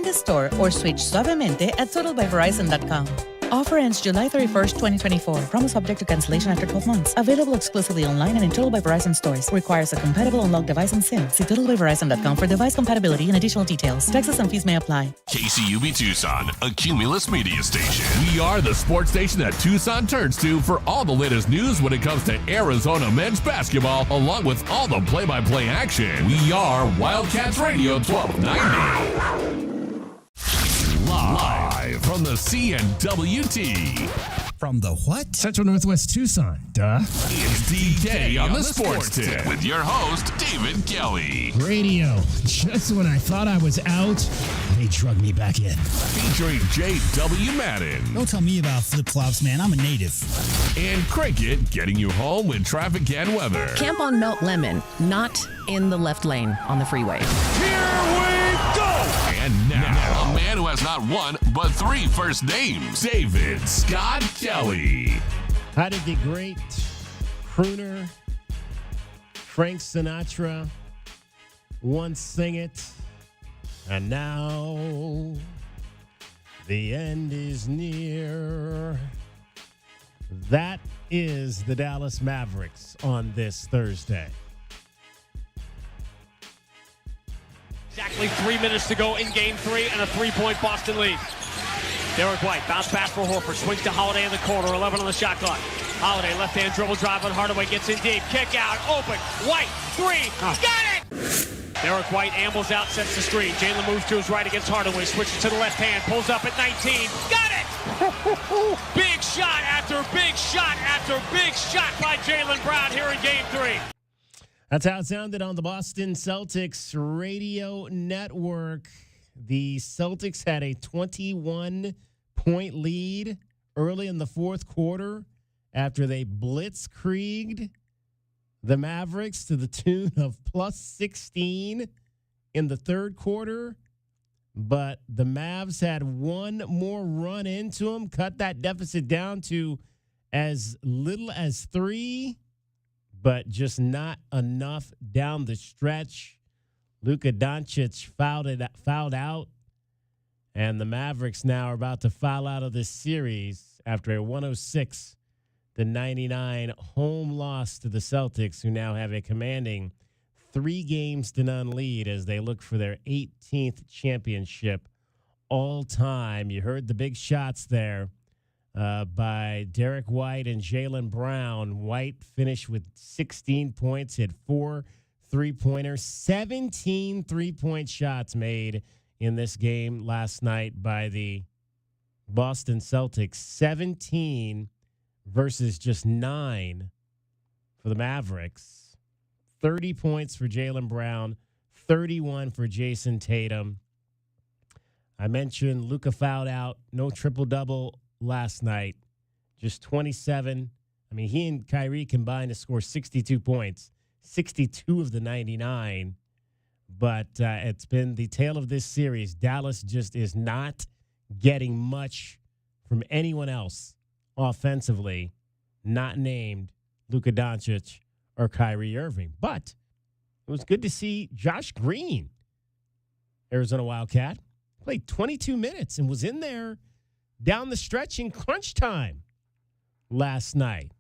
the store or switch suavemente at totalbyverizon.com. Offer ends July 31st, 2024. Promo subject to cancellation after 12 months. Available exclusively online and in Total by Verizon stores. Requires a compatible unlocked device and SIM. See totalbyverizon.com for device compatibility and additional details. Taxes and fees may apply. KCUB Tucson, a Cumulus media station. We are the sports station that Tucson turns to for all the latest news when it comes to Arizona men's basketball, along with all the play-by-play action. We are Wildcats Radio 1290. Live from the CNWT. From the what? Central Northwest Tucson, duh. It's DK on the Sports Tip with your host, David Kelly. Radio. Just when I thought I was out, they drug me back in. Featuring J.W. Madden. Don't tell me about flip-flops, man. I'm a native. And Cricket getting you home with traffic and weather. Camp on Melt Lemon, not in the left lane on the freeway. Here we go! And now, a man who has not one, but three first names, David Scott Kelly. How did the great crooner Frank Sinatra once sing it? And now the end is near. That is the Dallas Mavericks on this Thursday. Exactly 3 minutes to go in Game 3 and a three-point Boston lead. Derek White, bounce pass for Horford, swings to Holiday in the corner, 11 on the shot clock. Holiday, left-hand dribble drive on Hardaway, gets in deep, kick out, open, White, three, got it! Derek White ambles out, sets the screen. Jalen moves to his right against Hardaway, switches to the left hand, pulls up at 19, got it! Big shot after big shot after big shot by Jaylen Brown here in Game 3. That's how it sounded on the Boston Celtics radio network. The Celtics had a 21-point lead early in the fourth quarter after they blitzkrieged the Mavericks to the tune of plus 16 in the third quarter. But the Mavs had one more run into them, cut that deficit down to as little as 3. But just not enough down the stretch. Luka Doncic fouled out, and the Mavericks now are about to foul out of this series after a 106-99 home loss to the Celtics, who now have a commanding 3-0 lead as they look for their 18th championship all time. You heard the big shots there. By Derek White and Jaylen Brown. White finished with 16 points, hit 4 3-pointers, 17 3-point shots made in this game last night by the Boston Celtics. 17 versus just 9 for the Mavericks. 30 points for Jaylen Brown, 31 for Jason Tatum. I mentioned Luka fouled out, no triple-double last night, just 27. I mean, he and Kyrie combined to score 62 points, 62 of the 99. But it's been the tale of this series. Dallas just is not getting much from anyone else offensively, not named Luka Doncic or Kyrie Irving. But it was good to see Josh Green, Arizona Wildcat, played 22 minutes and was in there down the stretch in crunch time last night.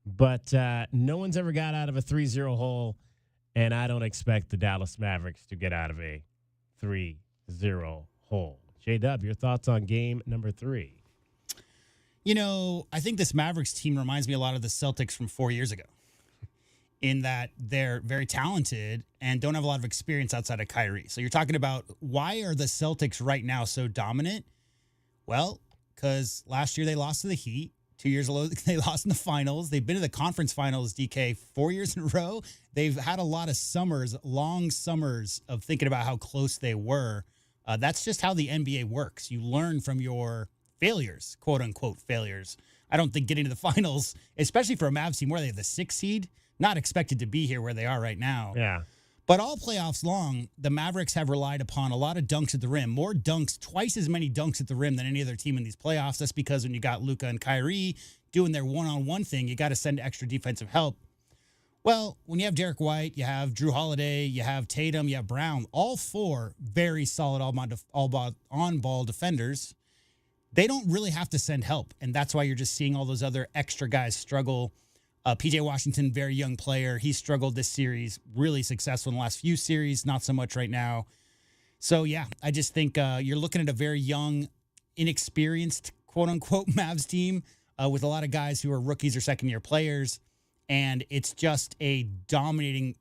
But no one's ever got out of a 3-0 hole, and I don't expect the Dallas Mavericks to get out of a 3-0 hole. J-Dub, your thoughts on game number 3? You know, I think this Mavericks team reminds me a lot of the Celtics from 4 years ago in that they're very talented and don't have a lot of experience outside of Kyrie. So you're talking about why are the Celtics right now so dominant? Well, because last year they lost to the Heat. 2 years ago, they lost in the finals. They've been to the conference finals, DK, 4 years in a row. They've had a lot of summers, long summers of thinking about how close they were. That's just how the NBA works. You learn from your failures, quote-unquote failures. I don't think getting to the finals, especially for a Mavs team where they have the 6th seed, not expected to be here where they are right now. Yeah. But all playoffs long, the Mavericks have relied upon a lot of dunks at the rim. More dunks, twice as many dunks at the rim than any other team in these playoffs. That's because when you got Luka and Kyrie doing their one-on-one thing, you got to send extra defensive help. Well, when you have Derek White, you have Drew Holiday, you have Tatum, you have Brown, all four very solid on-ball defenders. They don't really have to send help, and that's why you're just seeing all those other extra guys struggle. P.J. Washington, very young player. He struggled this series, really successful in the last few series, not so much right now. So, yeah, I just think you're looking at a very young, inexperienced, quote-unquote, Mavs team with a lot of guys who are rookies or second-year players. And it's just a dominating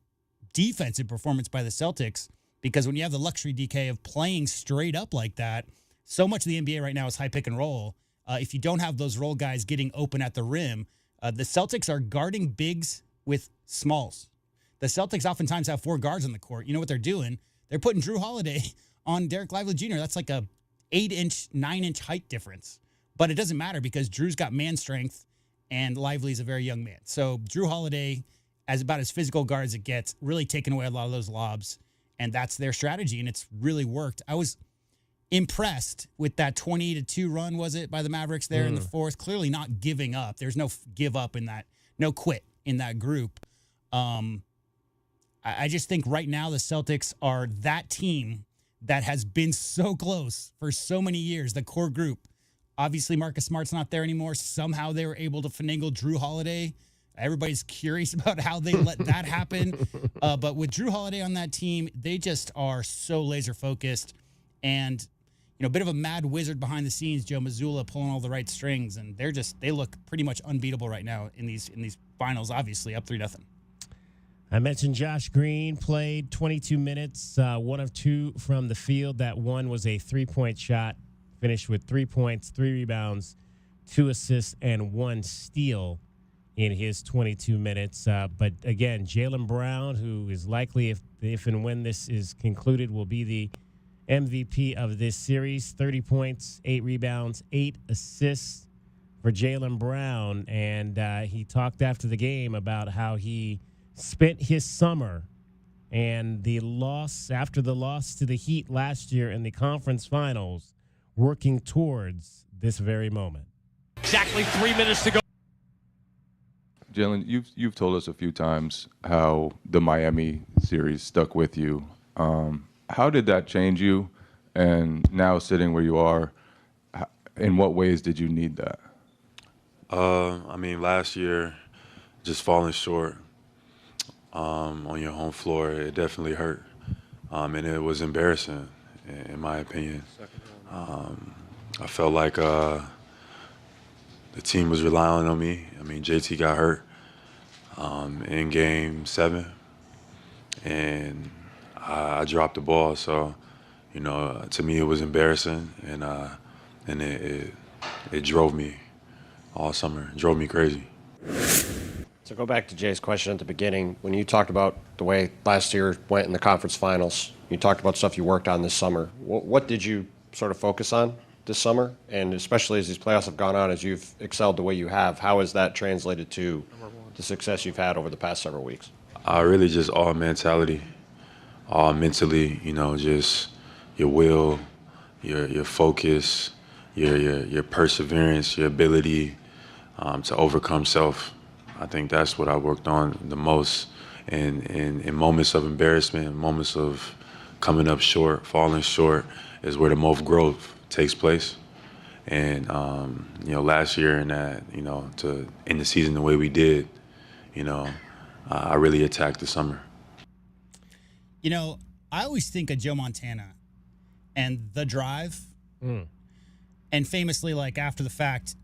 defensive performance by the Celtics because when you have the luxury, DK, of playing straight up like that, so much of the NBA right now is high pick and roll. If you don't have those role guys getting open at the rim, the Celtics are guarding bigs with smalls. The Celtics oftentimes have 4 guards on the court. You know what they're doing? They're putting Drew Holiday on Derek Lively Jr. That's like a 8-inch, 9-inch height difference. But it doesn't matter because Drew's got man strength and Lively's a very young man. So Drew Holiday, as about as physical guard as it gets, really taking away a lot of those lobs. And that's their strategy, and it's really worked. I was impressed with that 20-2 run, was it, by the Mavericks there in the fourth? Clearly not giving up. There's no give up in that, no quit in that group. I just think right now the Celtics are that team that has been so close for so many years, the core group. Obviously, Marcus Smart's not there anymore. Somehow they were able to finagle Drew Holiday. Everybody's curious about how they let that happen. But with Drew Holiday on that team, they just are so laser focused. And, you know, a bit of a mad wizard behind the scenes, Joe Mazzulla pulling all the right strings. And they look pretty much unbeatable right now in these finals, obviously, up 3-0. I mentioned Josh Green played 22 minutes, 1 of 2 from the field. That one was a 3-point shot. Finished with 3 points, 3 rebounds, 2 assists, and 1 steal in his 22 minutes. But again, Jaylen Brown, who is likely, if and when this is concluded, will be the MVP of this series. 30 points, 8 rebounds, 8 assists for Jaylen Brown. And he talked after the game about how he spent his summer and after the loss to the Heat last year in the conference finals, working towards this very moment. Exactly 3 minutes to go. Jalen, you've told us a few times how the Miami series stuck with you. How did that change you? And now sitting where you are, in what ways did you need that? Last year, just falling short on your home floor, it definitely hurt. And it was embarrassing, in my opinion. I felt like the team was relying on me. JT got hurt in Game 7, and I dropped the ball. So, to me, it was embarrassing, and it drove me all summer. It drove me crazy. So go back to Jay's question at the beginning. When you talked about the way last year went in the conference finals, you talked about stuff you worked on this summer. What did you sort of focus on this summer? And especially as these playoffs have gone on, as you've excelled the way you have, how has that translated to the success you've had over the past several weeks? Really just all mentality, all mentally, just your will, your focus, your perseverance, your ability to overcome self. I think that's what I worked on the most. And in moments of embarrassment, moments of coming up short, falling short, is where the most growth takes place. And last year to end the season the way we did, I really attacked the summer. I always think of Joe Montana and The Drive. And famously, like after the fact,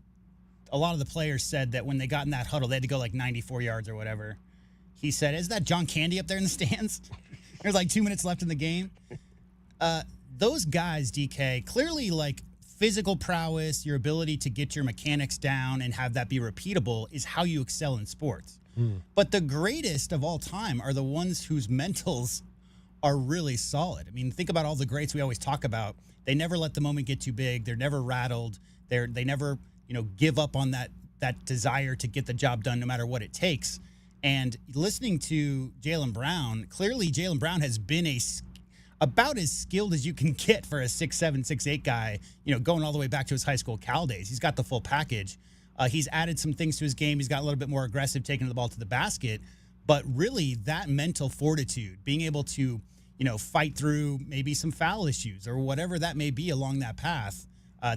a lot of the players said that when they got in that huddle, they had to go like 94 yards or whatever. He said, "Is that John Candy up there in the stands?" There's like 2 minutes left in the game. Those guys, DK, clearly like physical prowess, your ability to get your mechanics down and have that be repeatable is how you excel in sports. But the greatest of all time are the ones whose mentals are really solid. Think about all the greats we always talk about. They never let the moment get too big. They're never rattled. They never, give up on that desire to get the job done no matter what it takes. And listening to Jaylen Brown, clearly Jaylen Brown has been about as skilled as you can get for a 6'7", 6'8" guy, going all the way back to his high school Cal days. He's got the full package. He's added some things to his game. He's got a little bit more aggressive, taking the ball to the basket. But really, that mental fortitude, being able to, fight through maybe some foul issues or whatever that may be along that path,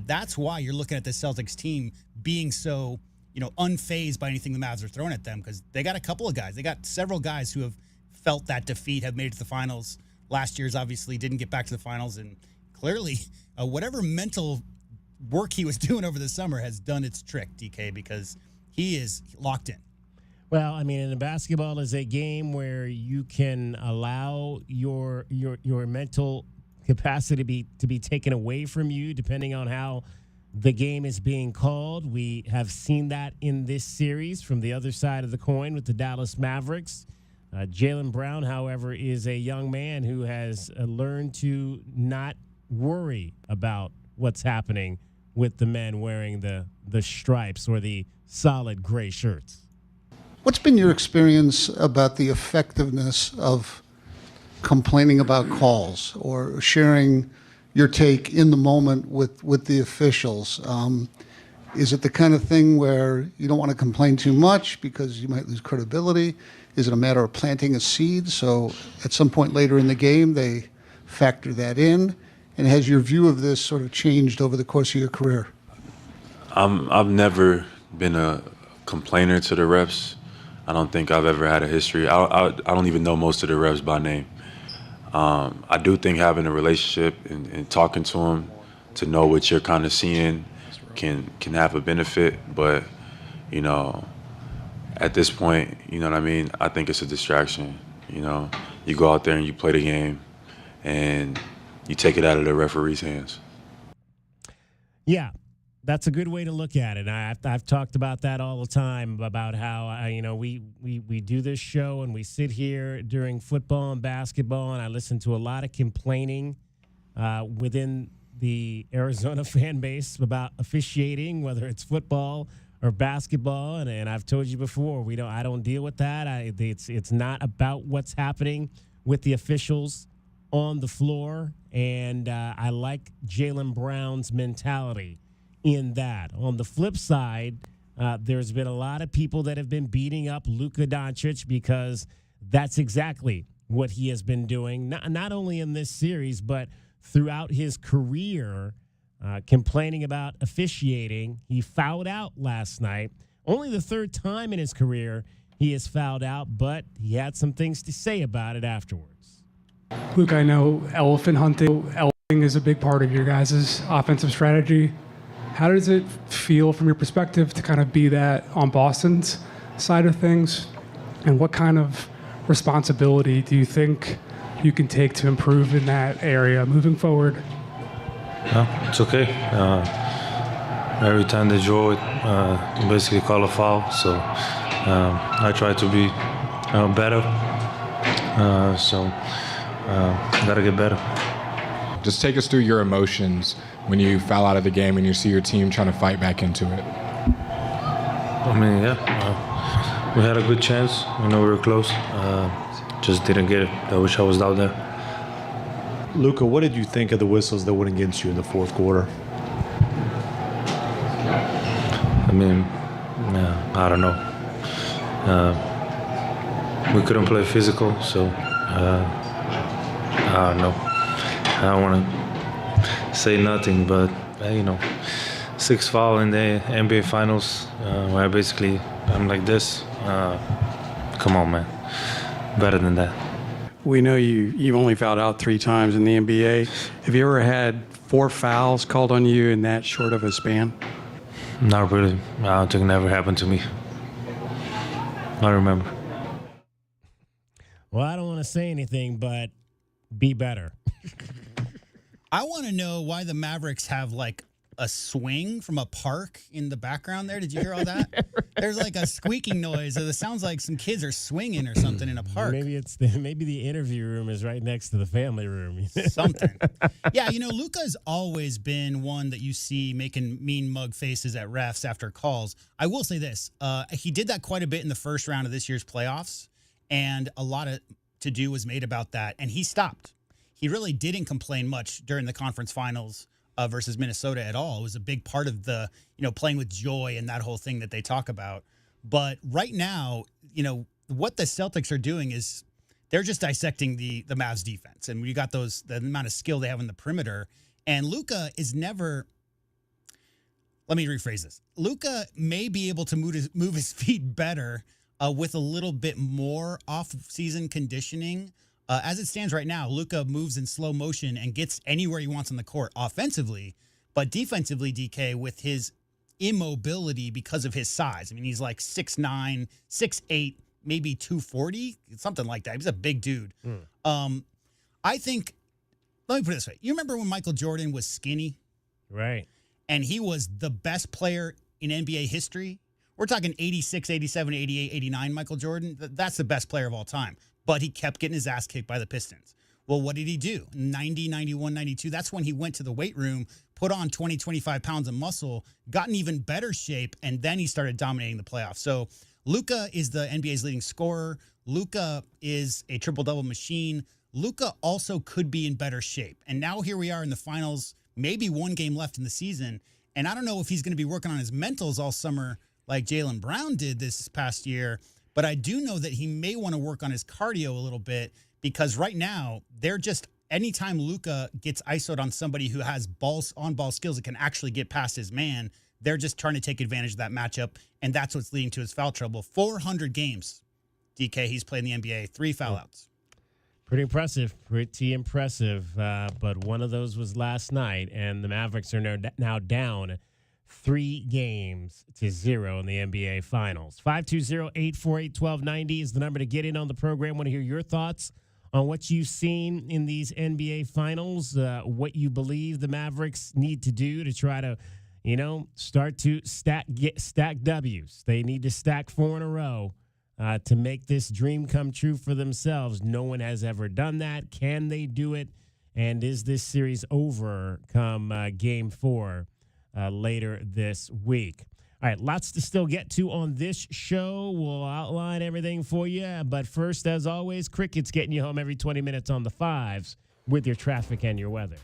that's why you're looking at the Celtics team being so, unfazed by anything the Mavs are throwing at them, because they got a couple of guys. They got several guys who have felt that defeat, have made it to the finals. Last year's obviously didn't get back to the finals, and clearly whatever mental work he was doing over the summer has done its trick, DK, because he is locked in. Well, I mean, and basketball is a game where you can allow your mental capacity to be taken away from you, depending on how the game is being called. We have seen that in this series from the other side of the coin with the Dallas Mavericks. Jaylen Brown, however, is a young man who has learned to not worry about what's happening with the men wearing the stripes or the solid gray shirts. What's been your experience about the effectiveness of complaining about calls or sharing your take in the moment with the officials? Is it the kind of thing where you don't want to complain too much because you might lose credibility? Is it a matter of planting a seed so at some point later in the game they factor that in? And has your view of this sort of changed over the course of your career? I've never been a complainer to the refs. I don't think I've ever had a history. I don't even know most of the refs by name. I do think having a relationship and talking to them to know what you're kind of seeing can have a benefit. But, at this point, you know what I mean? I think it's a distraction. You go out there and you play the game and you take it out of the referee's hands. Yeah. That's a good way to look at it. I've talked about that all the time, about how we do this show and we sit here during football and basketball, and I listen to a lot of complaining within the Arizona fan base about officiating, whether it's football or basketball. And I've told you before, I don't deal with that. It's not about what's happening with the officials on the floor, and I like Jaylen Brown's mentality in that. On the flip side, there's been a lot of people that have been beating up Luka Doncic because that's exactly what he has been doing, not only in this series, but throughout his career, complaining about officiating. He fouled out last night. Only the third time in his career he has fouled out, but he had some things to say about it afterwards. Luke, I know elephant hunting is a big part of your guys' offensive strategy. How does it feel from your perspective to kind of be that on Boston's side of things? And what kind of responsibility do you think you can take to improve in that area moving forward? It's okay. Every time they draw it, you basically call a foul. So I try to be better. Got to get better. Just take us through your emotions when you foul out of the game and you see your team trying to fight back into it. I mean, we had a good chance. We were close. Just didn't get it. I wish I was out there. Luka, what did you think of the whistles that went against you in the fourth quarter? I mean, I don't know. We couldn't play physical, so I don't know. I don't want to say nothing, but 6 foul in the NBA Finals, where basically I'm like this. Come on, man. Better than that. We know you've only fouled out 3 times in the NBA. Have you ever had 4 fouls called on you in that short of a span? Not really. I don't think it never happened to me. I remember. Well, I don't want to say anything, but be better. I want to know why the Mavericks have like a swing from a park in the background there. Did you hear all that? There's like a squeaking noise. It sounds like some kids are swinging or something in a park. Maybe maybe the interview room is right next to the family room. Something. Yeah, Luka's always been one that you see making mean mug faces at refs after calls. I will say this. He did that quite a bit in the first round of this year's playoffs, and a lot of to-do was made about that, and he stopped. He really didn't complain much during the conference finals versus Minnesota at all. It was a big part of the, playing with joy and that whole thing that they talk about. But right now, what the Celtics are doing is they're just dissecting the Mavs defense. And you got the amount of skill they have in the perimeter. And Luka is never, let me rephrase this. Luka may be able to move his feet better with a little bit more off-season conditioning. As it stands right now, Luka moves in slow motion and gets anywhere he wants on the court offensively. But defensively, DK, with his immobility because of his size. I mean, he's like 6'9", 6'8", maybe 240, something like that. He's a big dude. I think, let me put it this way. You remember when Michael Jordan was skinny? Right. And he was the best player in NBA history? We're talking 86, 87, 88, 89 Michael Jordan. That's the best player of all time. But he kept getting his ass kicked by the Pistons. Well, what did he do? 90, 91, 92. That's when he went to the weight room, put on 20, 25 pounds of muscle, got in even better shape, and then he started dominating the playoffs. So Luka is the NBA's leading scorer. Luka is a triple-double machine. Luka also could be in better shape. And now here we are in the finals, maybe one game left in the season. And I don't know if he's going to be working on his mentals all summer like Jaylen Brown did this past year, but I do know that he may want to work on his cardio a little bit, because right now they're just, anytime Luka gets isoed on somebody who has on-ball skills that can actually get past his man, they're just trying to take advantage of that matchup, and that's what's leading to his foul trouble. 400 games, DK, he's played in the NBA, 3 foul outs. Pretty impressive. But one of those was last night, and the Mavericks are now down 3-0 in the NBA Finals. 520-848-1290 is the number to get in on the program. Want to hear your thoughts on what you've seen in these NBA Finals, what you believe the Mavericks need to do to try to, start to stack W's. They need to stack 4 in a row to make this dream come true for themselves. No one has ever done that. Can they do it? And is this series over come Game 4 later this week? All right, lots to still get to on this show. We'll outline everything for you. But first, as always, Cricket's getting you home every 20 minutes on the 5s with your traffic and your weather.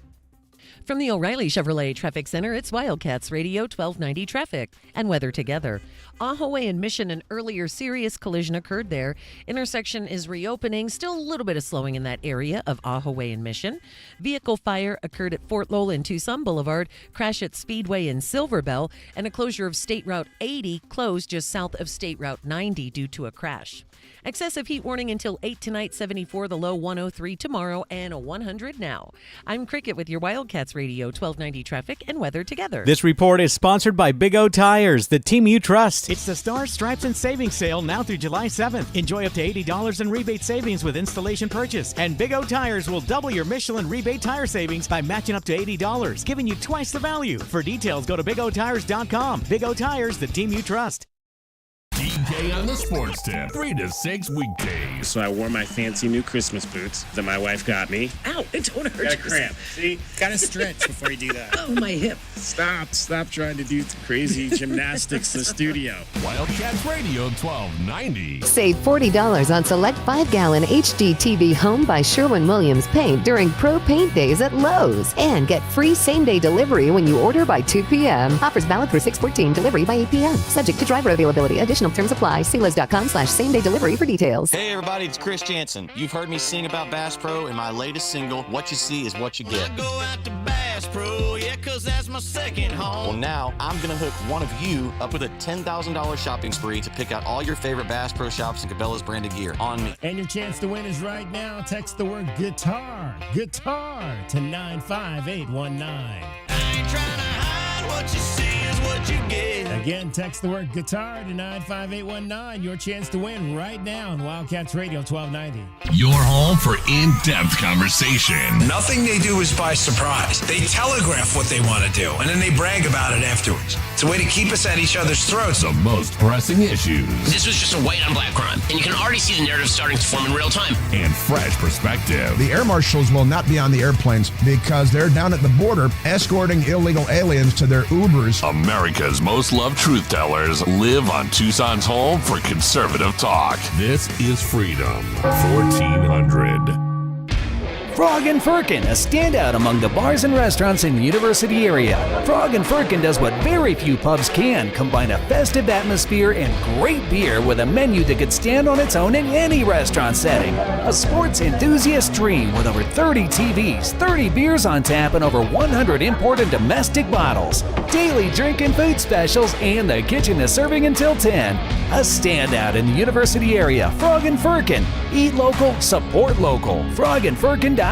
From the O'Reilly Chevrolet Traffic Center, it's Wildcats Radio 1290 traffic and weather together. Ahaway and Mission, an earlier serious collision occurred there. Intersection is reopening. Still a little bit of slowing in that area of Ahaway and Mission. Vehicle fire occurred at Fort Lowell and Tucson Boulevard. Crash at Speedway in Silver Bell. And a closure of State Route 80 closed just south of State Route 90 due to a crash. Excessive heat warning until 8 tonight, 74, the low 103 tomorrow, and a 100 now. I'm Cricket with your Wildcats Radio 1290 traffic and weather together. This report is sponsored by Big O Tires, the team you trust. It's the Stars, Stripes, and Savings Sale now through July 7th. Enjoy up to $80 in rebate savings with installation purchase. And Big O Tires will double your Michelin rebate tire savings by matching up to $80, giving you twice the value. For details, go to BigOTires.com. Big O Tires, the team you trust. DK on the Sports Tip, 3 to 6 weekdays. So I wore my fancy new Christmas boots that my wife got me. Ow, it don't hurt. Got a cramp. See? Gotta stretch before you do that. Oh, my hip. Stop trying to do crazy gymnastics in the studio. Wildcats Radio 1290. Save $40 on select 5-gallon HD TV Home by Sherwin-Williams Paint during Pro Paint Days at Lowe's. And get free same-day delivery when you order by 2 p.m. Offers valid through 6/14, delivery by 8 p.m. Subject to driver availability. Additional terms apply. See Liz.com/same-day delivery for details. Hey everybody, it's Chris Jansen. You've heard me sing about Bass Pro in my latest single, What You See Is What You Get. I go out to Bass Pro, yeah, 'cause that's my second home. Well, now I'm going to hook one of you up with a $10,000 shopping spree to pick out all your favorite Bass Pro Shops and Cabela's branded gear on me. And your chance to win is right now. Text the word guitar to 95819. I ain't trying to hide, what you see is what you get. Again, text the word guitar to 95819. Your chance to win right now on Wildcats Radio 1290. Your home for in-depth conversation. Nothing they do is by surprise. They telegraph what they want to do, and then they brag about it afterwards. It's a way to keep us at each other's throats. The most pressing issues. This was just a white on black crime, and you can already see the narrative starting to form in real time. And fresh perspective. The air marshals will not be on the airplanes because they're down at the border escorting illegal aliens to their Ubers. America's most loved truth tellers live on Tucson's home for conservative talk. This is Freedom 1400. Frog and Firkin, a standout among the bars and restaurants in the University area. Frog and Firkin does what very few pubs can, combine a festive atmosphere and great beer with a menu that could stand on its own in any restaurant setting. A sports enthusiast dream with over 30 TVs, 30 beers on tap, and over 100 imported domestic bottles. Daily drink and food specials, and the kitchen is serving until 10. A standout in the University area, Frog and Firkin. Eat local, support local. frogandfirkin.com.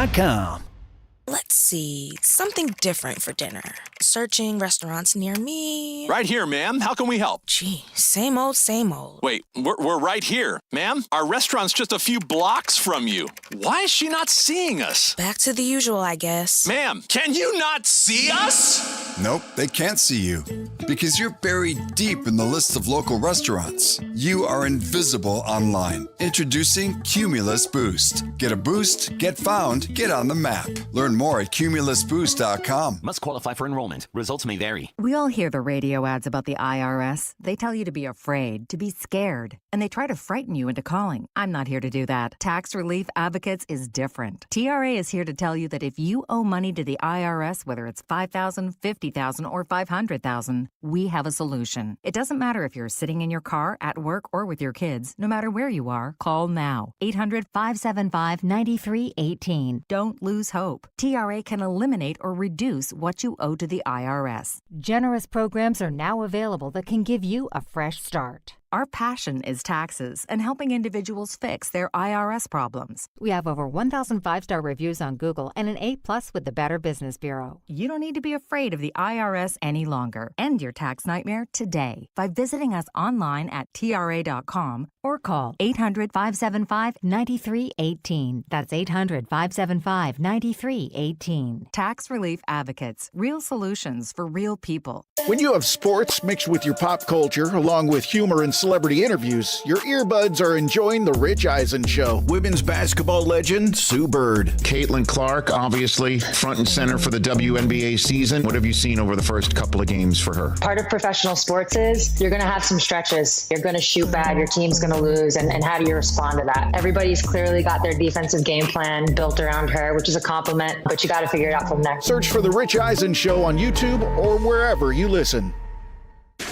Let's see, something different for dinner. Searching restaurants near me. Right here, ma'am. How can we help? Gee, same old, same old. Wait, we're right here. Ma'am, our restaurant's just a few blocks from you. Why is she not seeing us? Back to the usual, I guess. Ma'am, can you not see us? Nope, they can't see you. Because you're buried deep in the list of local restaurants. You are invisible online. Introducing Cumulus Boost. Get a boost, get found, get on the map. Learn more at cumulusboost.com. Must qualify for enrollment. Results may vary. We all hear the radio ads about the IRS. They tell you to be afraid, to be scared, and they try to frighten you into calling. I'm not here to do that. Tax Relief Advocates is different. TRA is here to tell you that if you owe money to the IRS, whether it's $5,000, $50,000, or $500,000, we have a solution. It doesn't matter if you're sitting in your car, at work, or with your kids. No matter where you are, call now. 800-575-9318. Don't lose hope. TRA can eliminate or reduce what you owe to the IRS. Generous programs are now available that can give you a fresh start. Our passion is taxes and helping individuals fix their IRS problems. We have over 1,000 5-star reviews on Google and an A+ with the Better Business Bureau. You don't need to be afraid of the IRS any longer. End your tax nightmare today by visiting us online at TRA.com or call 800-575-9318. That's 800-575-9318. Tax Relief Advocates. Real solutions for real people. When you have sports mixed with your pop culture, along with humor and celebrity interviews, your earbuds are enjoying The Rich Eisen Show. Women's basketball legend, Sue Bird. Caitlin Clark, obviously, front and center for the WNBA season. What have you seen over the first couple of games for her? Part of professional sports is you're going to have some stretches. You're going to shoot bad. Your team's going to lose. And how do you respond to that? Everybody's clearly got their defensive game plan built around her, which is a compliment, but you got to figure it out from there. Search for The Rich Eisen Show on YouTube or wherever you listen.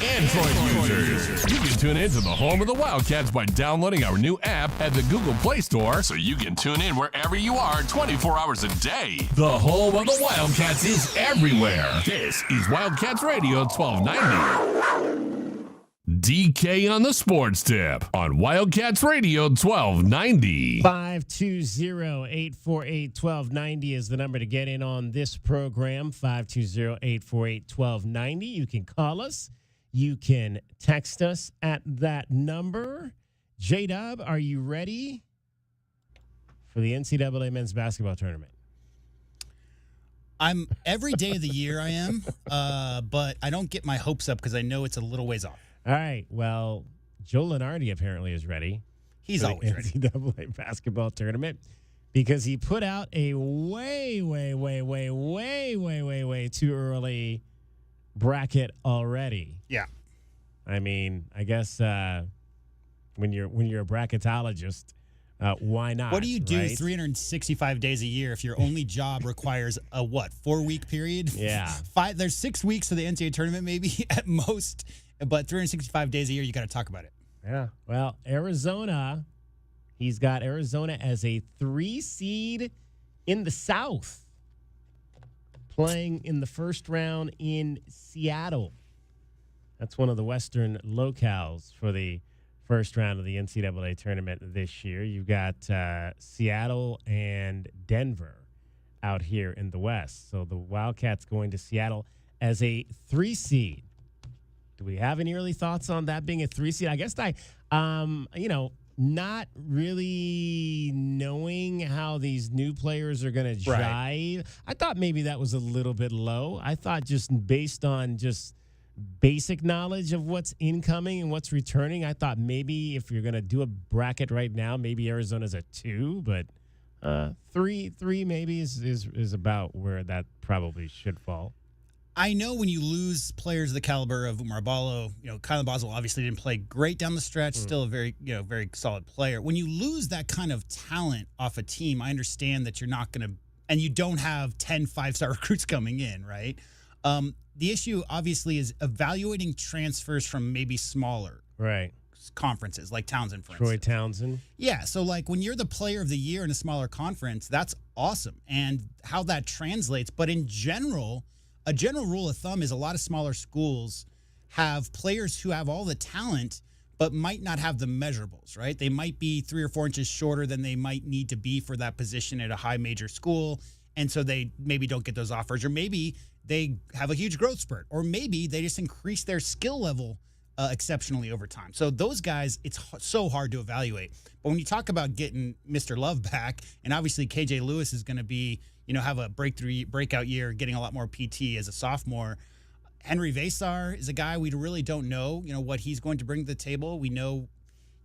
Android users, you can tune in to the home of the Wildcats by downloading our new app at the Google Play Store so you can tune in wherever you are 24 hours a day. The home of the Wildcats is everywhere. This is Wildcats Radio 1290. DK on the Sports Tip on Wildcats Radio 1290. 520-848-1290 is the number to get in on this program. 520-848-1290. You can call us. You can text us at that number. J-Dub, are you ready for the NCAA men's basketball tournament? I'm every day of the year I am, but I don't get my hopes up because I know it's a little ways off. All right. Well, Joe Lunardi apparently is ready. He's for always the NCAA basketball tournament because he put out a way too early bracket already. Yeah. I mean, I guess when you're a bracketologist, why not? What do you do right? 365 days a year if your only job requires a 4-week period? Yeah. There's 6 weeks to the NCAA tournament maybe at most, but 365 days a year you got to talk about it. Yeah. Well, Arizona, he's got Arizona as a 3 seed in the South, playing in the first round in Seattle. That's one of the Western locales for the first round of the NCAA tournament this year. You've got Seattle and Denver out here in the West. So the Wildcats going to Seattle as a 3 seed. Do we have any early thoughts on that being a 3 seed? I guess not really knowing how these new players are going to jive. Right. I thought maybe that was a little bit low. I thought just based on just basic knowledge of what's incoming and what's returning, I thought maybe if you're going to do a bracket right now, maybe Arizona's a 2, but 3 maybe is about where that probably should fall. I know when you lose players of the caliber of Umar Ballo, Kylan Boswell obviously didn't play great down the stretch, still a very solid player. When you lose that kind of talent off a team, I understand that you're not going to and you don't have 10 5-star recruits coming in, right? The issue, obviously, is evaluating transfers from maybe smaller conferences, like Townsend, for instance. Troy Townsend. Yeah, so like when you're the player of the year in a smaller conference, that's awesome, and how that translates. But in general, a general rule of thumb is a lot of smaller schools have players who have all the talent but might not have the measurables, right? They might be 3 or 4 inches shorter than they might need to be for that position at a high major school, and so they maybe don't get those offers, or maybe they have a huge growth spurt, or maybe they just increase their skill level exceptionally over time. So those guys, it's so hard to evaluate. But when you talk about getting Mr. Love back, and obviously KJ Lewis is going to be, have a breakout year, getting a lot more PT as a sophomore. Henry Vasar is a guy we really don't know, what he's going to bring to the table. We know,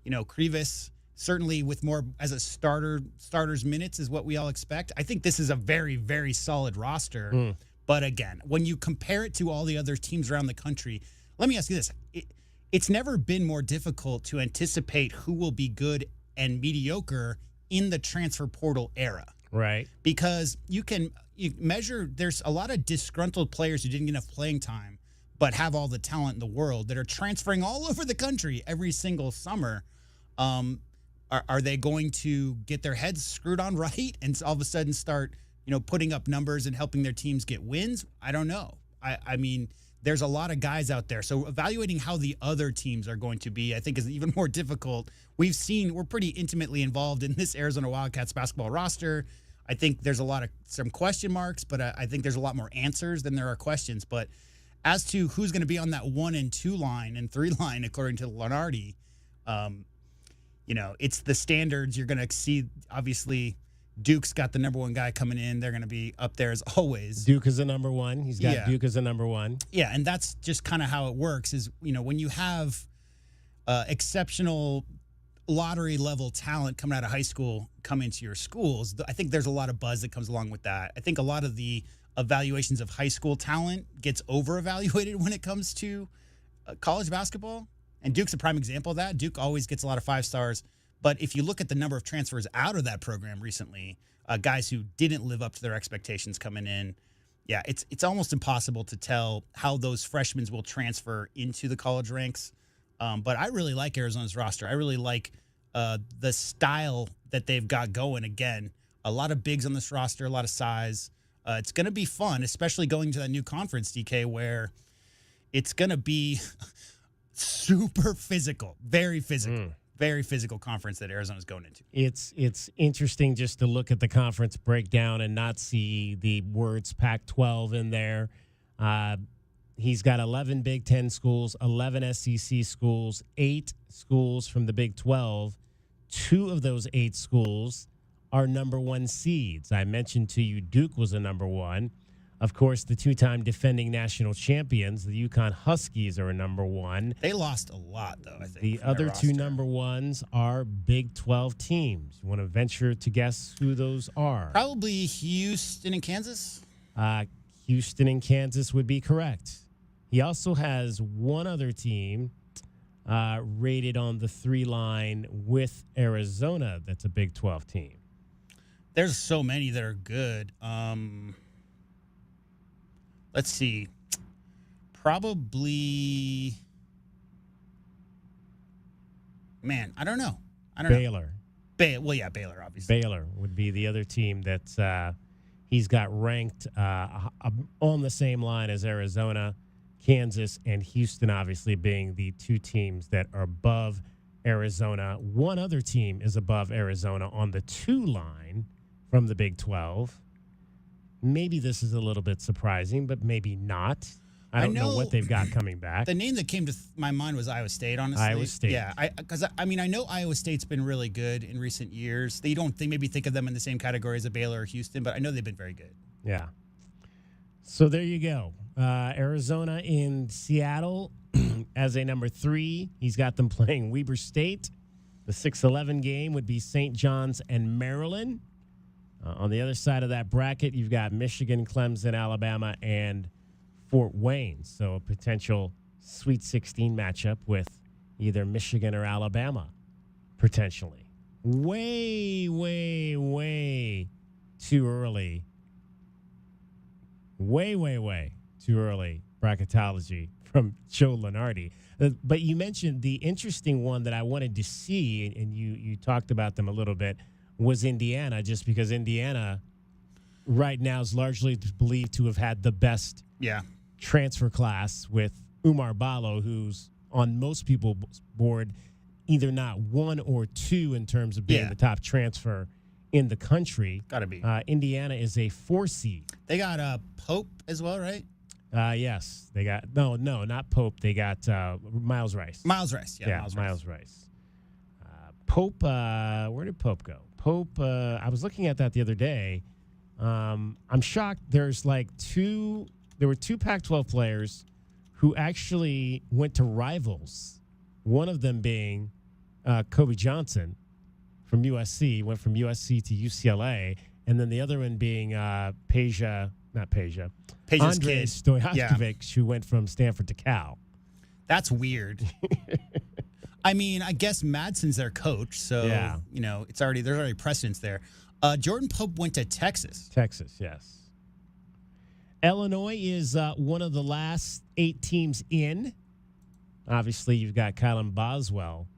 Krivas certainly with more as a starter's minutes is what we all expect. I think this is a very, very solid roster. But again, when you compare it to all the other teams around the country, let me ask you this. It's never been more difficult to anticipate who will be good and mediocre in the transfer portal era. Right. Because you measure, there's a lot of disgruntled players who didn't get enough playing time but have all the talent in the world that are transferring all over the country every single summer. Are they going to get their heads screwed on right and all of a sudden start, putting up numbers and helping their teams get wins? I don't know. I mean, there's a lot of guys out there. So evaluating how the other teams are going to be, I think, is even more difficult. We're pretty intimately involved in this Arizona Wildcats basketball roster. I think there's some question marks, but I think there's a lot more answers than there are questions. But as to who's going to be on that 1 and 2 line and 3 line, according to Lenardi, it's the standards. You're going to see, obviously, Duke's got the number 1 guy coming in. They're going to be up there as always. Duke is the number 1. He's got Duke as the number 1. Yeah, and that's just kind of how it works is, when you have exceptional lottery level talent coming out of high school come into your schools, I think there's a lot of buzz that comes along with that. I think a lot of the evaluations of high school talent gets over-evaluated when it comes to college basketball. And Duke's a prime example of that. Duke always gets a lot of 5 stars. But if you look at the number of transfers out of that program recently, guys who didn't live up to their expectations coming in, it's almost impossible to tell how those freshmen will transfer into the college ranks. But I really like Arizona's roster. I really like the style that they've got going. Again, a lot of bigs on this roster, a lot of size. It's going to be fun, especially going to that new conference, DK, where it's going to be super physical, very physical. Very physical conference that Arizona's going into. It's interesting just to look at the conference breakdown and not see the words Pac-12 in there. He's got 11 Big Ten schools, 11 SEC schools, 8 schools from the Big 12. 2 of those 8 schools are number 1 seeds. I mentioned to you Duke was a number 1. Of course, the 2-time defending national champions, the UConn Huskies, are a number 1. They lost a lot, though, I think. The other 2 number 1s are Big 12 teams. You want to venture to guess who those are? Probably Houston and Kansas. Houston and Kansas would be correct. He also has one other team rated on the 3 line with Arizona that's a Big 12 team. There's so many that are good. Let's see. Probably. Man, I don't know. Baylor. Baylor, obviously. Baylor would be the other team that he's got ranked on the same line as Arizona, Kansas, and Houston, obviously being the 2 teams that are above Arizona. One other team is above Arizona on the 2 line from the Big 12. Maybe this is a little bit surprising, but maybe not. I don't know what they've got coming back. The name that came to my mind was Iowa State, honestly. Iowa State. Yeah, because I know Iowa State's been really good in recent years. They don't maybe think of them in the same category as a Baylor or Houston, but I know they've been very good. Yeah. So there you go. Arizona in Seattle as a number 3. He's got them playing Weber State. The 6-11 game would be St. John's and Maryland. On the other side of that bracket, you've got Michigan, Clemson, Alabama, and Fort Wayne. So a potential Sweet 16 matchup with either Michigan or Alabama, potentially. Way, way, way too early way too early bracketology from Joe Lunardi. But you mentioned the interesting one that I wanted to see, and you talked about them a little bit, was Indiana, just because Indiana right now is largely believed to have had the best transfer class with Umar Ballo, who's on most people's board either not 1 or 2 in terms of being the top transfer in the country. Gotta be. Indiana is a 4 seed. They got Pope as well, right? Yes. They got no, not Pope. They got Miles Rice. Miles Rice, Miles Rice. Pope, where did Pope go? Pope, I was looking at that the other day. I'm shocked. There were 2 Pac-12 players who actually went to rivals. One of them being Kobe Johnson from USC, went from USC to UCLA, and then the other one being Peja's kid, Stojakovic, who went from Stanford to Cal. That's weird. I mean, I guess Madsen's their coach, so there's already precedence there. Jordan Pope went to Texas. Texas, yes. Illinois is one of the last 8 teams in. Obviously, you've got Kylan Boswell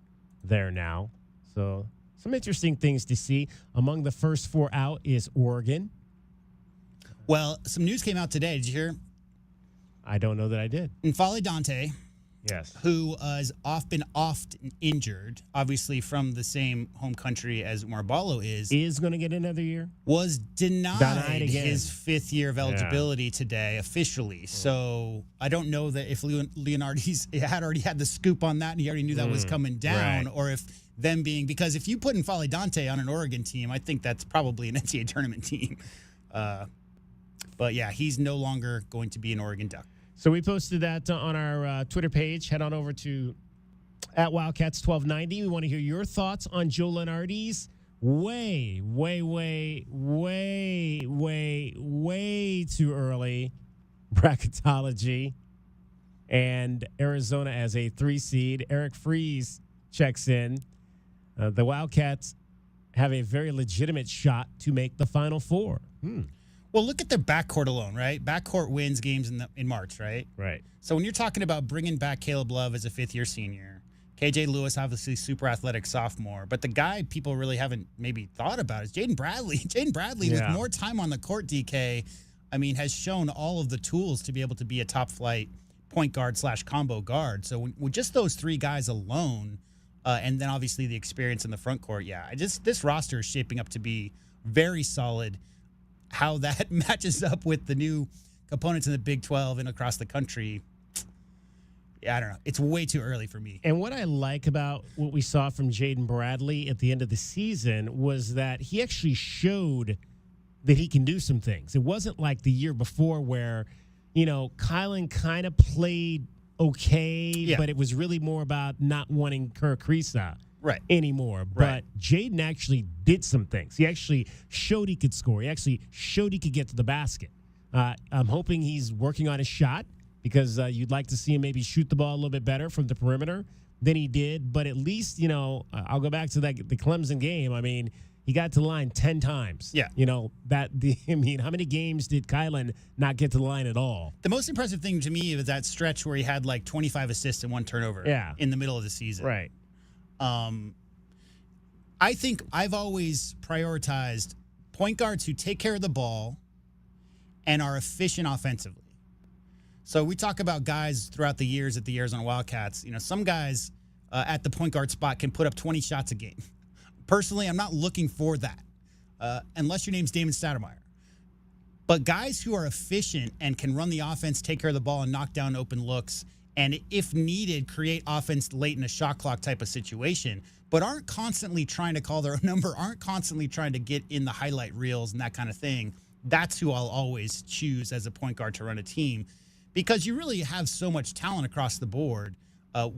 there now. So some interesting things to see. Among the first 4 out is Oregon. Well, some news came out today. Did you hear? I don't know that I did. N'Faly Dante, yes, who has been often injured, obviously from the same home country as Umar Ballo is going to get another year. Was denied again. His 5th year of eligibility today officially. So I don't know that if Leonardi's had already had the scoop on that and he already knew that was coming down, or if them being, because if you put N'Faly Dante on an Oregon team, I think that's probably an NCAA tournament team. But yeah, he's no longer going to be an Oregon Duck. So we posted that on our Twitter page. Head on over to @Wildcats1290. We want to hear your thoughts on Joe Lunardi's way too early bracketology and Arizona as a 3 seed. Eric Freeze checks in. The Wildcats have a very legitimate shot to make the Final Four. Well, look at their backcourt alone, right? Backcourt wins games in March, right? Right. So when you're talking about bringing back Caleb Love as a 5th-year senior, KJ Lewis, obviously super athletic sophomore, but the guy people really haven't maybe thought about is Jaden Bradley. Jaden Bradley, with more time on the court, DK, I mean, has shown all of the tools to be able to be a top-flight point guard / combo guard. So with just those 3 guys alone, and then obviously the experience in the front court, this roster is shaping up to be very solid. How that matches up with the new opponents in the Big 12 and across the country, I don't know. It's way too early for me. And what I like about what we saw from Jaden Bradley at the end of the season was that he actually showed that he can do some things. It wasn't like the year before where, Kylan kind of played okay, but it was really more about not wanting Kirk Kriisa anymore. But Jaden actually did some things. He actually showed he could score. He actually showed he could get to the basket. I'm hoping he's working on his shot because you'd like to see him maybe shoot the ball a little bit better from the perimeter than he did. But at least, I'll go back to the Clemson game. I mean, he got to the line 10 times. Yeah. How many games did Kylan not get to the line at all? The most impressive thing to me was that stretch where he had 25 assists and 1 turnover in the middle of the season. Right. I think I've always prioritized point guards who take care of the ball and are efficient offensively. So we talk about guys throughout the years at the Arizona Wildcats. Some guys at the point guard spot can put up 20 shots a game. Personally, I'm not looking for that unless your name's Damon Stoudemire. But guys who are efficient and can run the offense, take care of the ball, and knock down open looks, and if needed, create offense late in a shot clock type of situation, but aren't constantly trying to call their own number, aren't constantly trying to get in the highlight reels and that kind of thing, that's who I'll always choose as a point guard to run a team, because you really have so much talent across the board.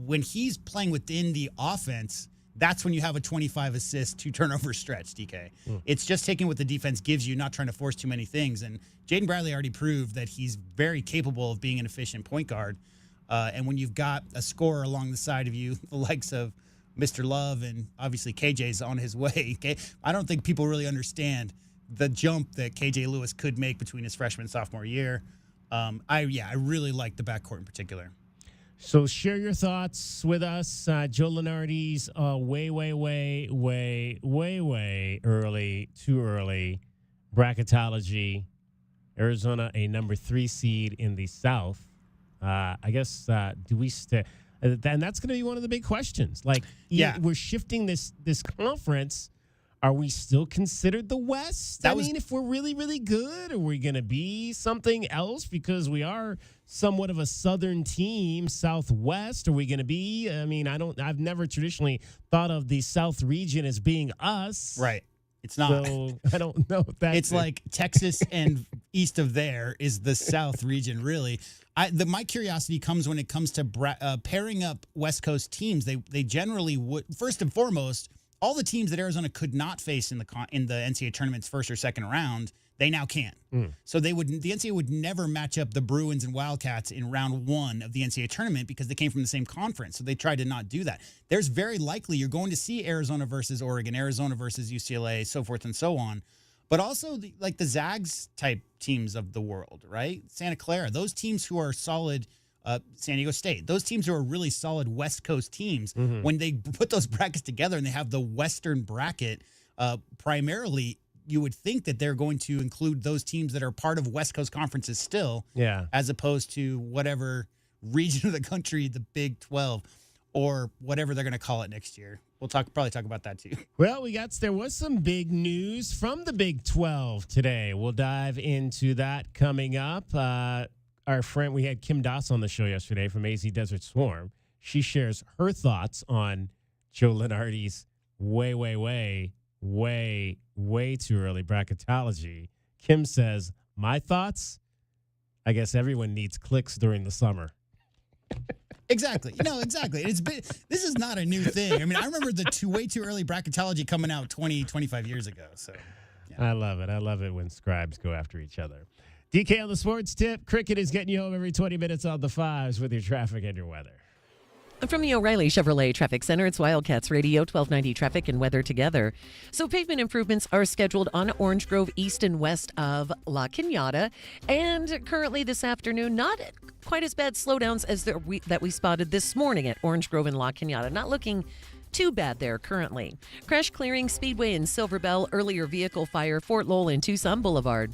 When he's playing within the offense, that's when you have a 25 assist, 2 turnover stretch, DK. It's just taking what the defense gives you, not trying to force too many things. And Jaden Bradley already proved that he's very capable of being an efficient point guard. And when you've got a scorer along the side of you, the likes of Mr. Love and obviously KJ's on his way, I don't think people really understand the jump that KJ Lewis could make between his freshman and sophomore year. I really like the backcourt in particular. So share your thoughts with us. Joe Lunardi's way early, too early bracketology. Arizona, a number 3 seed in the South. I guess, do we stay? And that's going to be one of the big questions. Like, we're shifting this conference. Are we still considered the West? If we're really, really good, are we going to be something else because we are somewhat of a Southern team, Southwest? Are we going to be? I've never traditionally thought of the South region as being us. Right. It's not. So I don't know if that's It's like Texas and east of there is the South region, really. My curiosity comes when it comes to pairing up West Coast teams. They generally would, first and foremost, all the teams that Arizona could not face in the NCAA tournament's first or second round, they now can. So the NCAA would never match up the Bruins and Wildcats in round 1 of the NCAA tournament because they came from the same conference. So they tried to not do that. There's very likely you're going to see Arizona versus Oregon, Arizona versus UCLA, so forth and so on. But also the Zags type teams of the world, right? Santa Clara, those teams who are solid. San Diego State, those teams who are really solid West Coast teams, when they put those brackets together and they have the Western bracket, primarily you would think that they're going to include those teams that are part of West Coast conferences still, as opposed to whatever region of the country, the Big 12, or whatever they're going to call it next year. We'll probably talk about that too. Well, there was some big news from the Big 12 today. We'll dive into that coming up. Our friend, we had Kim Doss on the show yesterday from AZ Desert Swarm. She shares her thoughts on Joe Lunardi's way too early bracketology. Kim says, my thoughts? I guess everyone needs clicks during the summer. Exactly. Exactly. This is not a new thing. I remember the way too early bracketology coming out 25 years ago. So I love it. I love it when scribes go after each other. DK on the sports tip. Cricket is getting you home every 20 minutes on the 5s with your traffic and your weather. From the O'Reilly Chevrolet Traffic Center, it's Wildcats Radio 1290 traffic and weather together. So pavement improvements are scheduled on Orange Grove east and west of La Cañada. And currently this afternoon, not quite as bad slowdowns as that we spotted this morning at Orange Grove and La Cañada. Not looking too bad there currently. Crash clearing Speedway in Silver Bell, earlier vehicle fire, Fort Lowell and Tucson Boulevard.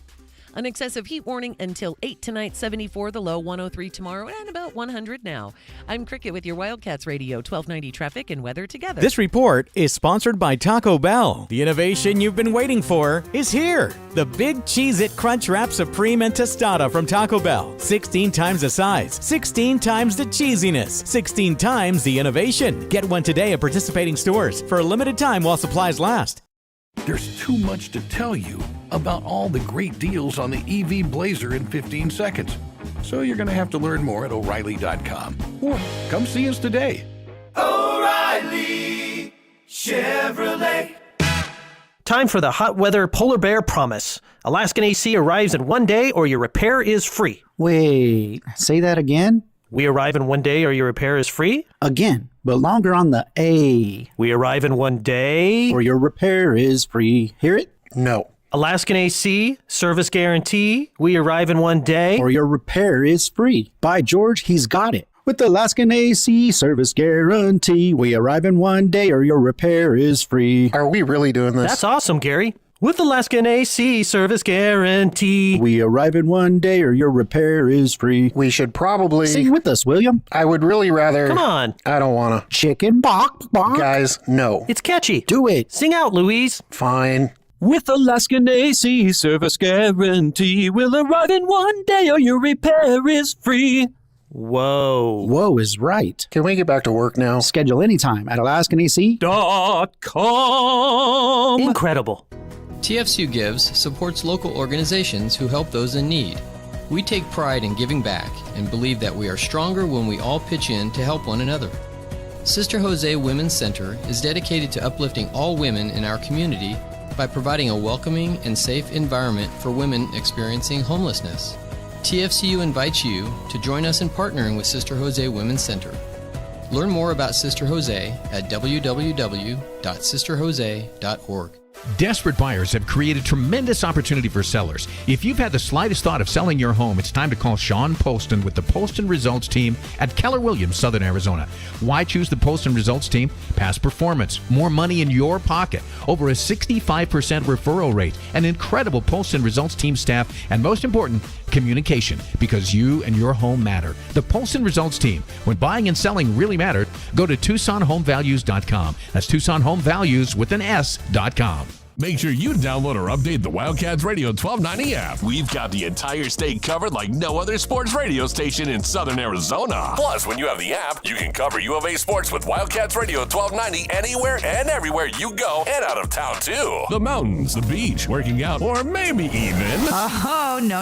An excessive heat warning until 8 tonight, 74 the low, 103 tomorrow, and about 100 now. I'm Cricket with your Wildcats Radio 1290 traffic and weather together. This report is sponsored by Taco Bell. The innovation you've been waiting for is here. The Big Cheez-It Crunch Wrap Supreme and Tostada from Taco Bell. 16 times the size, 16 times the cheesiness, 16 times the innovation. Get one today at participating stores for a limited time while supplies last. There's too much to tell you about all the great deals on the EV Blazer in 15 seconds. So you're going to have to learn more at O'Reilly.com. Or come see us today. O'Reilly Chevrolet. Time for the hot weather polar bear promise. Alaskan AC arrives in 1 day or your repair is free. Wait, say that again? We arrive in 1 day or your repair is free? Again, but longer on the A. We arrive in 1 day or your repair is free. Hear it? No. Alaskan AC, service guarantee. We arrive in 1 day or your repair is free. By George, he's got it. With the Alaskan AC service guarantee, we arrive in 1 day or your repair is free. Are we really doing this? That's awesome, Gary. With Alaskan AC service guarantee, we arrive in 1 day or your repair is free. We should probably sing with us, William. I would really rather. Come on. I don't want to. Chicken bok bok. Guys, no. It's catchy. Do it. Sing out, Louise. Fine. With Alaskan AC service guarantee, we'll arrive in 1 day or your repair is free. Whoa. Whoa is right. Can we get back to work now? Schedule anytime at AlaskanAC.com. Incredible. TFCU Gives supports local organizations who help those in need. We take pride in giving back and believe that we are stronger when we all pitch in to help one another. Sister Jose Women's Center is dedicated to uplifting all women in our community by providing a welcoming and safe environment for women experiencing homelessness. TFCU invites you to join us in partnering with Sister Jose Women's Center. Learn more about Sister Jose at www.sisterjose.org. Desperate buyers have created tremendous opportunity for sellers. If you've had the slightest thought of selling your home, it's time to call Sean Poston with the Poston Results Team at Keller Williams, Southern Arizona. Why choose the Poston Results Team? Past performance, more money in your pocket, over a 65% referral rate, an incredible Poston Results Team staff, and most important, communication, because you and your home matter. The Poston Results Team. When buying and selling really mattered, go to TucsonHomeValues.com. That's TucsonHomeValues with an S.com. Make sure you download or update the Wildcats Radio 1290 app. We've got the entire state covered like no other sports radio station in Southern Arizona. Plus, when you have the app, you can cover U of A sports with Wildcats Radio 1290 anywhere and everywhere you go and out of town, too. The mountains, the beach, working out, or maybe even... Oh, no.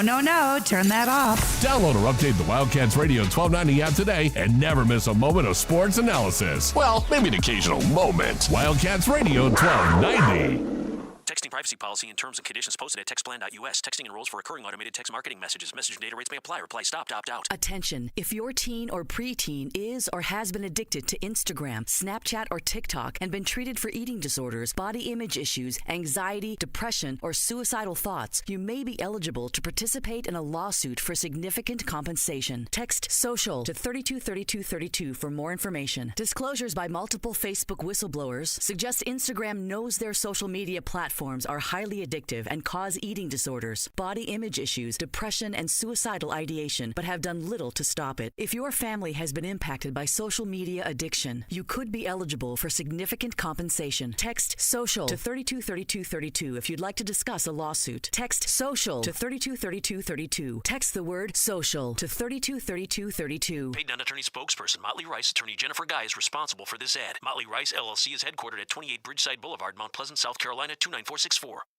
Turn that off. Download or update the Wildcats Radio 1290 app today and never miss a moment of sports analysis. Well, maybe an occasional moment. Wildcats Radio 1290. Texting privacy policy and terms and conditions posted at textplan.us. Texting enrolls for recurring automated text marketing messages. Message and data rates may apply. Reply stop to opt out. Attention. If your teen or preteen is or has been addicted to Instagram, Snapchat, or TikTok and been treated for eating disorders, body image issues, anxiety, depression, or suicidal thoughts, you may be eligible to participate in a lawsuit for significant compensation. Text SOCIAL to 323232 for more information. Disclosures by multiple Facebook whistleblowers suggest Instagram knows their social media platforms are highly addictive and cause eating disorders, body image issues, depression, and suicidal ideation, but have done little to stop it. If your family has been impacted by social media addiction, you could be eligible for significant compensation. Text SOCIAL to 323232 if you'd like to discuss a lawsuit. Text SOCIAL to 323232. Text the word SOCIAL to 323232. Paid non-attorney spokesperson Motley Rice, attorney Jennifer Guy is responsible for this ad. Motley Rice, LLC is headquartered at 28 Bridgeside Boulevard, Mount Pleasant, South Carolina, 29464.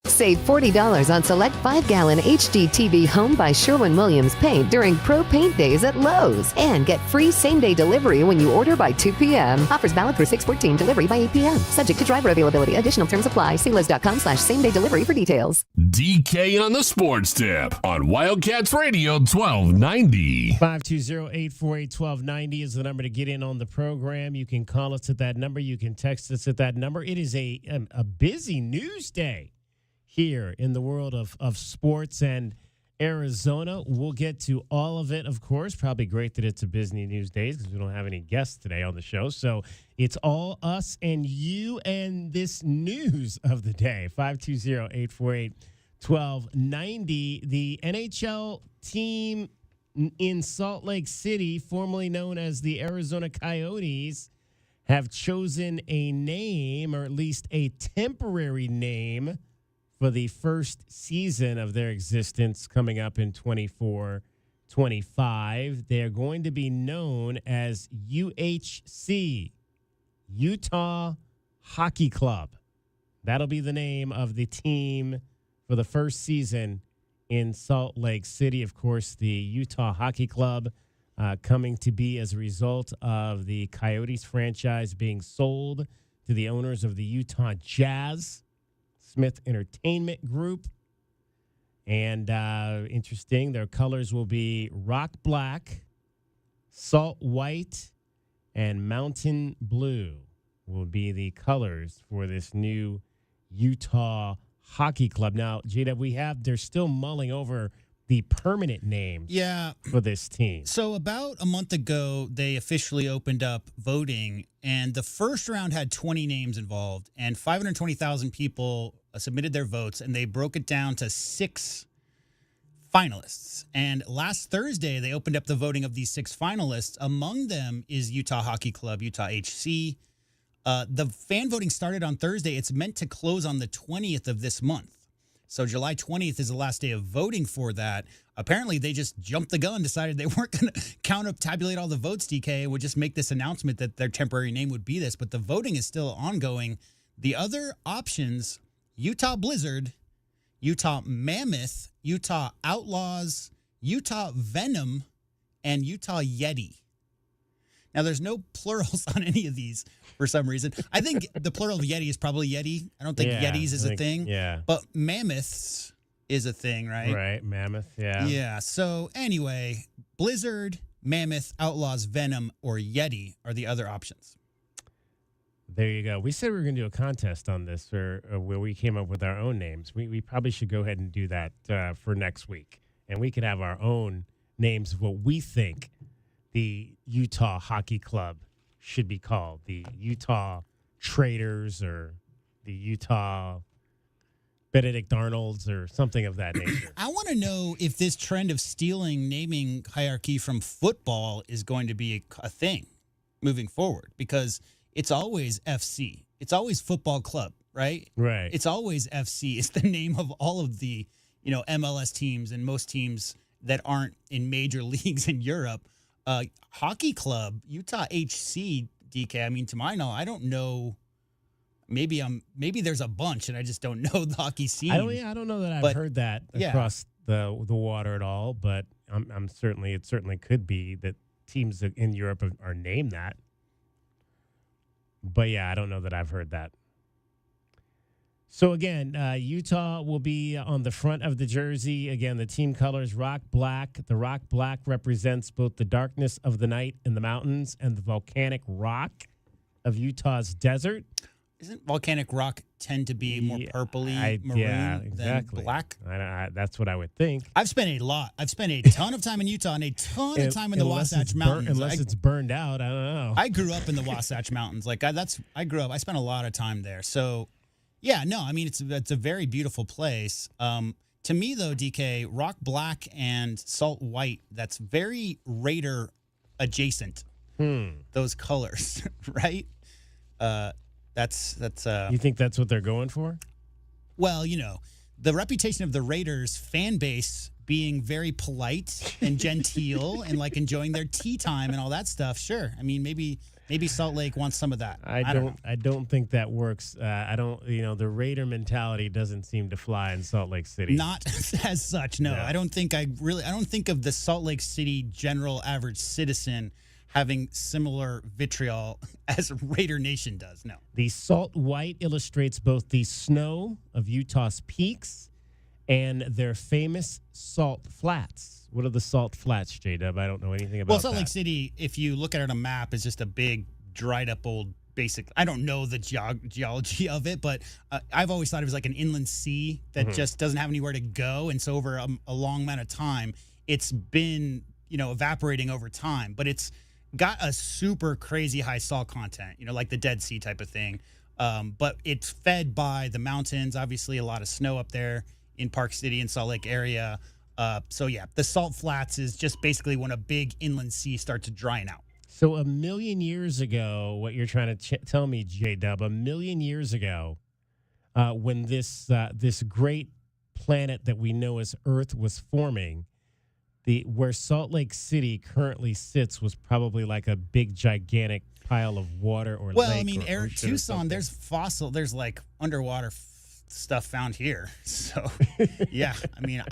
Save $40 on select 5-gallon HDTV Home by Sherwin-Williams paint during Pro Paint Days at Lowe's. And get free same-day delivery when you order by 2 p.m. Offers valid through 6/14, delivery by 8 p.m. Subject to driver availability. Additional terms apply. See Lowe's.com/same-day delivery for details. DK on the Sports Tip on Wildcats Radio 1290. 520-848-1290 is the number to get in on the program. You can call us at that number. You can text us at that number. It is a busy news day here in the world of sports and Arizona. We'll get to all of it, of course. Probably great that it's a busy news day because we don't have any guests today on the show. So it's all us and you and this news of the day. 520-848-1290. The NHL team in Salt Lake City, formerly known as the Arizona Coyotes, have chosen a name, or at least a temporary name, for the first season of their existence coming up in 24-25. They are going to be known as UHC, Utah Hockey Club. That'll be the name of the team for the first season in Salt Lake City. Of course, the Utah Hockey Club coming to be as a result of the Coyotes franchise being sold to the owners of the Utah Jazz, Smith Entertainment Group. And interesting, their colors will be rock black, salt white, and mountain blue will be the colors for this new Utah Hockey Club. Now, J-Dub, they're still mulling over the permanent name for this team. So about a month ago, they officially opened up voting, and the first round had 20 names involved, and 520,000 people submitted their votes, and they broke it down to 6 finalists. And last Thursday, they opened up the voting of these 6 finalists. Among them is Utah Hockey Club, Utah HC. The fan voting started on Thursday. It's meant to close on the 20th of this month. So July 20th is the last day of voting for that. Apparently, they just jumped the gun, decided they weren't going to tabulate all the votes, DK, would just make this announcement that their temporary name would be this. But the voting is still ongoing. The other options, Utah Blizzard, Utah Mammoth, Utah Outlaws, Utah Venom, and Utah Yeti. Now, there's no plurals on any of these for some reason. I think the plural of Yeti is probably Yeti. I don't think Yetis is a thing. Yeah. But Mammoths is a thing, right? Right, Mammoth, yeah. Yeah, so anyway, Blizzard, Mammoth, Outlaws, Venom, or Yeti are the other options. There you go. We said we were going to do a contest on this where we came up with our own names. We probably should go ahead and do that for next week. And we could have our own names of what we think the Utah Hockey Club should be called. The Utah Traders or the Utah Benedict Arnolds or something of that nature. I want to know if this trend of stealing naming hierarchy from football is going to be a thing moving forward, because it's always FC. It's always football club, right? Right. It's always FC. It's the name of all of the, MLS teams and most teams that aren't in major leagues in Europe. Hockey club, Utah HC, DK. I mean, to my knowledge, I don't know. Maybe there's a bunch and I just don't know the hockey scene. I don't know that I've heard that across the water at all, but it certainly could be that teams in Europe are named that. But yeah, I don't know that I've heard that. So again, Utah will be on the front of the jersey. Again, the team colors, rock black. The rock black represents both the darkness of the night in the mountains and the volcanic rock of Utah's desert. Isn't volcanic rock tend to be more purpley maroon than black? That's what I would think. I've spent a ton of time in Utah and a ton of time in the Wasatch Mountains. Unless it's burned out, I don't know. I grew up in the Wasatch Mountains. I spent a lot of time there. So, yeah, no, I mean, it's a very beautiful place. To me, though, DK, rock black and salt white, that's very Raider adjacent. Those colors, right? That's You think that's what they're going for? Well, the reputation of the Raiders fan base being very polite and genteel and like enjoying their tea time and all that stuff. Sure. I mean, maybe Salt Lake wants some of that. I don't think that works. The Raider mentality doesn't seem to fly in Salt Lake City. Not as such. No. I don't think of the Salt Lake City general average citizen having similar vitriol as Raider Nation does. No. The salt white illustrates both the snow of Utah's peaks and their famous salt flats. What are the salt flats, J-Dub? I don't know anything about that. Well, Salt Lake City, if you look at it on a map, is just a big, dried-up old basic. I don't know the geology of it, but I've always thought it was like an inland sea that just doesn't have anywhere to go, and so over a long amount of time, it's been, evaporating over time. But it's got a super crazy high salt content, like the Dead Sea type of thing. But it's fed by the mountains, obviously a lot of snow up there in Park City and Salt Lake area. So, yeah, the salt flats is just basically when a big inland sea starts drying out. So 1 million years ago, what you're trying to tell me, J-Dub, 1 million years ago, when this great planet that we know as Earth was forming, where Salt Lake City currently sits was probably like a big, gigantic pile of water or lake. Well, I mean, Tucson, there's like underwater stuff found here. So, yeah, I mean,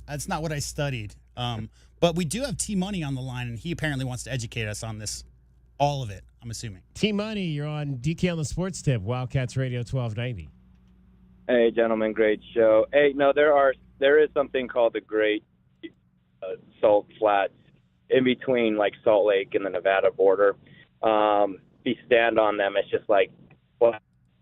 that's not what I studied. But we do have T-Money on the line, and he apparently wants to educate us on this, all of it, I'm assuming. T-Money, you're on DK on the Sports Tip, Wildcats Radio 1290. Hey, gentlemen, great show. Hey, no, there is something called the Great Salt Flats in between like Salt Lake and the Nevada border. If you stand on them, it's just like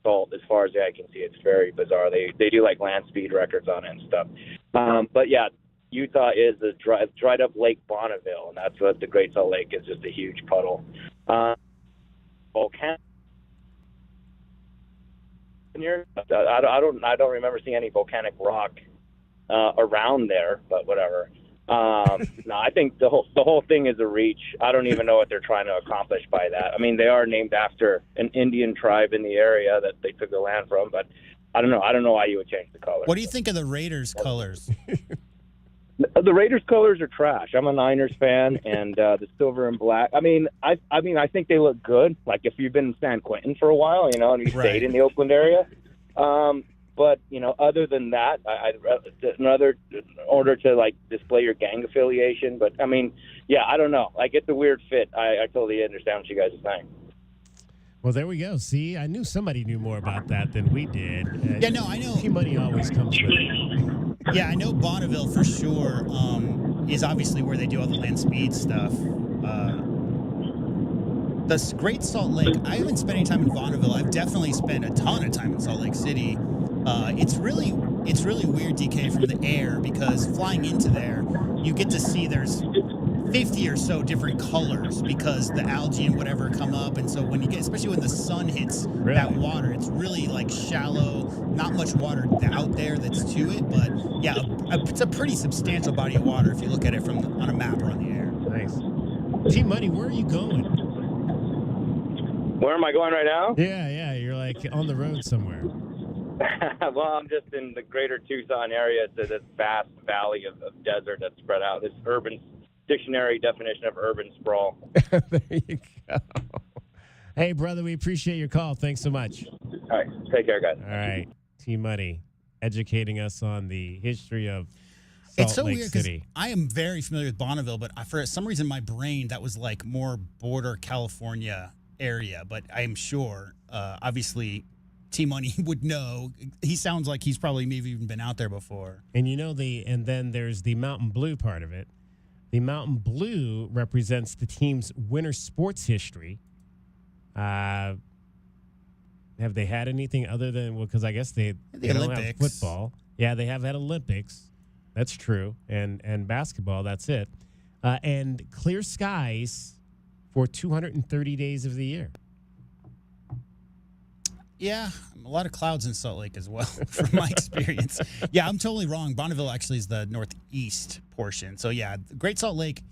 salt as far as the eye can see. It's very bizarre. They do like land speed records on it and stuff. But yeah, Utah is the dried up Lake Bonneville, and that's what the Great Salt Lake is, just a huge puddle. Volcanic. I don't remember seeing any volcanic rock around there, but whatever. No, I think the whole thing is a reach. I don't even know what they're trying to accomplish by that. I mean, they are named after an Indian tribe in the area that they took the land from, but I don't know. I don't know why you would change the color. What do you think of the Raiders' colors? The Raiders' colors are trash. I'm a Niners fan, and the silver and black. I mean, I think they look good. Like if you've been in San Quentin for a while, and you stayed in the Oakland area. But, other than that, in order to, like, display your gang affiliation. But, I mean, yeah, I don't know. Like, it's a weird fit. I totally understand what you guys are saying. Well, there we go. See, I knew somebody knew more about that than we did. Yeah, no, I know. Money always comes with it. Yeah, I know Bonneville for sure is obviously where they do all the land speed stuff. The Great Salt Lake, I haven't spent any time in Bonneville. I've definitely spent a ton of time in Salt Lake City. It's really weird, DK, from the air, because flying into there, you get to see there's 50 or so different colors because the algae and whatever come up. And so when you get, especially when the sun hits that water, it's really like shallow, not much water out there that's to it. But yeah, it's a pretty substantial body of water if you look at it on a map or on the air. Nice. T-Money, where are you going? Where am I going right now? Yeah. You're like on the road somewhere. Well, I'm just in the greater Tucson area. It's this vast valley of desert that's spread out. This urban dictionary definition of urban sprawl. There you go. Hey, brother, we appreciate your call. Thanks so much. All right. Take care, guys. All right. T-Money educating us on the history of Salt It's so Lake weird because City. I am very familiar with Bonneville, but for some reason in my brain that was like more border California area. But I'm sure, obviously, T-Money would know. He sounds like he's probably maybe even been out there before. And and then there's the Mountain Blue part of it. The Mountain Blue represents the team's winter sports history. Have they had anything other than, because I guess they don't have football. Yeah, they have had Olympics. That's true. And basketball, that's it. And clear skies for 230 days of the year. Yeah, a lot of clouds in Salt Lake as well, from my experience. Yeah, I'm totally wrong. Bonneville actually is the northeast portion. So, yeah, Great Salt Lake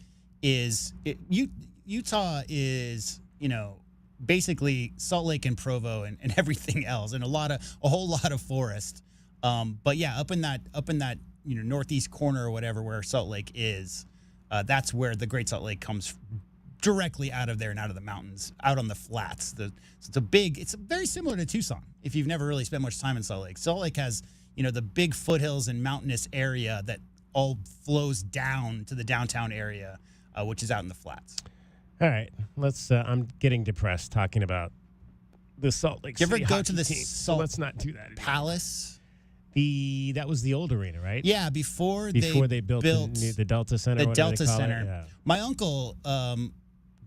Utah is, basically Salt Lake and Provo and everything else, and a whole lot of forest. But, yeah, up in that northeast corner or whatever where Salt Lake is, that's where the Great Salt Lake comes directly out of there and out of the mountains, out on the flats. It's very similar to Tucson if you've never really spent much time in Salt Lake. Salt Lake has, the big foothills and mountainous area that all flows down to the downtown area, which is out in the flats. All right, let's. I'm getting depressed talking about the Salt Lake City. Did you ever go to the team, Salt let's not do that anymore. Palace? That was the old arena, right? Yeah, before they built the Delta Center. The Delta Center. Yeah. My uncle,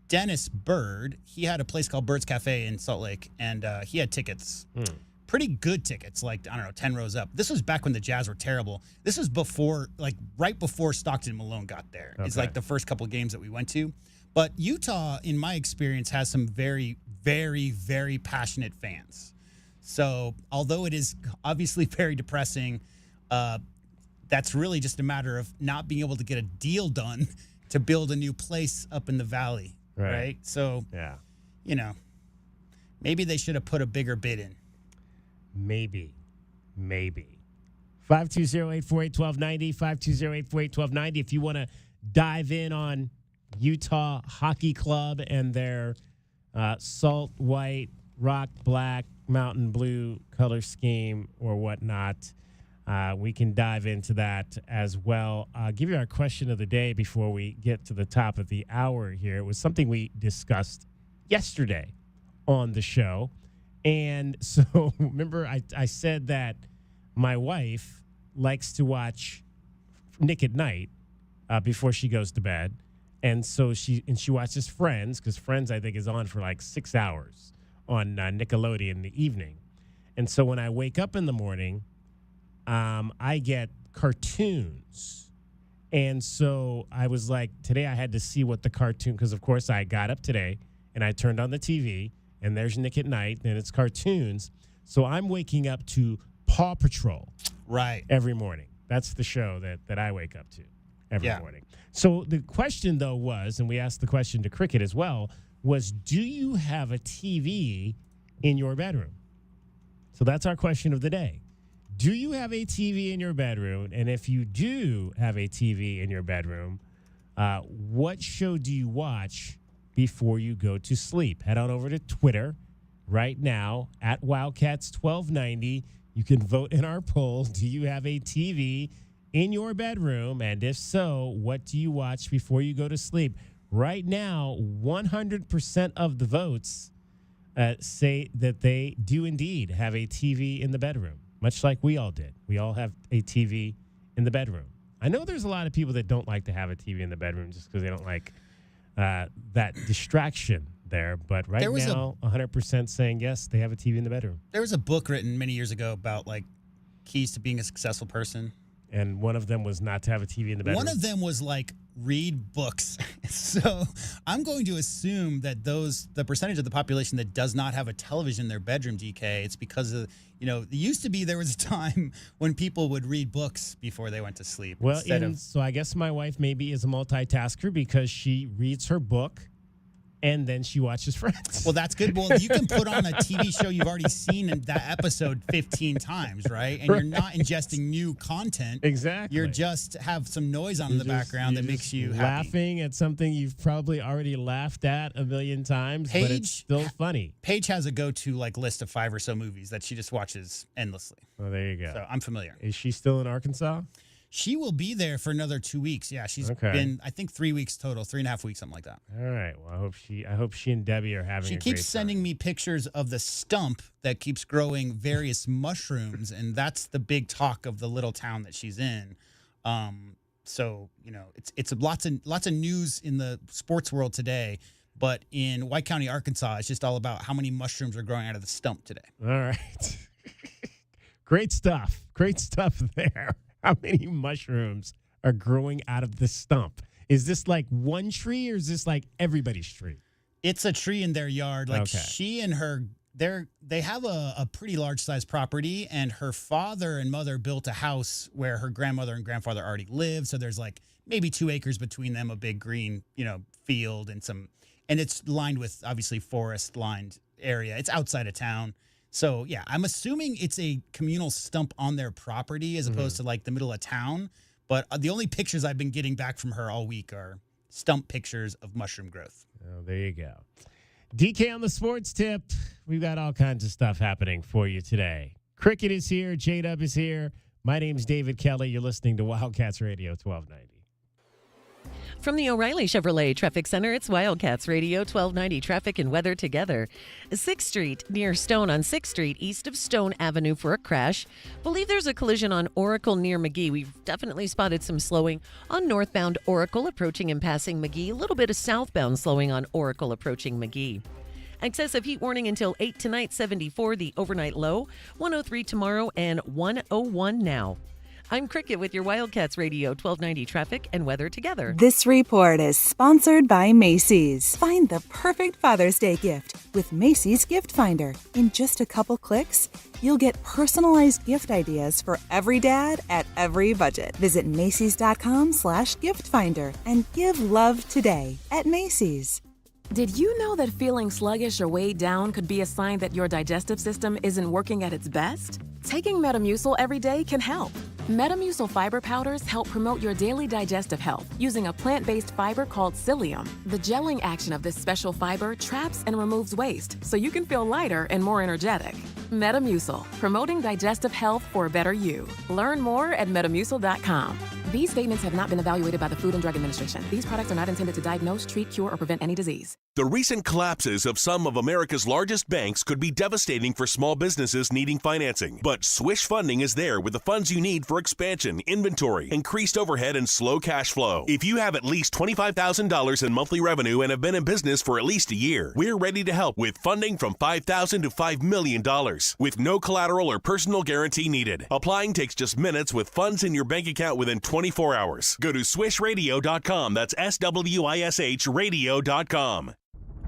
Dennis Bird, he had a place called Bird's Cafe in Salt Lake, and he had tickets. Pretty good tickets, like, 10 rows up. This was back when the Jazz were terrible. This was right before Stockton Malone got there. Okay. It's like the first couple of games that we went to. But Utah, in my experience, has some very, very, very passionate fans. So although it is obviously very depressing, that's really just a matter of not being able to get a deal done to build a new place up in the valley. Right? So, yeah, maybe they should have put a bigger bid in. Maybe. 520-848-1290, 520-848-1290. If you want to dive in on Utah Hockey Club and their salt white, rock black, mountain blue color scheme or whatnot, we can dive into that as well. I'll give you our question of the day before we get to the top of the hour here. It was something we discussed yesterday on the show. And so, remember, I said that my wife likes to watch Nick at Night before she goes to bed. And so she watches Friends, because Friends, I think, is on for like 6 hours on Nickelodeon in the evening. And so when I wake up in the morning, I get cartoons. And so I was like, today I had to see what the cartoon, because, of course, I got up today and I turned on the TV. And there's Nick at Night, and it's cartoons. So I'm waking up to Paw Patrol every morning. That's the show that I wake up to every morning. So the question, though, was, and we asked the question to Cricket as well, was do you have a TV in your bedroom? So that's our question of the day. Do you have a TV in your bedroom? And if you do have a TV in your bedroom, what show do you watch before you go to sleep? Head on over to Twitter right now at Wildcats1290. You can vote in our poll. Do you have a TV in your bedroom? And if so, what do you watch before you go to sleep? Right now, 100% of the votes say that they do indeed have a TV in the bedroom, much like we all did. We all have a TV in the bedroom. I know there's a lot of people that don't like to have a TV in the bedroom just because they don't like that distraction there. But right now, 100% saying yes, they have a TV in the bedroom. There was a book written many years ago about like keys to being a successful person. And one of them was not to have a TV in the bedroom. One of them was like read books. So I'm going to assume that the percentage of the population that does not have a television in their bedroom, DK, it's because of, it used to be there was a time when people would read books before they went to sleep. Well, so I guess my wife maybe is a multitasker because she reads her book and then she watches Friends. Well, that's good. Well, you can put on a TV show you've already seen in that episode 15 times, right? And you're not ingesting new content. Exactly. You're just have some noise on in the background that makes you happy. Laughing at something you've probably already laughed at a million times, but it's still funny. Paige has a go-to list of 5 or so movies that she just watches endlessly. Well, there you go. So I'm familiar. Is she still in Arkansas? She will be there for another 2 weeks. Yeah, she's been, I think, 3 weeks total, 3.5 weeks, something like that. All right. Well, I hope she and Debbie are having. She keeps sending me pictures of the stump that keeps growing various mushrooms, and that's the big talk of the little town that she's in. So it's lots of news in the sports world today. But in White County, Arkansas, it's just all about how many mushrooms are growing out of the stump today. All right. Great stuff. Great stuff there. How many mushrooms are growing out of the stump? Is this like one tree or is this like everybody's tree? It's a tree in their yard. Like she and her, they have a pretty large size property, and her father and mother built a house where her grandmother and grandfather already lived. So there's like maybe 2 acres between them, a big green, field and it's lined with obviously forest lined area. It's outside of town. So, yeah, I'm assuming it's a communal stump on their property as opposed to like the middle of town. But the only pictures I've been getting back from her all week are stump pictures of mushroom growth. Oh, there you go. DK on the sports tip. We've got all kinds of stuff happening for you today. Cricket is here. J-Dub is here. My name's David Kelly. You're listening to Wildcats Radio 1290. From the O'Reilly Chevrolet Traffic Center, it's Wildcats Radio 1290 traffic and weather together. 6th Street near Stone on 6th Street, east of Stone Avenue for a crash. Believe there's a collision on Oracle near McGee. We've definitely spotted some slowing on northbound Oracle approaching and passing McGee. A little bit of southbound slowing on Oracle approaching McGee. Excessive heat warning until 8 tonight, 74 the overnight low, 103 tomorrow, and 101 now. I'm Cricket with your Wildcats Radio 1290 traffic and weather together. This report is sponsored by Macy's. Find the perfect Father's Day gift with Macy's Gift Finder. In just a couple clicks, you'll get personalized gift ideas for every dad at every budget. Visit Macy's.com/gift finder and give love today at Macy's. Did you know that feeling sluggish or weighed down could be a sign that your digestive system isn't working at its best? Taking Metamucil every day can help. Metamucil fiber powders help promote your daily digestive health using a plant-based fiber called psyllium. The gelling action of this special fiber traps and removes waste so you can feel lighter and more energetic. Metamucil, promoting digestive health for a better you. Learn more at metamucil.com. These statements have not been evaluated by the Food and Drug Administration. These products are not intended to diagnose, treat, cure, or prevent any disease. The recent collapses of some of America's largest banks could be devastating for small businesses needing financing. But Swish Funding is there with the funds you need for expansion, inventory, increased overhead, and slow cash flow. If you have at least $25,000 in monthly revenue and have been in business for at least a year, we're ready to help with funding from $5,000 to $5 million with no collateral or personal guarantee needed. Applying takes just minutes with funds in your bank account within 24 hours. Go to swishradio.com. That's SWISH radio.com.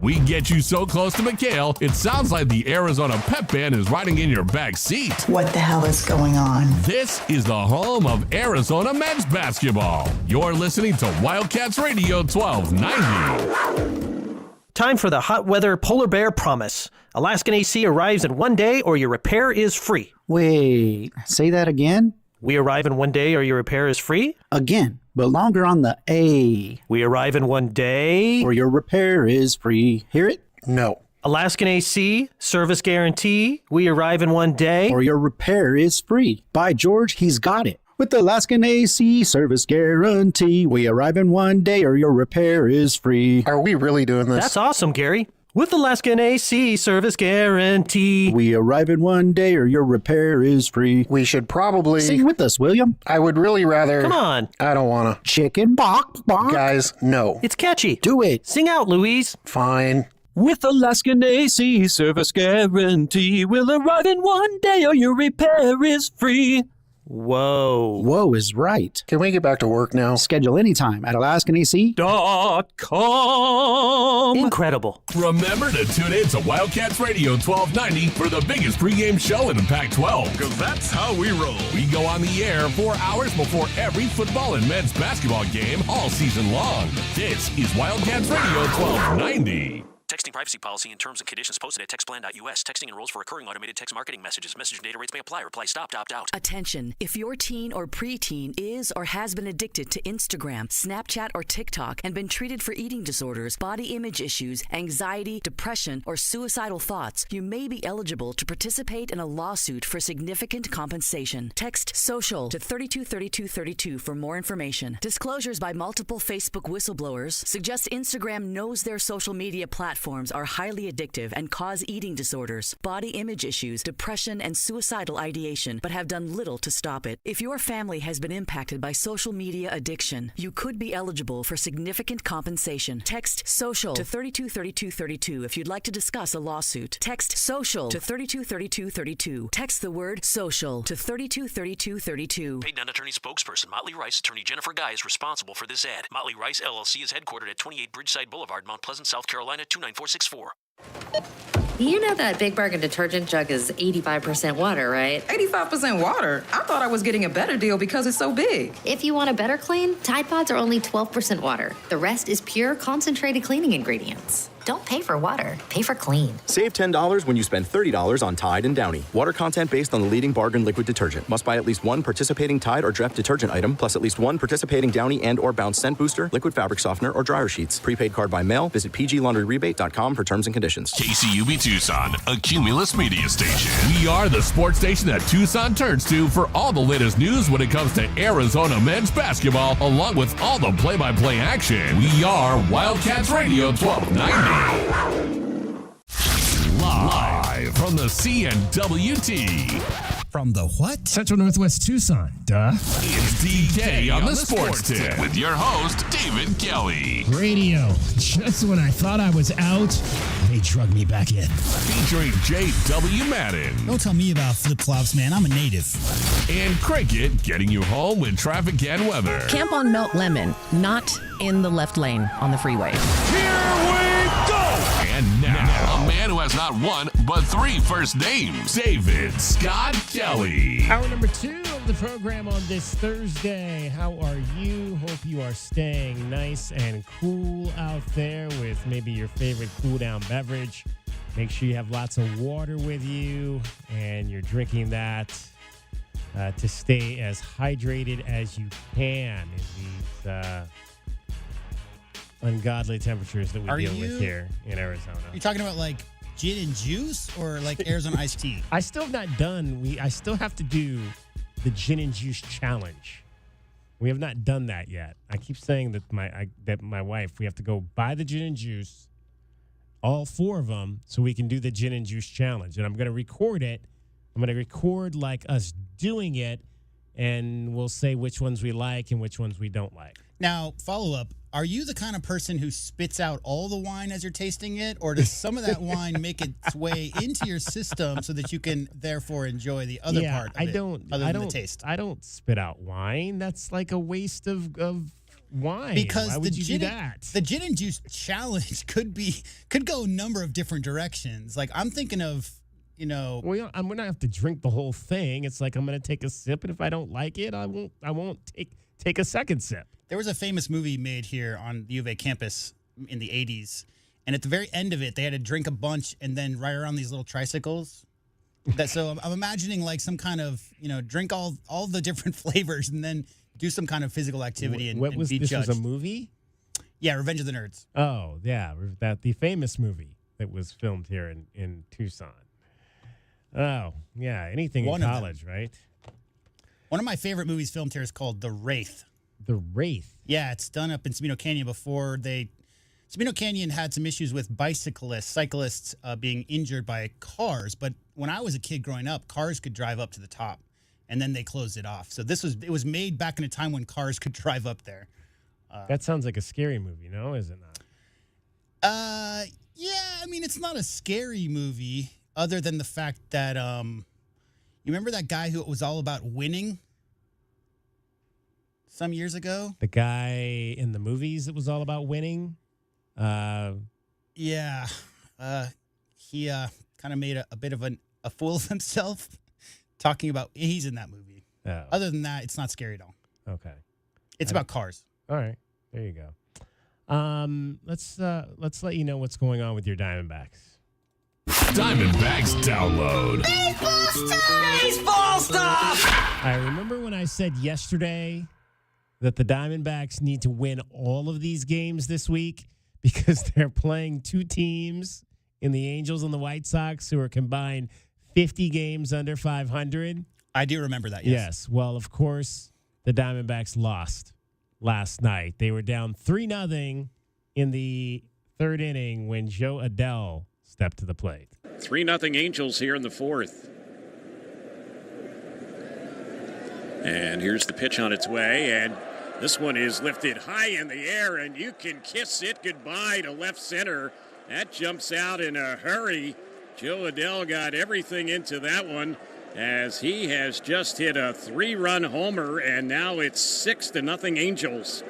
We get you so close to McHale, it sounds like the Arizona Pep Band is riding in your back seat. What the hell is going on? This is the home of Arizona men's basketball. You're listening to Wildcats Radio 1290. Time for the hot weather polar bear promise. Alaskan AC arrives in 1 day or your repair is free. Wait, say that again? We arrive in 1 day or your repair is free? Again, but longer on the A. We arrive in 1 day or your repair is free. Hear it? No. Alaskan AC, service guarantee. We arrive in 1 day or your repair is free. By George, he's got it. With the Alaskan AC service guarantee, we arrive in 1 day or your repair is free. Are we really doing this? That's awesome, Gary. With Alaskan AC service guarantee, we arrive in 1 day or your repair is free. We should probably sing with us, William. I would really rather. Come on. I don't want to. Chicken bok bok. Guys, no. It's catchy. Do it. Sing out, Louise. Fine. With Alaskan AC service guarantee, we'll arrive in one day or your repair is free. Whoa. Whoa is right. Can we get back to work now? Schedule anytime at AlaskanAC.com. Incredible. Remember to tune in to Wildcats Radio 1290 for the biggest pregame show in the Pac-12. Because that's how we roll. We go on the air 4 hours before every football and men's basketball game all season long. This is Wildcats Radio 1290. Texting privacy policy and terms and conditions posted at textplan.us. Texting enrolls for recurring automated text marketing messages. Message and data rates may apply. Reply stop, opt out. Attention. If your teen or preteen is or has been addicted to Instagram, Snapchat, or TikTok and been treated for eating disorders, body image issues, anxiety, depression, or suicidal thoughts, you may be eligible to participate in a lawsuit for significant compensation. Text SOCIAL to 323232 for more information. Disclosures by multiple Facebook whistleblowers suggest Instagram knows their social media platforms are highly addictive and cause eating disorders, body image issues, depression, and suicidal ideation, but have done little to stop it. If your family has been impacted by social media addiction, you could be eligible for significant compensation. Text SOCIAL to 323232 if you'd like to discuss a lawsuit. Text SOCIAL to 323232. Text the word SOCIAL to 323232. Paid non-attorney spokesperson Motley Rice, attorney Jennifer Guy is responsible for this ad. Motley Rice LLC is headquartered at 28 Bridgeside Boulevard, Mount Pleasant, South Carolina 29464. You know that Big Bargain detergent jug is 85% water, right? 85% water? I thought I was getting a better deal because it's so big. If you want a better clean, Tide Pods are only 12% water. The rest is pure, concentrated cleaning ingredients. Don't pay for water, pay for clean. Save $10 when you spend $30 on Tide and Downy. Water content based on the leading bargain liquid detergent. Must buy at least one participating Tide or Dreft detergent item, plus at least one participating Downy and or Bounce scent booster, liquid fabric softener, or dryer sheets. Prepaid card by mail. Visit pglaundryrebate.com for terms and conditions. KCUB Tucson, a Cumulus media station. We are the sports station that Tucson turns to for all the latest news when it comes to Arizona men's basketball, along with all the play-by-play action. We are Wildcats Radio 1290. Live from the CNWT. From the what? Central Northwest Tucson. Duh. It's DK on the Sports Tip with your host, David Kelly. Radio. Just when I thought I was out, they drug me back in. Featuring J.W. Madden. Don't tell me about flip-flops, man. I'm a native. And Cricket getting you home with traffic and weather. Camp on Melt Lemon, not in the left lane on the freeway. Here we go! And now, a man who has not one, but three first names, David Scott Kelly. Hour number 2 of the program on this Thursday. How are you? Hope you are staying nice and cool out there with maybe your favorite cool-down beverage. Make sure you have lots of water with you, and you're drinking that to stay as hydrated as you can in these ungodly temperatures that we deal with here in Arizona. Are you talking about like gin and juice or like Arizona iced tea? I still have not done. I still have to do the gin and juice challenge. We have not done that yet. I keep saying that my wife, we have to go buy the gin and juice, all 4 of them, so we can do the gin and juice challenge. And I'm going to record it. I'm going to record like us doing it, and we'll say which ones we like and which ones we don't like. Now, follow up. Are you the kind of person who spits out all the wine as you're tasting it, or does some of that wine make its way into your system so that you can therefore enjoy the other part of the taste? I don't spit out wine. That's like a waste of wine. Because why would you do that? The gin and juice challenge could go a number of different directions. Like I'm thinking of, well, I'm gonna have to drink the whole thing. It's like I'm gonna take a sip, and if I don't like it, I won't take a second sip. There was a famous movie made here on the U of A campus in the 80s, and at the very end of it, they had to drink a bunch and then ride around these little tricycles. So I'm imagining like some kind of, drink all the different flavors and then do some kind of physical activity and be judged. This was a movie? Yeah, Revenge of the Nerds. Oh, yeah, the famous movie that was filmed here in Tucson. Oh, yeah, anything in college, right? One of my favorite movies filmed here is called The Wraith. The Wraith? Yeah, it's done up in Sabino Canyon before Sabino Canyon had some issues with cyclists being injured by cars. But when I was a kid growing up, cars could drive up to the top, and then they closed it off. So it was made back in a time when cars could drive up there. That sounds like a scary movie, no? Is it not? Yeah, I mean, it's not a scary movie other than the fact that you remember that guy who it was all about winning some years ago? The guy in the movies that was all about winning? Yeah. He kind of made a bit of a fool of himself talking about he's in that movie. Oh. Other than that, it's not scary at all. Okay. It's about cars. All right. There you go. Let's let you know what's going on with your Diamondbacks. Diamondbacks download. Baseball stuff! Baseball stuff! I remember when I said yesterday that the Diamondbacks need to win all of these games this week because they're playing two teams in the Angels and the White Sox who are combined 50 games under 500. I do remember that, yes. Yes. Well, of course, the Diamondbacks lost last night. They were down 3-0 in the third inning when Joe Adell stepped to the plate. 3-0 Angels here in the fourth. And here's the pitch on its way, and this one is lifted high in the air, and you can kiss it goodbye to left center. That jumps out in a hurry. Joe Adell got everything into that one as he has just hit a 3-run homer, and now it's 6-0 Angels.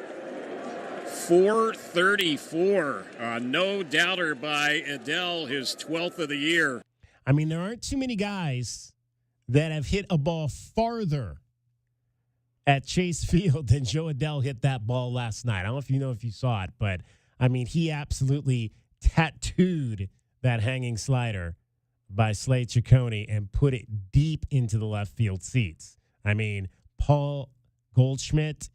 434, a no-doubter by Adell, his 12th of the year. I mean, there aren't too many guys that have hit a ball farther at Chase Field than Joe Adell hit that ball last night. I don't know if you saw it, but, I mean, he absolutely tattooed that hanging slider by Slade Ciccone and put it deep into the left field seats. I mean, Paul Goldschmidt,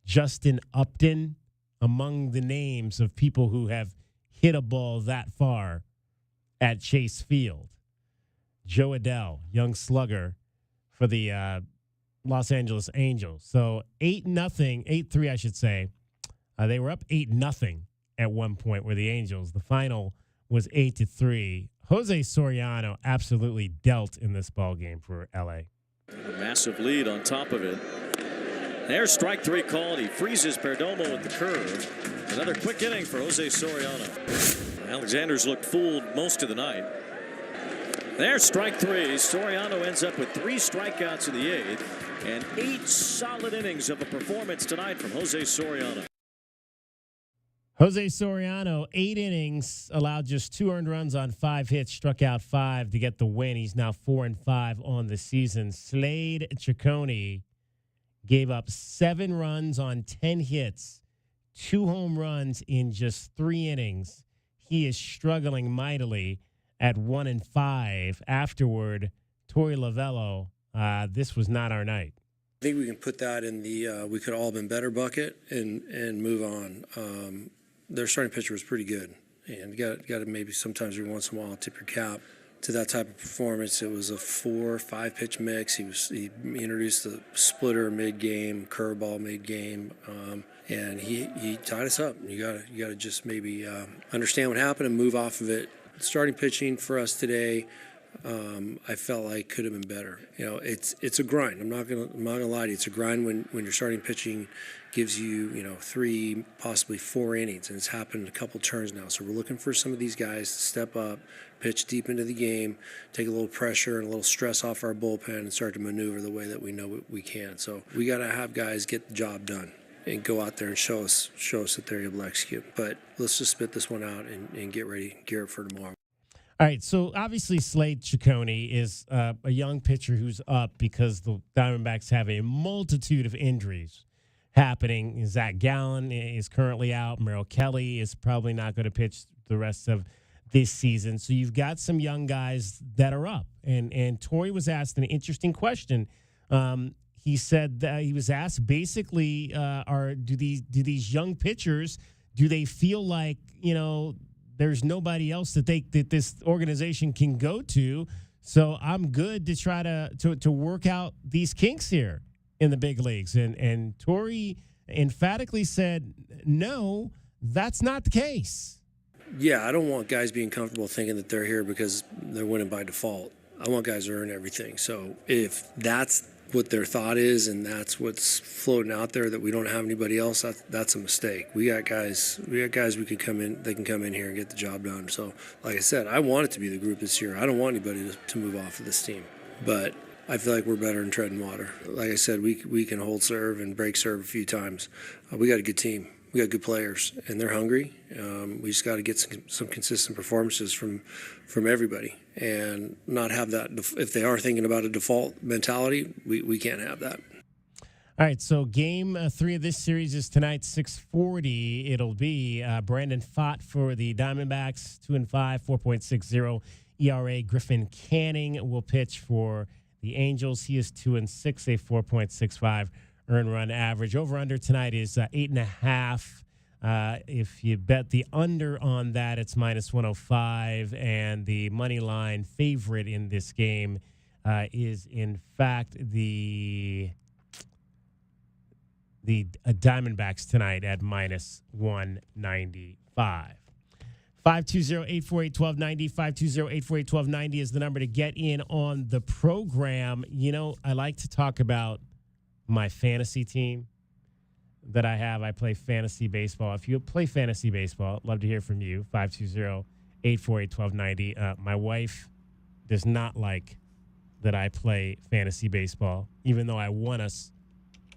Justin Upton, among the names of people who have hit a ball that far at Chase Field. Joe Adell, young slugger for the Los Angeles Angels. So 8-3, I should say. They were up 8-0 at one point where the Angels. The final was 8-3. Jose Soriano absolutely dealt in this ball game for L.A. A massive lead on top of it. There's strike three called. He freezes Perdomo with the curve. Another quick inning for Jose Soriano. Alexander's looked fooled most of the night. There's strike three. Soriano ends up with 3 strikeouts in the 8th and 8 solid innings of a performance tonight from Jose Soriano. Jose Soriano, 8 innings, allowed just 2 earned runs on 5 hits, struck out 5 to get the win. He's now 4-5 on the season. Slade Ciccone gave up 7 runs on 10 hits, 2 home runs in just 3 innings. He is struggling mightily at 1-5. Afterward, Torey Lovello, this was not our night. I think we can put that in the we could all been better bucket and move on. Their starting pitcher was pretty good, and you got to maybe sometimes every once in a while tip your cap to that type of performance. It was a 4-5 pitch mix. He introduced the splitter mid game, curveball mid game, and he tied us up. You got to just maybe understand what happened and move off of it. Starting pitching for us today, I felt like could have been better. You know, it's a grind. I'm not gonna lie to you. It's a grind when your starting pitching gives you 3, possibly 4 innings, and it's happened a couple turns now. So we're looking for some of these guys to step up, pitch deep into the game, take a little pressure and a little stress off our bullpen, and start to maneuver the way that we know we can. So we got to have guys get the job done and go out there and show us that they're able to execute. But let's just spit this one out and get ready, gear up for tomorrow. All right, so obviously Slade Ciccone is a young pitcher who's up because the Diamondbacks have a multitude of injuries happening. Zach Gallen is currently out. Merrill Kelly is probably not going to pitch the rest of this season. So you've got some young guys that are up. And Torey was asked an interesting question. He said that he was asked basically, do these young pitchers, do they feel like, there's nobody else that this organization can go to, so I'm good to try to work out these kinks here in the big leagues. And Torey emphatically said, no, that's not the case. Yeah, I don't want guys being comfortable thinking that they're here because they're winning by default. I want guys to earn everything. So if that's what their thought is, and that's what's floating out there, that we don't have anybody else, that's a mistake. We got guys we can come in, they can come in here and get the job done. So like I said, I want it to be the group this year. I don't want anybody to move off of this team, but I feel like we're better in treading water. Like I said, we can hold serve and break serve a few times. We got a good team. We got good players, and they're hungry. We just got to get some consistent performances from everybody, and not have that. If they are thinking about a default mentality, we can't have that. All right, so game 3 of this series is tonight, 6:40. It'll be Brandon Pfaadt for the Diamondbacks, 2-5, 4.60 ERA. Griffin Canning will pitch for the Angels. He is 2-6, a 4.65 earned run average. Over under tonight is 8.5. If you bet the under on that, it's -105. And the money line favorite in this game is, in fact, the Diamondbacks tonight at -195. 520-848-1290. 520-848-1290 is the number to get in on the program. You know, I like to talk about my fantasy team that I have. I play fantasy baseball. If you play fantasy baseball, I'd love to hear from you. 520-848-1290. My wife does not like that I play fantasy baseball, even though I won us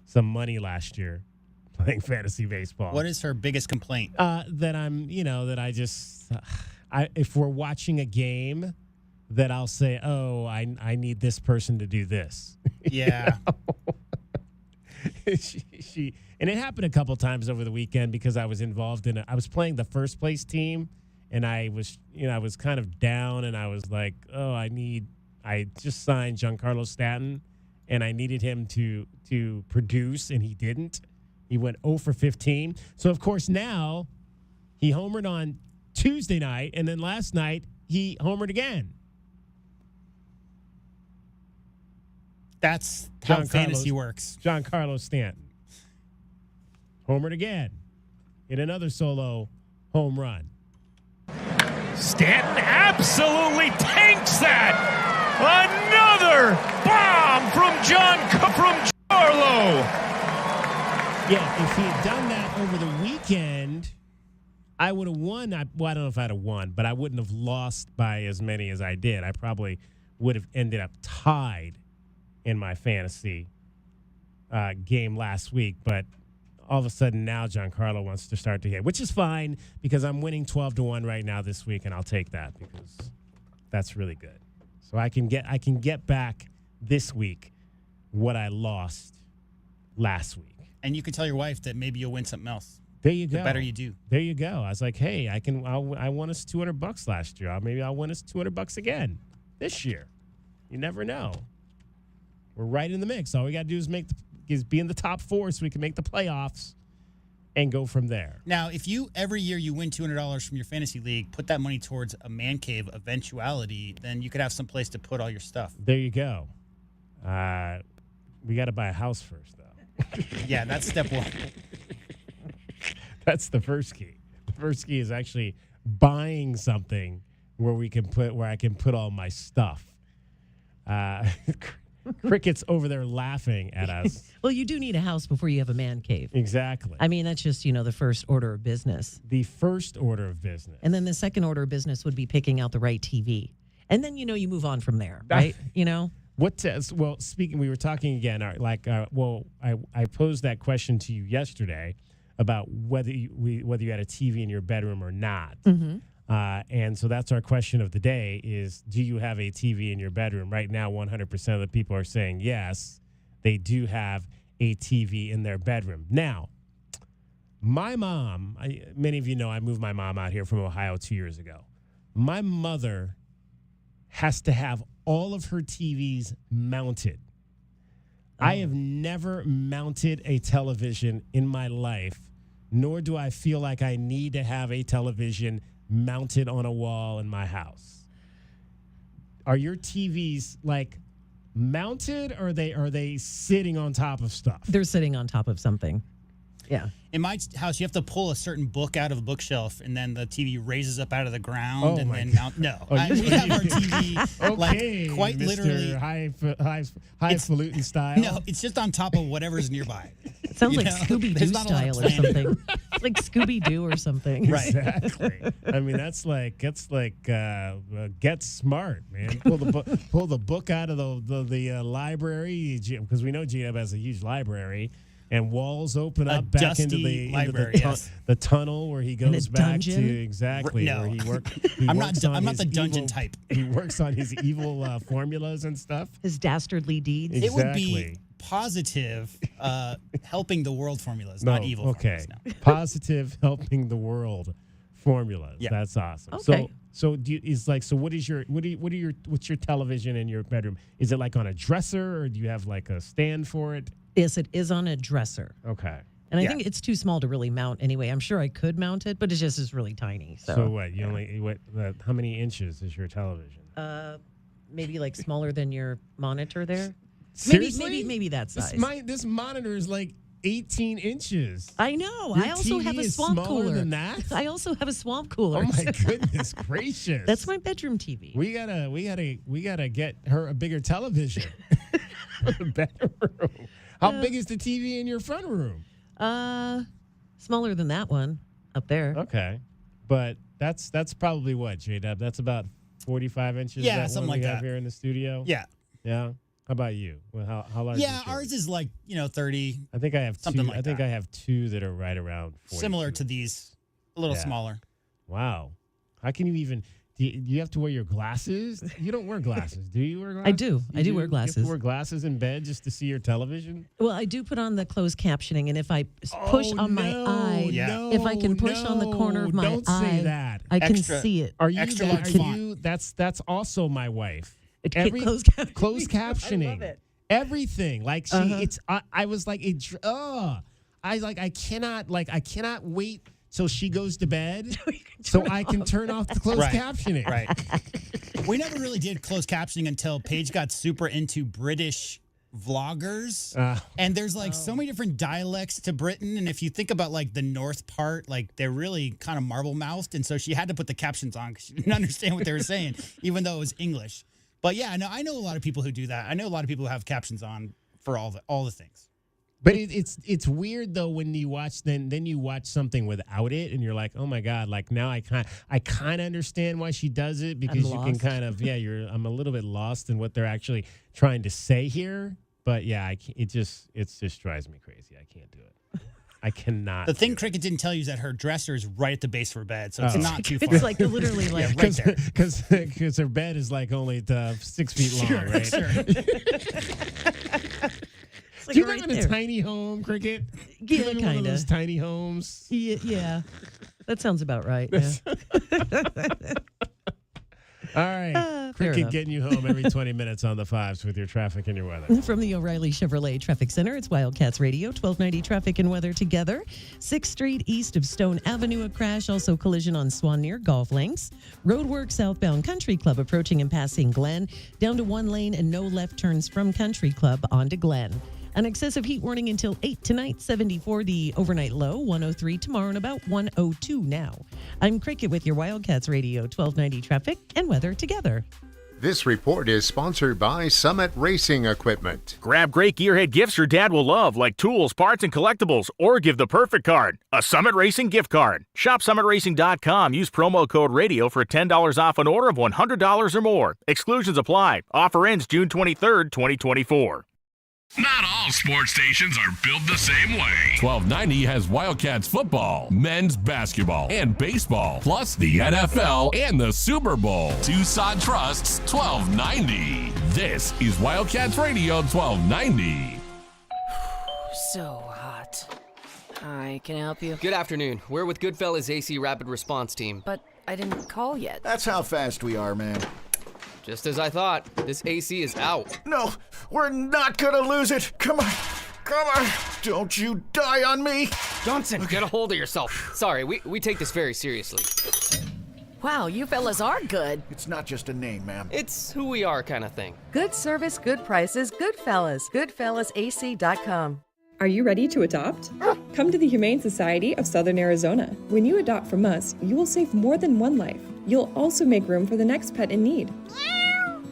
some money last year playing fantasy baseball. What is her biggest complaint? That I'm, that I just, if we're watching a game, that I'll say, oh, I need this person to do this. Yeah. she and it happened a couple times over the weekend because I was involved in I was playing the first place team, and I was kind of down, and I was like, oh, I just signed Giancarlo Stanton, and I needed him to produce, and he didn't. He went 0 for 15. So of course now he homered on Tuesday night, and then last night he homered again. That's how fantasy works. Giancarlo Stanton homered again in another solo home run. Stanton absolutely tanks that. Another bomb from Giancarlo. Yeah, if he had done that over the weekend, I would have won. I don't know if I'd have won, but I wouldn't have lost by as many as I did. I probably would have ended up tied in my fantasy game last week, but all of a sudden now Giancarlo wants to start to hit, which is fine because I'm winning 12-1 right now this week, and I'll take that because that's really good. So I can get back this week what I lost last week. And you can tell your wife that maybe you'll win something else. There you go. The better you do. There you go. I was like, hey, I won us $200 last year. Maybe I'll win us $200 again this year. You never know. We're right in the mix. All we got to do is be in the top 4 so we can make the playoffs and go from there. Now, if every year you win $200 from your fantasy league, put that money towards a man cave eventuality, then you could have some place to put all your stuff. There you go. We got to buy a house first, though. Yeah, that's step 1. That's the first key. The first key is actually buying something where I can put all my stuff. Cricket's over there laughing at us. Well, you do need a house before you have a man cave. Exactly. I mean, that's just, the first order of business. The first order of business. And then the second order of business would be picking out the right TV. And then, you move on from there, right? Well, speaking, we were talking again, I posed that question to you yesterday about whether you had a TV in your bedroom or not. Mm-hmm. And so that's our question of the day is, do you have a TV in your bedroom? Right now, 100% of the people are saying yes, they do have a TV in their bedroom. Now, my mom, many of you know I moved my mom out here from Ohio 2 years ago. My mother has to have all of her TVs mounted. I have never mounted a television in my life, nor do I feel like I need to have a television mounted on a wall in my house. Are your TVs mounted, or are they sitting on top of stuff? They're sitting on top of something. Yeah. In my house, you have to pull a certain book out of a bookshelf, and then the TV raises up out of the ground, and then mount. No, we have our TV like quite Mr. literally highfalutin style. No, it's just on top of whatever's nearby. It sounds like Scooby-Doo style or something. Like Scooby-Doo or something. Right. Exactly. I mean, that's like Get Smart, man. Pull the book out of the library, because we know GM has a huge library. And walls open up back into the tunnel where he goes back to No. where he works. I'm not the dungeon type. He works on his evil formulas and stuff. His dastardly deeds. Exactly. It would be positive helping the world formulas, not evil formulas. No. Positive helping the world formulas. Yeah. That's awesome. Okay. What's your television in your bedroom? Is it like on a dresser, or do you have like a stand for it? Yes, it is on a dresser. Okay. And I think it's too small to really mount anyway. I'm sure I could mount it, but it just is really tiny. So what? How many inches is your television? Maybe like smaller than your monitor there. Seriously? Maybe that size. This monitor is like 18 inches. I know. Your I also TV have a is swamp smaller cooler. than that? I also have a swamp cooler. Oh my goodness gracious! That's my bedroom TV. We gotta get her a bigger television for the bedroom. How big is the TV in your front room? Smaller than that one up there. Okay, but that's probably what, J-Dub? That's about 45 inches. Yeah, that something one we like have that. here in the studio. Yeah. Yeah. How about you? Well, how large? Yeah, is yours? ours is like 30. I think I have something two. like I think that. I have two that are right around 42. Similar to these, a little Yeah. smaller. Wow. How can you even? Do you have to wear your glasses? You don't wear glasses. Do you wear glasses? I do. I do wear You glasses. have to wear glasses in bed just to see your television? Well, I do put on the closed captioning, and if I push on my eye, if I can push on the corner of my don't eye, say that. I can see it. Are you? Extra That, large font. That's also my wife. Closed captioning. I love it. Everything. Like it's. I was like I cannot wait till she goes to bed so I can turn off the closed captioning. Right. We never really did closed captioning until Paige got super into British vloggers. And there's so many different dialects to Britain. And if you think about the north part, they're really kind of marble mouthed. And so she had to put the captions on because she didn't understand what they were saying, even though it was English. But yeah, I know a lot of people who do that. I know a lot of people who have captions on for all the things. But it's weird though when you watch then you watch something without it and you're like, oh my god, now I kind of understand why she does it, because you can kind of I'm a little bit lost in what they're actually trying to say here. But yeah, it just drives me crazy. I can't do it. I cannot. The thing Cricket didn't tell you is that her dresser is right at the base of her bed, so it's not too far. It's literally right there. Because her bed is only 6 feet long, right? Sure. Do you live in a tiny home, Cricket? Do you live in one of those tiny homes? Yeah. That sounds about right. Yeah. All right. Cricket getting you home every 20 minutes on the fives with your traffic and your weather. From the O'Reilly Chevrolet Traffic Center, it's Wildcats Radio, 1290 traffic and weather together. 6th Street east of Stone Avenue, a crash. Also collision on Swan near Golf Links. Roadwork southbound Country Club approaching and passing Glen. Down to 1 lane and no left turns from Country Club onto Glen. An excessive heat warning until 8 tonight, 74 the overnight low, 103 tomorrow, and about 102 now. I'm Cricket with your Wildcats Radio, 1290 traffic and weather together. This report is sponsored by Summit Racing Equipment. Grab great gearhead gifts your dad will love, like tools, parts, and collectibles, or give the perfect card, a Summit Racing gift card. Shop summitracing.com. Use promo code RADIO for $10 off an order of $100 or more. Exclusions apply. Offer ends June 23rd, 2024. Not all sports stations are built the same way. 1290 has Wildcats football, men's basketball, and baseball, plus the NFL and the Super Bowl. Tucson trusts 1290. This is Wildcats Radio 1290. So hot. Hi, can I help you? Good afternoon. We're with Goodfellas AC Rapid Response Team. But I didn't call yet. That's how fast we are, man. Just as I thought. This AC is out. No, we're not gonna lose it. Come on. Don't you die on me. Johnson, get a hold of yourself. Sorry, we take this very seriously. Wow, you fellas are good. It's not just a name, ma'am. It's who we are kind of thing. Good service, good prices, Goodfellas. GoodfellasAC.com. Are you ready to adopt? Come to the Humane Society of Southern Arizona. When you adopt from us, you will save more than one life. You'll also make room for the next pet in need.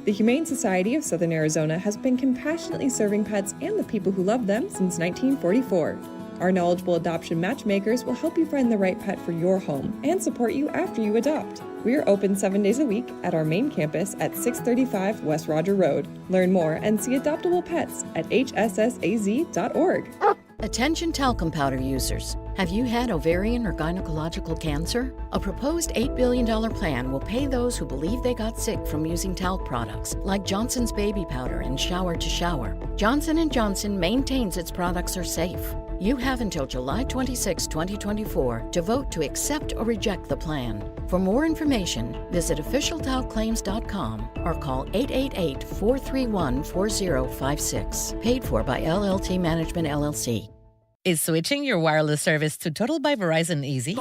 The Humane Society of Southern Arizona has been compassionately serving pets and the people who love them since 1944. Our knowledgeable adoption matchmakers will help you find the right pet for your home and support you after you adopt. We are open 7 days a week at our main campus at 635 West Roger Road. Learn more and see adoptable pets at hssaz.org. Attention talcum powder users. Have you had ovarian or gynecological cancer? A proposed $8 billion plan will pay those who believe they got sick from using talc products like Johnson's Baby Powder and Shower to Shower. Johnson & Johnson maintains its products are safe. You have until July 26, 2024 to vote to accept or reject the plan. For more information, visit officialtalclaims.com or call 888-431-4056. Paid for by LLT Management, LLC. Is switching your wireless service to Total by Verizon easy?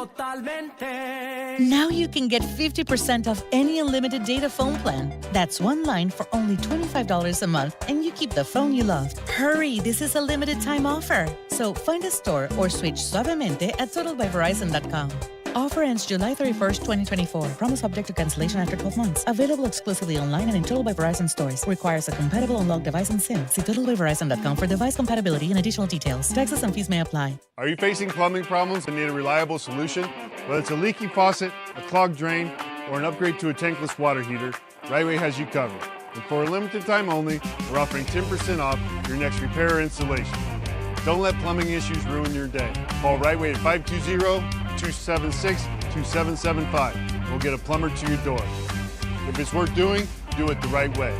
Now you can get 50% off any unlimited data phone plan. That's one line for only $25 a month, and you keep the phone you love. Hurry, this is a limited time offer. So find a store or switch suavemente at totalbyverizon.com. Offer ends July 31st, 2024. Promo subject to cancellation after 12 months. Available exclusively online and in Total by Verizon stores. Requires a compatible unlocked device and SIM. See totalbyverizon.com for device compatibility and additional details. Taxes and fees may apply. Are you facing plumbing problems and need a reliable solution? Whether it's a leaky faucet, a clogged drain, or an upgrade to a tankless water heater, Rightway has you covered. And for a limited time only, we're offering 10% off your next repair or installation. Don't let plumbing issues ruin your day. Call Rightway at 520-276-2775. We'll get a plumber to your door. If it's worth doing, do it the right way.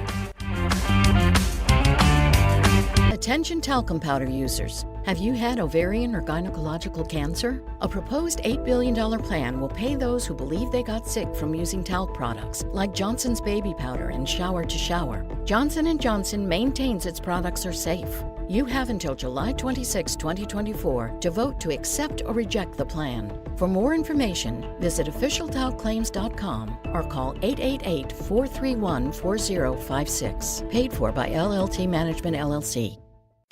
Attention talcum powder users. Have you had ovarian or gynecological cancer? A proposed $8 billion plan will pay those who believe they got sick from using talc products like Johnson's Baby Powder and Shower to Shower. Johnson & Johnson maintains its products are safe. You have until July 26, 2024 to vote to accept or reject the plan. For more information, visit officialtalclaims.com or call 888-431-4056. Paid for by LLT Management, LLC.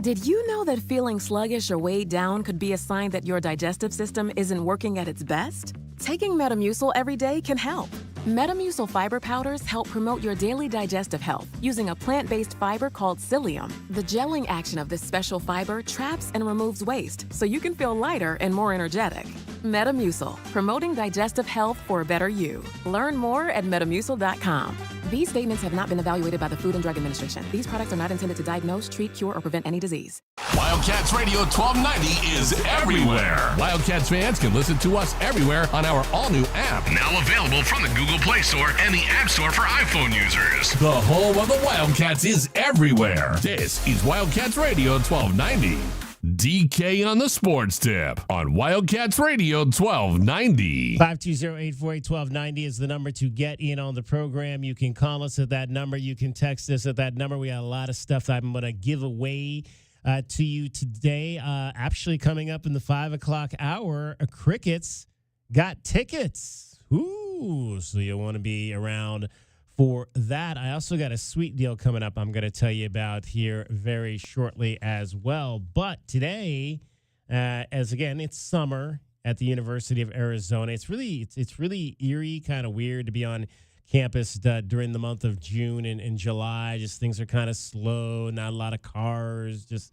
Did you know that feeling sluggish or weighed down could be a sign that your digestive system isn't working at its best? Taking Metamucil every day can help. Metamucil fiber powders help promote your daily digestive health using a plant-based fiber called psyllium. The gelling action of this special fiber traps and removes waste so you can feel lighter and more energetic. Metamucil, promoting digestive health for a better you. Learn more at metamucil.com. These statements have not been evaluated by the Food and Drug Administration. These products are not intended to diagnose, treat, cure, or prevent any disease. Wildcats Radio 1290 is everywhere. Wildcats fans can listen to us everywhere on our all-new app. Now available from the Google Play Store and the App Store for iPhone users. The home of the Wildcats is everywhere. This is Wildcats Radio 1290. DK on the Sports Tip on Wildcats Radio 1290. 520-848-1290 is the number to get in on the program. You can call us at that number. You can text us at that number. We got a lot of stuff I'm going to give away to you today. Actually, coming up in the 5 o'clock hour, Crickets got tickets. Ooh, so you'll want to be around for that. I also got a sweet deal coming up I'm going to tell you about here very shortly as well. But today, as again, it's summer at the University of Arizona. It's really eerie, kind of weird to be on campus during the month of June and July. Just things are kind of slow, not a lot of cars, just,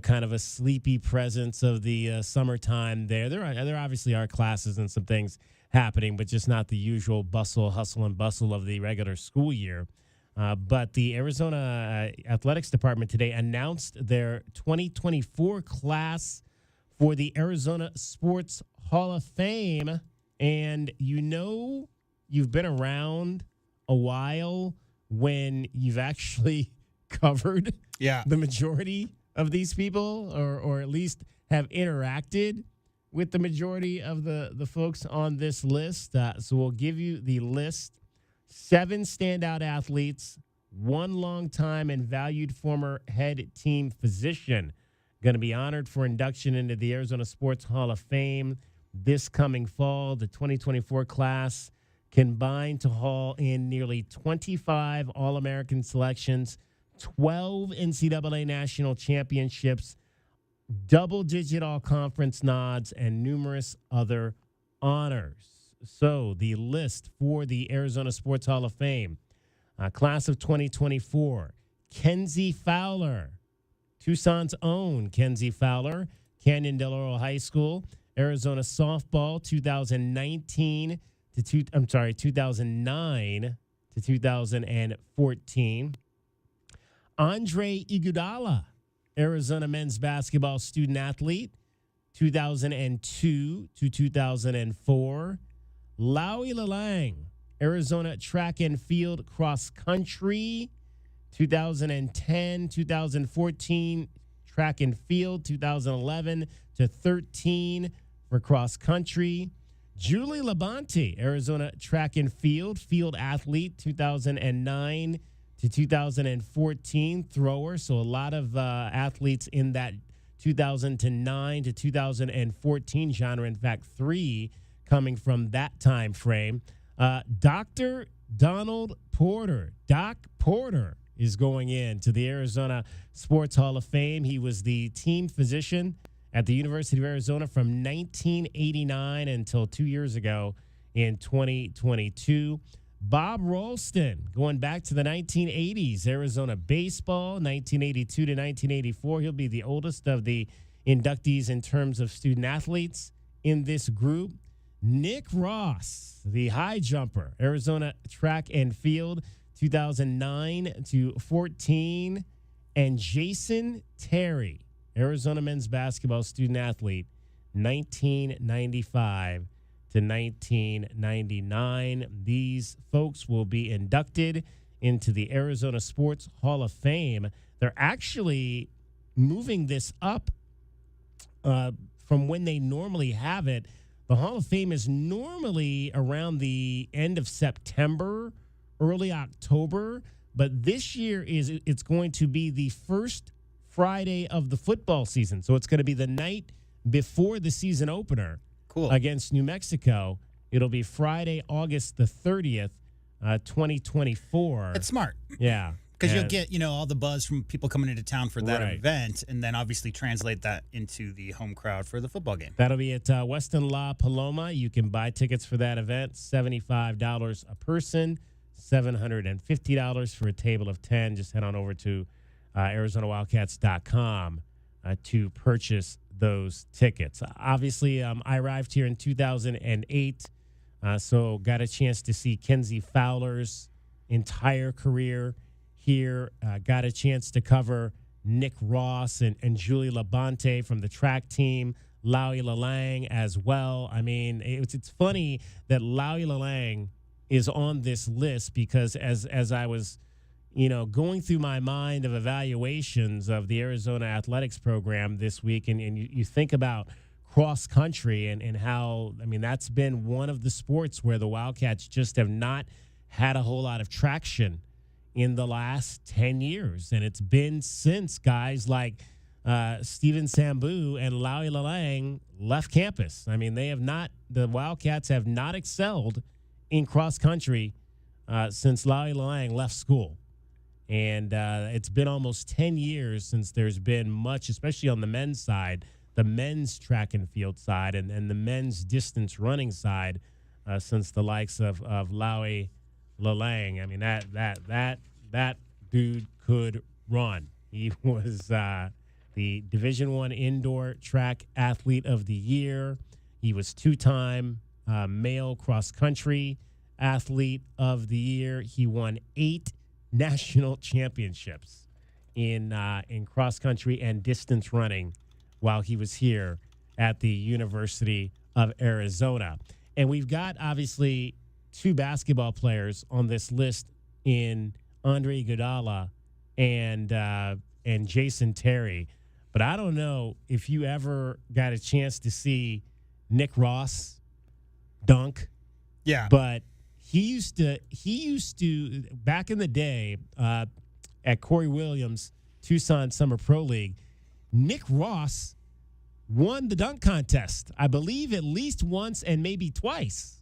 kind of a sleepy presence of the summertime there. There obviously are classes and some things happening, but just not the usual bustle, hustle, and bustle of the regular school year. But the Arizona Athletics Department today announced their 2024 class for the Arizona Sports Hall of Fame. And you've been around a while when you've actually covered the majority of these people, or at least have interacted with the majority of the folks on this list. So we'll give you the list. 7 standout athletes, 1 longtime and valued former head team physician going to be honored for induction into the Arizona Sports Hall of Fame this coming fall. The 2024 class combined to haul in nearly 25 All-American selections, 12 NCAA national championships, double-digit all-conference nods, and numerous other honors. So the list for the Arizona Sports Hall of Fame, class of 2024, Kenzie Fowler, Tucson's own Kenzie Fowler, Canyon Del Oro High School, Arizona softball 2009 to 2014. Andre Iguodala, Arizona men's basketball student athlete, 2002 to 2004. Laui Lalang, Arizona track and field cross country, 2010, 2014 track and field, 2011 to 13 for cross country. Julie Labonte, Arizona track and field athlete, 2009 to 2014 thrower. So a lot of athletes in that 2009 to 2014 genre. In fact, 3 coming from that time frame. Dr. Donald Porter, Doc Porter, is going into the Arizona Sports Hall of Fame. He was the team physician at the University of Arizona from 1989 until 2 years ago in 2022. Bob Ralston, going back to the 1980s, Arizona baseball, 1982 to 1984. He'll be the oldest of the inductees in terms of student athletes in this group. Nick Ross, the high jumper, Arizona track and field, 2009 to 14. And Jason Terry, Arizona men's basketball student athlete, 1995 to 1999. These folks will be inducted into the Arizona Sports Hall of Fame. They're actually moving this up from when they normally have it. The Hall of Fame is normally around the end of September, early October, but this year it's going to be the first Friday of the football season. So it's going to be the night before the season opener against New Mexico. It'll be Friday, August the 30th, 2024. It's smart. Yeah. Because you'll get, all the buzz from people coming into town for that event, and then obviously translate that into the home crowd for the football game. That'll be at Westin La Paloma. You can buy tickets for that event, $75 a person, $750 for a table of 10. Just head on over to ArizonaWildcats.com to purchase those tickets. Obviously, I arrived here in 2008, so got a chance to see Kenzie Fowler's entire career here. Got a chance to cover Nick Ross and Julie Labonte from the track team, Laui Lalang as well. I mean, it's funny that Laui Lalang is on this list because as I was, going through my mind of evaluations of the Arizona athletics program this week, and you think about cross country and how, that's been one of the sports where the Wildcats just have not had a whole lot of traction in the last 10 years. And it's been since guys like Steven Sambu and Laui Lalang left campus. The Wildcats have not excelled in cross country since Laui Lalang left school. And it's been almost 10 years since there's been much, especially on the men's side, the men's track and field side and the men's distance running side, since the likes of Laui Lalang. That dude could run. He was the Division I Indoor Track Athlete of the Year. He was 2-time male cross country Athlete of the Year. He won 8 national championships in cross country and distance running while he was here at the University of Arizona. And we've got obviously 2 basketball players on this list in Andre Iguodala and Jason Terry. But I don't know if you ever got a chance to see Nick Ross dunk. Yeah. But he used to back in the day at Corey Williams Tucson Summer Pro League, Nick Ross won the dunk contest, I believe at least once and maybe twice.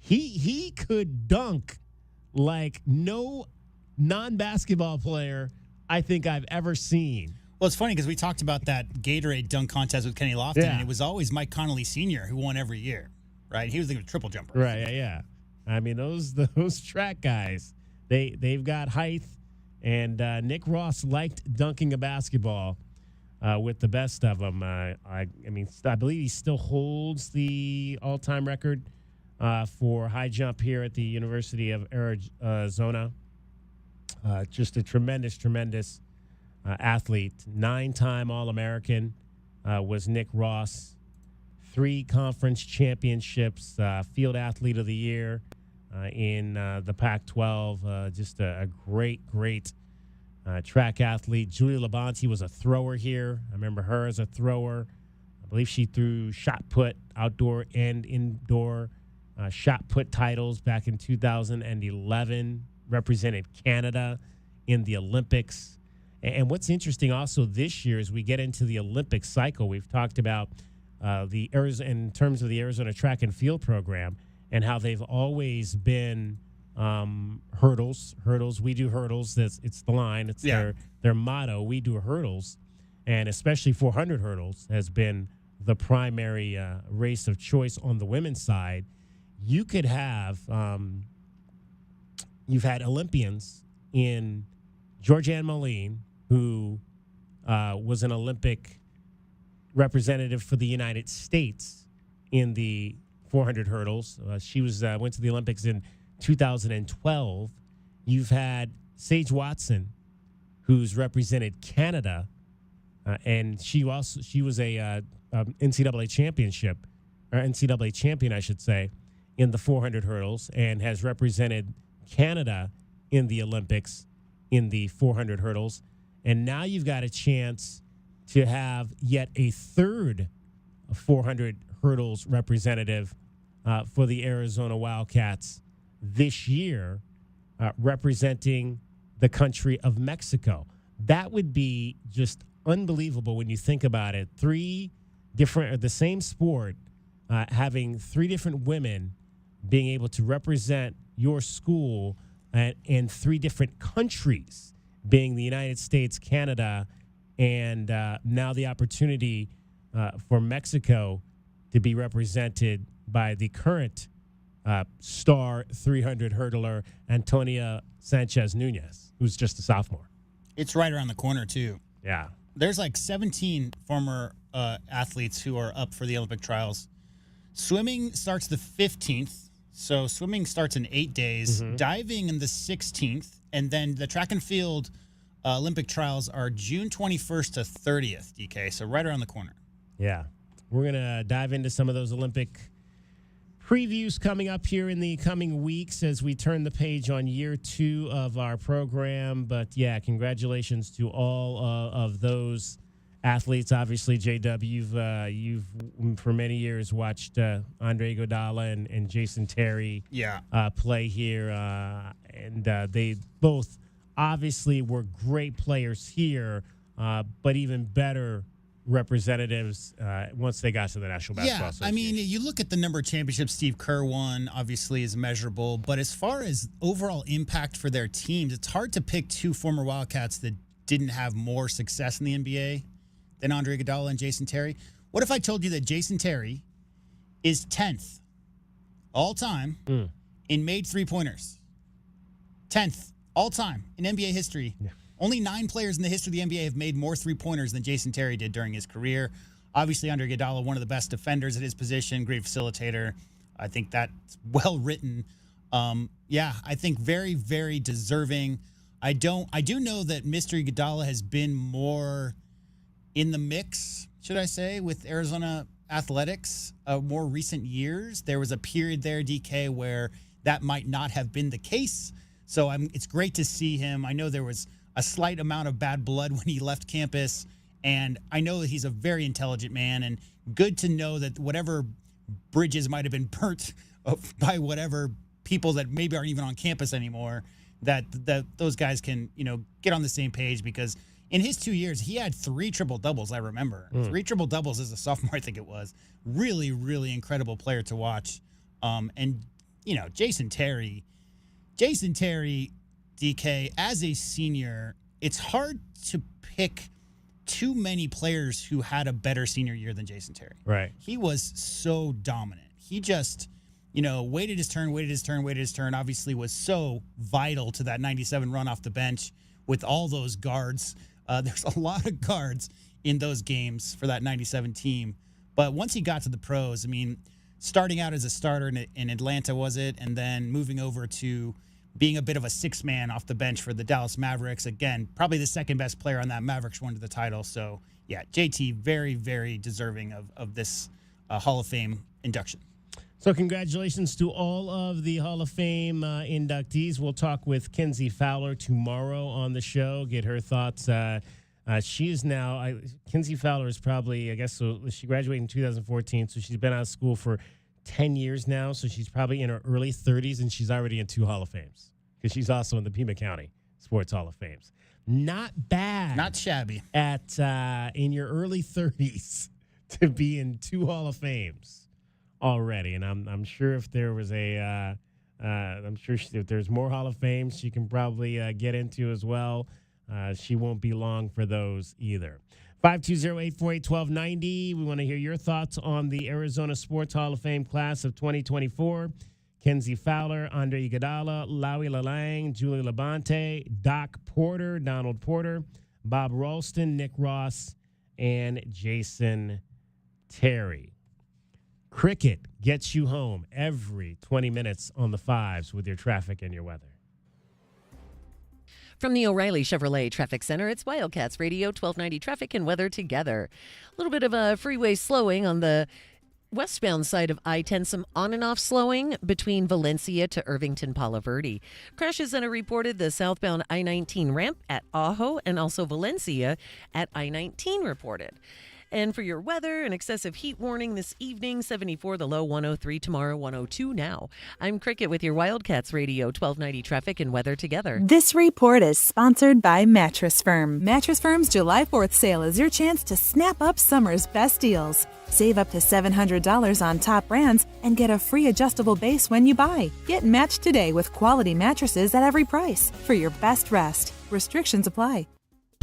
He could dunk like no non-basketball player I think I've ever seen. Well, it's funny because we talked about that Gatorade dunk contest with Kenny Lofton, and it was always Mike Connolly Sr. who won every year, right? He was the triple jumper. Right, yeah. I mean, those track guys, they've got height, and Nick Ross liked dunking a basketball with the best of them. I believe he still holds the all-time record for high jump here at the University of Arizona. Just a tremendous athlete. 9-time All-American was Nick Ross. 3 conference championships, Field Athlete of the Year in the Pac-12. Just a great track athlete. Julia Labonte was a thrower here. I remember her as a thrower. I believe she threw shot put, outdoor and indoor shot put titles back in 2011. Represented Canada in the Olympics. And what's interesting also this year as we get into the Olympic cycle, we've talked about in terms of the Arizona track and field program and how they've always been hurdles. We do hurdles. It's the line. It's their motto. We do hurdles. And especially 400 hurdles has been the primary race of choice on the women's side. You could have you've had Olympians in Georgianne Moline, who was an Olympic representative for the United States in the 400 hurdles. She went to the Olympics in 2012. You've had Sage Watson, who's represented Canada, and she was a NCAA champion, I should say, in the 400 hurdles, and has represented Canada in the Olympics in the 400 hurdles. And now you've got a chance to have yet a third 400 hurdles representative for the Arizona Wildcats this year, representing the country of Mexico. That would be just unbelievable when you think about it. The same sport, having 3 different women being able to represent your school in 3 different countries, being the United States, Canada, and now the opportunity for Mexico to be represented by the current star 300 hurdler, Antonia Sanchez Nunez, who's just a sophomore. It's right around the corner, too. Yeah. There's like 17 former athletes who are up for the Olympic trials. Swimming starts the 15th, so swimming starts in 8 days. Mm-hmm. Diving in the 16th, and then the track and field Olympic trials are June 21st to 30th, DK, so right around the corner. Yeah. We're going to dive into some of those Olympic previews coming up here in the coming weeks as we turn the page on year 2 of our program. But, yeah, congratulations to all of those athletes. Obviously, JW, you've for many years watched Andre Iguodala and Jason Terry play here. And they both obviously were great players here, but even better representatives once they got to the National Basketball Association. I mean, you look at the number of championships Steve Kerr won, obviously is measurable, but as far as overall impact for their teams, it's hard to pick 2 former Wildcats that didn't have more success in the NBA than Andre Iguodala and Jason Terry. What if I told you that Jason Terry is 10th all time in made 3-pointers? 10th all time in NBA history. Yeah. Only 9 players in the history of the NBA have made more 3-pointers than Jason Terry did during his career. Obviously, Andre Iguodala, one of the best defenders at his position, great facilitator. I think that's well written. I think very, very deserving. I do know that Mr. Iguodala has been more in the mix, should I say, with Arizona athletics more recent years. There was a period there, DK, where that might not have been the case. So it's great to see him. I know there was a slight amount of bad blood when he left campus, and I know that he's a very intelligent man, and good to know that whatever bridges might have been burnt by whatever people that maybe aren't even on campus anymore, that those guys can, get on the same page, because in his 2 years, he had 3 triple-doubles, I remember. 3 triple-doubles as a sophomore, I think it was. Really, really incredible player to watch. Jason Terry, DK, as a senior, it's hard to pick too many players who had a better senior year than Jason Terry. Right. He was so dominant. He just, waited his turn. Obviously was so vital to that 97 run off the bench with all those guards. There's a lot of guards in those games for that 97 team. But once he got to the pros, starting out as a starter in Atlanta, was it? And then moving over to being a bit of a six-man off the bench for the Dallas Mavericks. Again, probably the second best player on that Mavericks run to the title. So, yeah, JT, very, very deserving of this Hall of Fame induction. So congratulations to all of the Hall of Fame inductees. We'll talk with Kenzie Fowler tomorrow on the show, get her thoughts. She is now, Kenzie Fowler is probably, so she graduated in 2014, so she's been out of school for 10 years now, so she's probably in her early 30s, and she's already in 2 Hall of Fames because she's also in the Pima County Sports Hall of Fames. Not bad. Not shabby. At in your early 30s to be in 2 Hall of Fames already, and I'm sure if there was if there's more Hall of Fames she can probably get into as well. She won't be long for those either. 520-848-1290. We want to hear your thoughts on the Arizona Sports Hall of Fame class of 2024. Kenzie Fowler, Andre Iguodala, Lowie Lalang, Julie Labonte, Doc Porter, Donald Porter, Bob Ralston, Nick Ross, and Jason Terry. Cricket gets you home every 20 minutes on the 5s with your traffic and your weather. From the O'Reilly Chevrolet Traffic Center, it's Wildcats Radio 1290 Traffic and Weather together. A little bit of a freeway slowing on the westbound side of I-10, some on and off slowing between Valencia to Irvington Palo Verde. Crashes that are reported the southbound I-19 ramp at Ajo and also Valencia at I-19 reported. And for your weather, an excessive heat warning this evening, 74, the low 103, tomorrow 102 now. I'm Cricket with your Wildcats Radio 1290 Traffic and Weather together. This report is sponsored by Mattress Firm. Mattress Firm's July 4th sale is your chance to snap up summer's best deals. Save up to $700 on top brands and get a free adjustable base when you buy. Get matched today with quality mattresses at every price for your best rest. Restrictions apply.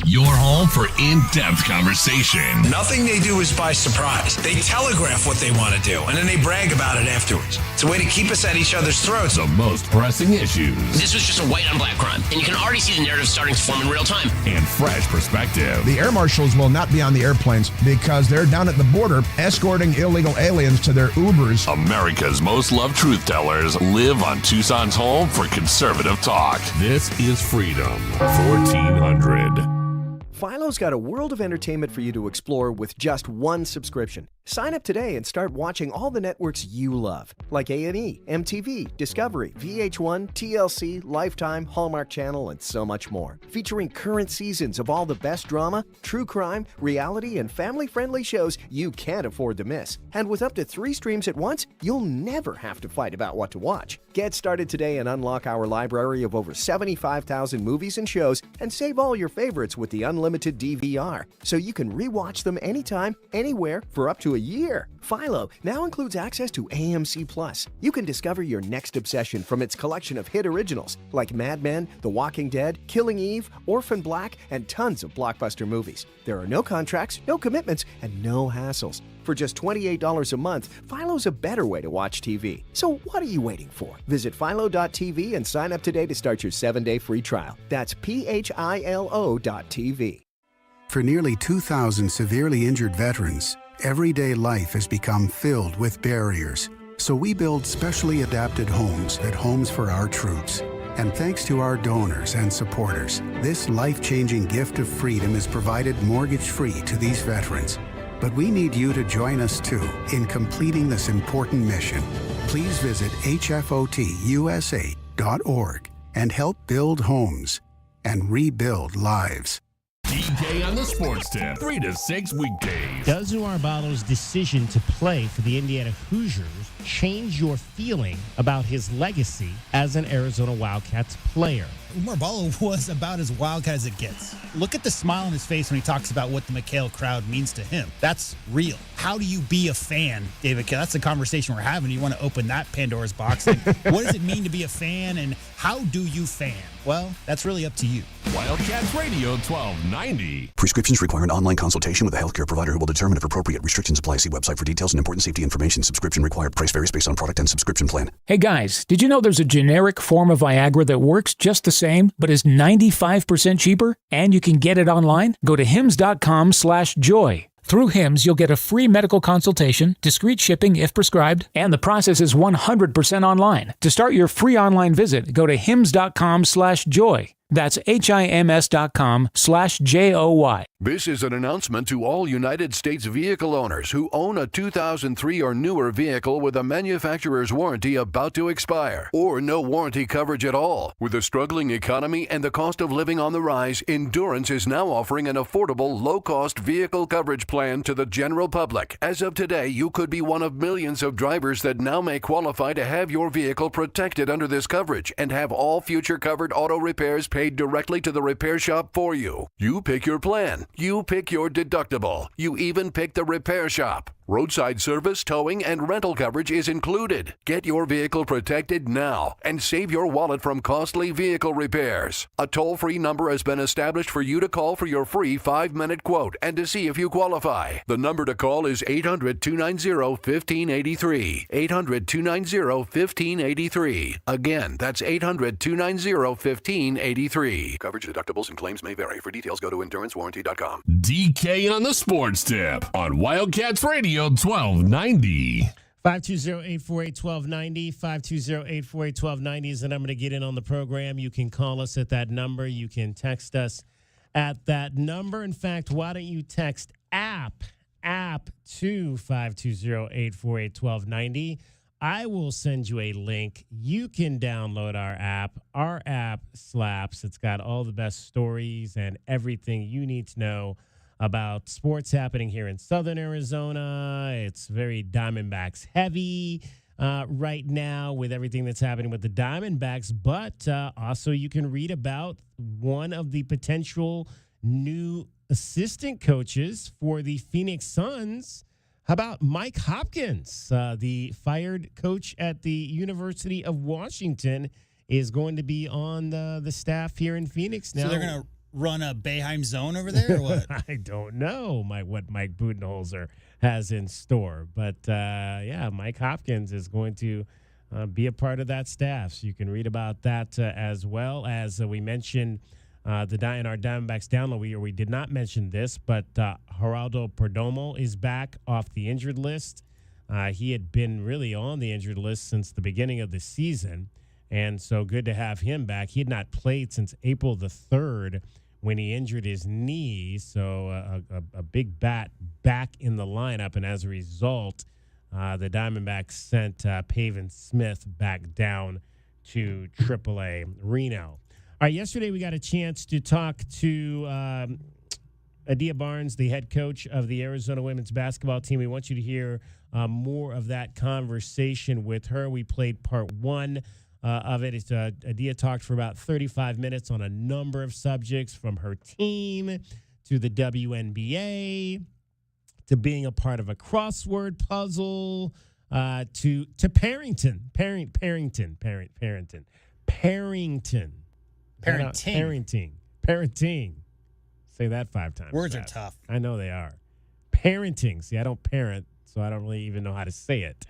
Your home for in-depth conversation. Nothing they do is by surprise. They telegraph what they want to do, and then they brag about it afterwards. It's a way to keep us at each other's throats. The most pressing issues. This was just a white on black crime, and you can already see the narrative starting to form in real time. And fresh perspective. The air marshals will not be on the airplanes because they're down at the border escorting illegal aliens to their Ubers. America's most loved truth tellers live on Tucson's home for conservative talk. This is Freedom 1400. Philo's got a world of entertainment for you to explore with just one subscription. Sign up today and start watching all the networks you love, like A&E, MTV, Discovery, VH1, TLC, Lifetime, Hallmark Channel, and so much more. Featuring current seasons of all the best drama, true crime, reality, and family-friendly shows you can't afford to miss. And with up to 3 streams at once, you'll never have to fight about what to watch. Get started today and unlock our library of over 75,000 movies and shows, and save all your favorites with the unlimited DVR, so you can rewatch them anytime, anywhere, for up to a year. Philo now includes access to AMC+. You can discover your next obsession from its collection of hit originals like Mad Men, The Walking Dead, Killing Eve, Orphan Black, and tons of blockbuster movies. There are no contracts, no commitments, and no hassles. For just $28 a month, Philo's a better way to watch TV. So what are you waiting for? Visit philo.tv and sign up today to start your 7-day free trial. That's philo.tv. For nearly 2,000 severely injured veterans, everyday life has become filled with barriers. So we build specially adapted homes at Homes for Our Troops. And thanks to our donors and supporters, this life-changing gift of freedom is provided mortgage-free to these veterans. But we need you to join us too in completing this important mission. Please visit hfotusa.org and help build homes and rebuild lives. DK on the Sports Tip, 3 to 6 weekdays. Does Umar Ballo's decision to play for the Indiana Hoosiers change your feeling about his legacy as an Arizona Wildcats player? Umar Ballo was about as Wildcat as it gets. Look at the smile on his face when he talks about what the McHale crowd means to him. That's real. How do you be a fan, David? That's the conversation we're having. You want to open that Pandora's box. Like, what does it mean to be a fan, and how do you fan? Well, that's really up to you. Wildcats Radio 1290. 1290. Prescriptions require an online consultation with a healthcare provider who will determine if appropriate restrictions apply. See website for details and important safety information. Subscription required. Price varies based on product and subscription plan. Hey guys, did you know there's a generic form of Viagra that works just the same, but is 95% cheaper? And you can get it online? Go to hims.com/joy. Through Hims, you'll get a free medical consultation, discreet shipping if prescribed, and the process is 100% online. To start your free online visit, go to hims.com/joy. That's HIMS.com/JOY. This is an announcement to all United States vehicle owners who own a 2003 or newer vehicle with a manufacturer's warranty about to expire, or no warranty coverage at all. With a struggling economy and the cost of living on the rise, Endurance is now offering an affordable, low-cost vehicle coverage plan to the general public. As of today, you could be one of millions of drivers that now may qualify to have your vehicle protected under this coverage and have all future covered auto repairs paid directly to the repair shop for you. You pick your plan. You pick your deductible. You even pick the repair shop. Roadside service, towing, and rental coverage is included. Get your vehicle protected now and save your wallet from costly vehicle repairs. A toll-free number has been established for you to call for your free 5-minute quote and to see if you qualify. The number to call is 800-290-1583. 800-290-1583. Again, that's 800-290-1583. Coverage, deductibles, and claims may vary. For details, go to endurancewarranty.com. DK on the Sports Tip on Wildcats Radio 1290. 520-848-1290. 520-848-1290 is the number to get in on the program. You can call us at that number. You can text us at that number. In fact, why don't you text app to 520-848-1290. I will send you a link. You can download our app. Our app slaps. It's got all the best stories and everything you need to know about sports happening here in Southern Arizona. It's very Diamondbacks heavy right now with everything that's happening with the Diamondbacks, but also you can read about one of the potential new assistant coaches for the Phoenix Suns. How about Mike Hopkins, the fired coach at the University of Washington, is going to be on the staff here in Phoenix now. So they're going to run a Boeheim zone over there or what? I don't know what Mike Budenholzer has in store. But, yeah, Mike Hopkins is going to be a part of that staff. So you can read about that as well. As we mentioned in our Diamondbacks download, we did not mention this, but Geraldo Perdomo is back off the injured list. He had been really on the injured list since the beginning of the season. And so good to have him back. He had not played since April the 3rd when he injured his knee. So a big bat back in the lineup. And as a result, the Diamondbacks sent Pavin Smith back down to AAA Reno. All right, yesterday we got a chance to talk to Adia Barnes, the head coach of the Arizona women's basketball team. We want you to hear more of that conversation with her. We played part 1 of it. Adia talked for about 35 minutes on a number of subjects, from her team to the WNBA to being a part of a crossword puzzle to Parenting. Say that 5 times. Words fast. are tough. I know they are. Parenting. See, I don't parent, so I don't really even know how to say it.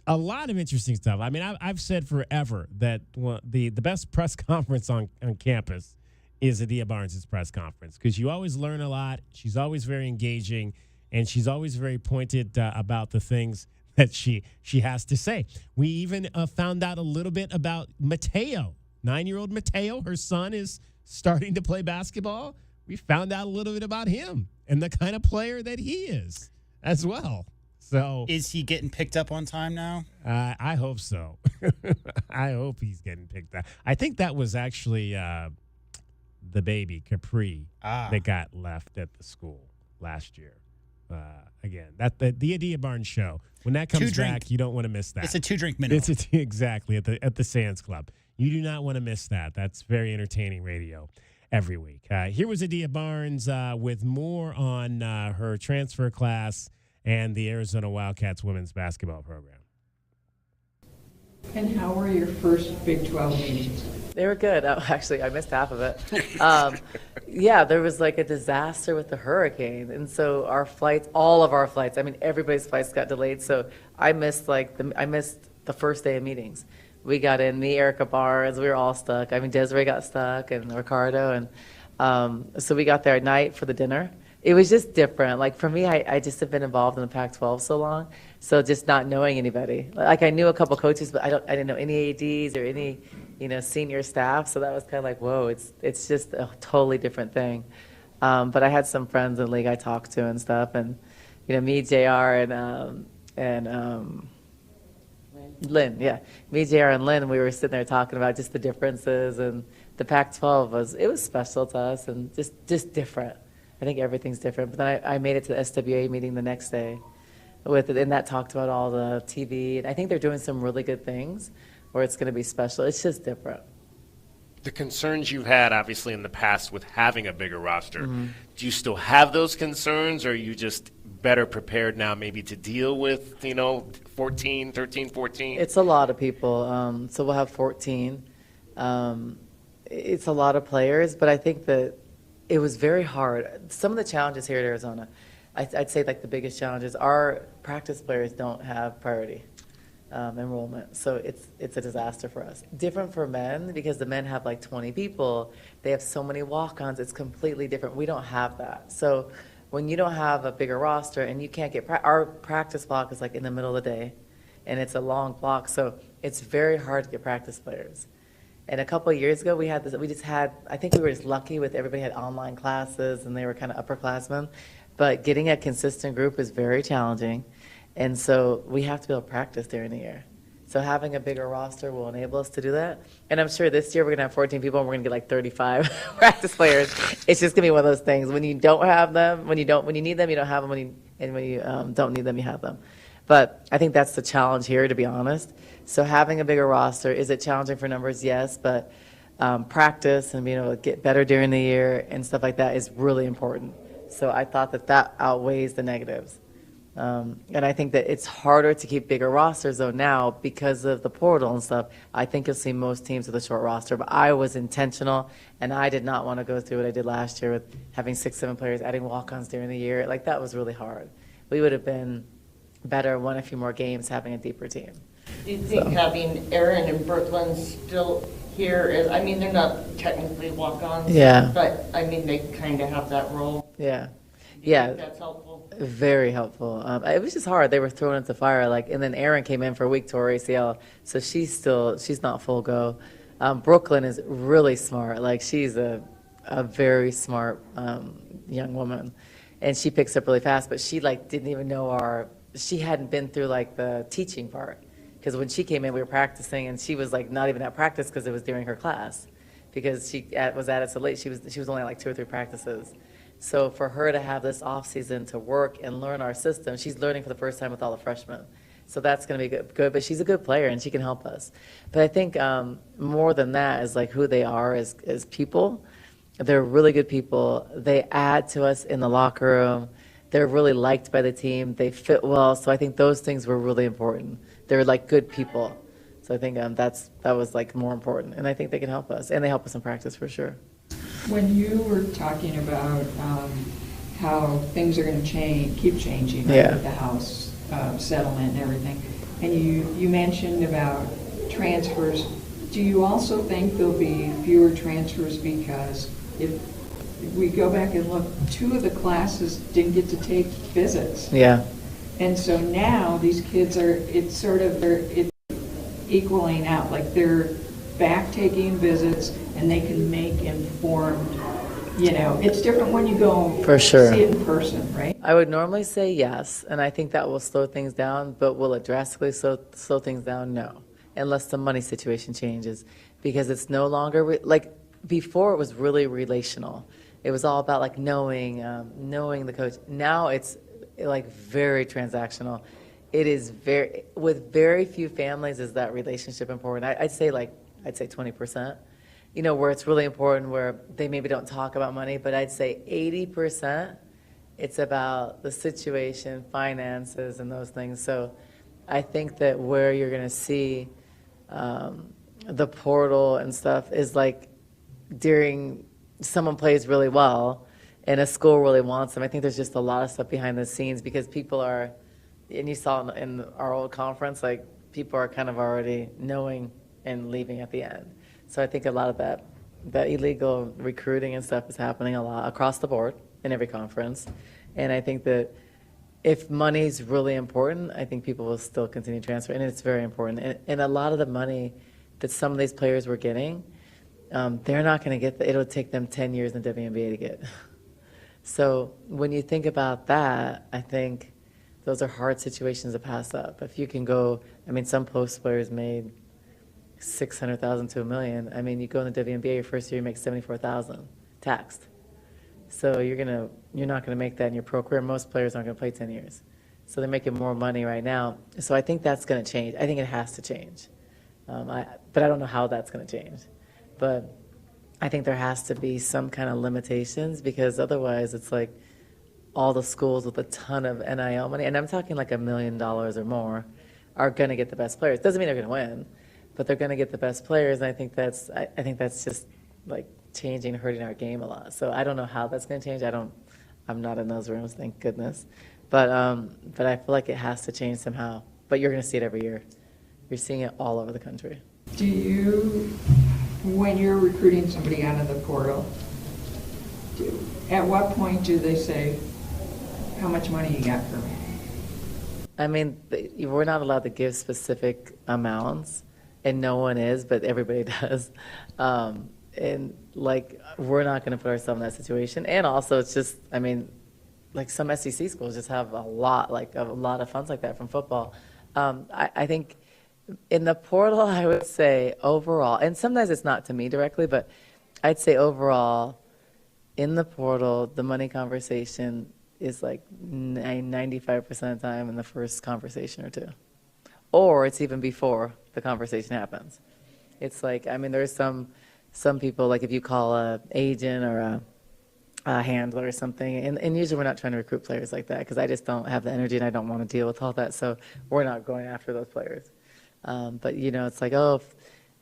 A lot of interesting stuff. I mean, I've said forever that the best press conference on campus is Adia Barnes' press conference, because you always learn a lot. She's always very engaging, and she's always very pointed about the things that she has to say. We even found out a little bit about Mateo, 9-year-old Mateo. Her son is starting to play basketball. We found out a little bit about him and the kind of player that he is as well. So, is he getting picked up on time now? I hope so. I hope he's getting picked up. I think that was actually the baby, Capri, that got left at the school last year. Again, the Adia Barnes show. When that comes back, you don't want to miss that. It's a 2-drink minimum. Exactly, at the Sands Club. You do not want to miss that. That's very entertaining radio every week. Here was Adia Barnes with more on her transfer class and the Arizona Wildcats women's basketball program. And how were your first Big 12 meetings? They were good. Oh, actually, I missed half of it. Yeah, there was like a disaster with the hurricane. And so our flights, all of our flights, I mean, everybody's flights got delayed. So I missed the first day of meetings. We got in, me, Erica Barnes, we were all stuck. I mean, Desiree got stuck and Ricardo. And so we got there at night for the dinner. It was just different. Like for me, I just have been involved in the Pac-12 so long. So just not knowing anybody. Like I knew a couple coaches, but I didn't know any ADs or any, senior staff. So that was kind of like, whoa, it's just a totally different thing. But I had some friends in the league I talked to and stuff. And, me, JR, and Lynn, yeah. Me, JR, and Lynn, we were sitting there talking about just the differences. And the Pac-12 was special to us and just different. I think everything's different. But then I made it to the SWA meeting the next day and that talked about all the TV. And I think they're doing some really good things where it's going to be special. It's just different. The concerns you've had, obviously, in the past with having a bigger roster, do you still have those concerns, or are you just better prepared now maybe to deal with, 13, 14? It's a lot of people. So we'll have 14. It's a lot of players, but I think that it was very hard. Some of the challenges here at Arizona, I'd say like the biggest challenges, our practice players don't have priority enrollment. So it's a disaster for us. Different for men because the men have like 20 people. They have so many walk-ons. It's completely different. We don't have that. So when you don't have a bigger roster and you can't get our practice block is like in the middle of the day, and it's a long block. So it's very hard to get practice players. And a couple of years ago, I think we were just lucky with everybody had online classes and they were kind of upperclassmen. But getting a consistent group is very challenging. And so we have to be able to practice during the year. So having a bigger roster will enable us to do that. And I'm sure this year we're going to have 14 people and we're going to get like 35 practice players. It's just going to be one of those things. When you don't have them, when you need them, you don't have them. And when you don't need them, you have them. But I think that's the challenge here, to be honest. So having a bigger roster, is it challenging for numbers? Yes, but practice and being able to get better during the year and stuff like that is really important. So I thought that outweighs the negatives. And I think that it's harder to keep bigger rosters, though, now because of the portal and stuff. I think you'll see most teams with a short roster, but I was intentional, and I did not want to go through what I did last year with having 6-7 players, adding walk-ons during the year. Like, that was really hard. We would have been better, won a few more games, having a deeper team. Do you think having Aaron and Brooklyn still here is, I mean, they're not technically walk-ons, but, I mean, they kind of have that role? Yeah. Do you think that's helpful? Very helpful. It was just hard. They were thrown into the fire, and then Aaron came in for a week to her ACL, so she's not full go. Brooklyn is really smart. Like, she's a very smart young woman, and she picks up really fast, but she, didn't even know she hadn't been through, the teaching part. Because when she came in, we were practicing, and she was not even at practice because it was during her class, because she was at it so late. She was only at 2 or 3 practices. So for her to have this off season to work and learn our system, she's learning for the first time with all the freshmen. So that's going to be good. But she's a good player, and she can help us. But I think more than that is who they are as people. They're really good people. They add to us in the locker room. They're really liked by the team. They fit well. So I think those things were really important. They're good people. So I think that was more important. And I think they can help us. And they help us in practice for sure. When you were talking about how things are going to keep changing with the House settlement and everything, and you mentioned about transfers, do you also think there'll be fewer transfers because if we go back and look, 2 of the classes didn't get to take visits? Yeah. And so now these kids it's equaling out, they're back taking visits and they can make informed, it's different when you go for sure. See it in person, right? I would normally say yes, and I think that will slow things down, but will it drastically slow things down? No, unless the money situation changes, because it's no longer, before it was really relational. It was all about knowing the coach. Now it's very transactional. It is with very few families is that relationship important. I'd say 20%, where it's really important, where they maybe don't talk about money, but I'd say 80%, it's about the situation, finances, and those things. So I think that where you're going to see the portal and stuff is like during someone plays really well and a school really wants them. I think there's just a lot of stuff behind the scenes because people are, and you saw in our old conference, like people are kind of already knowing and leaving at the end. So I think a lot of that illegal recruiting and stuff is happening a lot across the board in every conference. And I think that if money's really important, I think people will still continue to transfer, and it's very important. And a lot of the money that some of these players were getting, they're not going to get it'll take them 10 years in the WNBA to get. So when you think about that, I think those are hard situations to pass up. If you can go, I mean, some post players made $600,000 to $1 million. I mean, you go in the WNBA, your first year you make $74,000 taxed. So you're not going to make that in your pro career. Most players aren't going to play 10 years. So they're making more money right now. So I think that's going to change. I think it has to change. But I don't know how that's going to change. But I think there has to be some kind of limitations because otherwise it's like all the schools with a ton of NIL money, and I'm talking like $1 million or more, are going to get the best players. Doesn't mean they're going to win, but they're going to get the best players. And I think that's just like changing, hurting our game a lot. So I don't know how that's going to change. I'm not in those rooms, thank goodness. But I feel like it has to change somehow. But you're going to see it every year. You're seeing it all over the country. Do you, when you're recruiting somebody out of the portal, at what point do they say, how much money you got for me? I mean, we're not allowed to give specific amounts, and no one is, but everybody does. And like, we're not going to put ourselves in that situation. And also, it's just, I mean, like some SEC schools just have a lot of funds like that from football. I think in the portal, I would say overall, and sometimes it's not to me directly, but I'd say overall, in the portal, the money conversation is like 95% of the time in the first conversation or two. Or it's even before the conversation happens. It's like, I mean, there's some people, like if you call an agent or a handler or something, and usually we're not trying to recruit players like that because I just don't have the energy and I don't want to deal with all that, so we're not going after those players. But, you know, it's like, oh,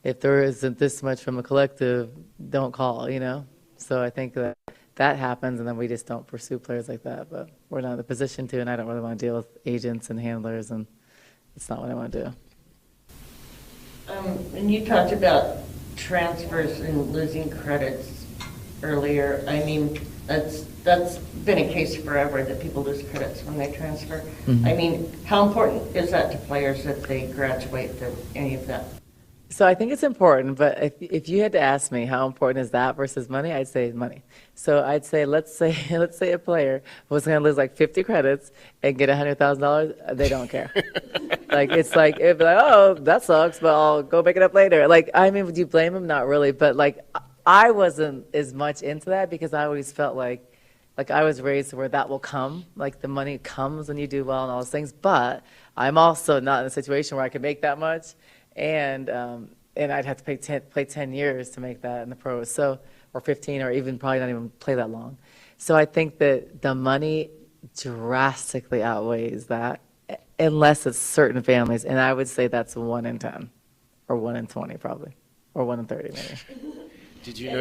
if there isn't this much from a collective, don't call, you know? So I think that happens, and then we just don't pursue players like that. But we're not in the position to, and I don't really want to deal with agents and handlers, and it's not what I want to do. And you talked about transfers and losing credits earlier. I mean, that's been a case forever that people lose credits when they transfer. Mm-hmm. I mean, how important is that to players that they graduate, that any of that? So I think it's important, but if you had to ask me how important is that versus money, I'd say money. So I'd say let's say a player was going to lose like 50 credits and get $100,000, they don't care. Like it's like it'd be like, oh, that sucks, but I'll go make it up later. Like, I mean, would you blame him? Not really, but like I wasn't as much into that because I always felt like I was raised where that will come, like the money comes when you do well and all those things. But I'm also not in a situation where I can make that much. And I'd have to play 10 years to make that in the pros, so, or 15, or even probably not even play that long. So I think that the money drastically outweighs that, unless it's certain families, and I would say that's 1 in 10, or 1 in 20 probably, or 1 in 30 maybe. Did you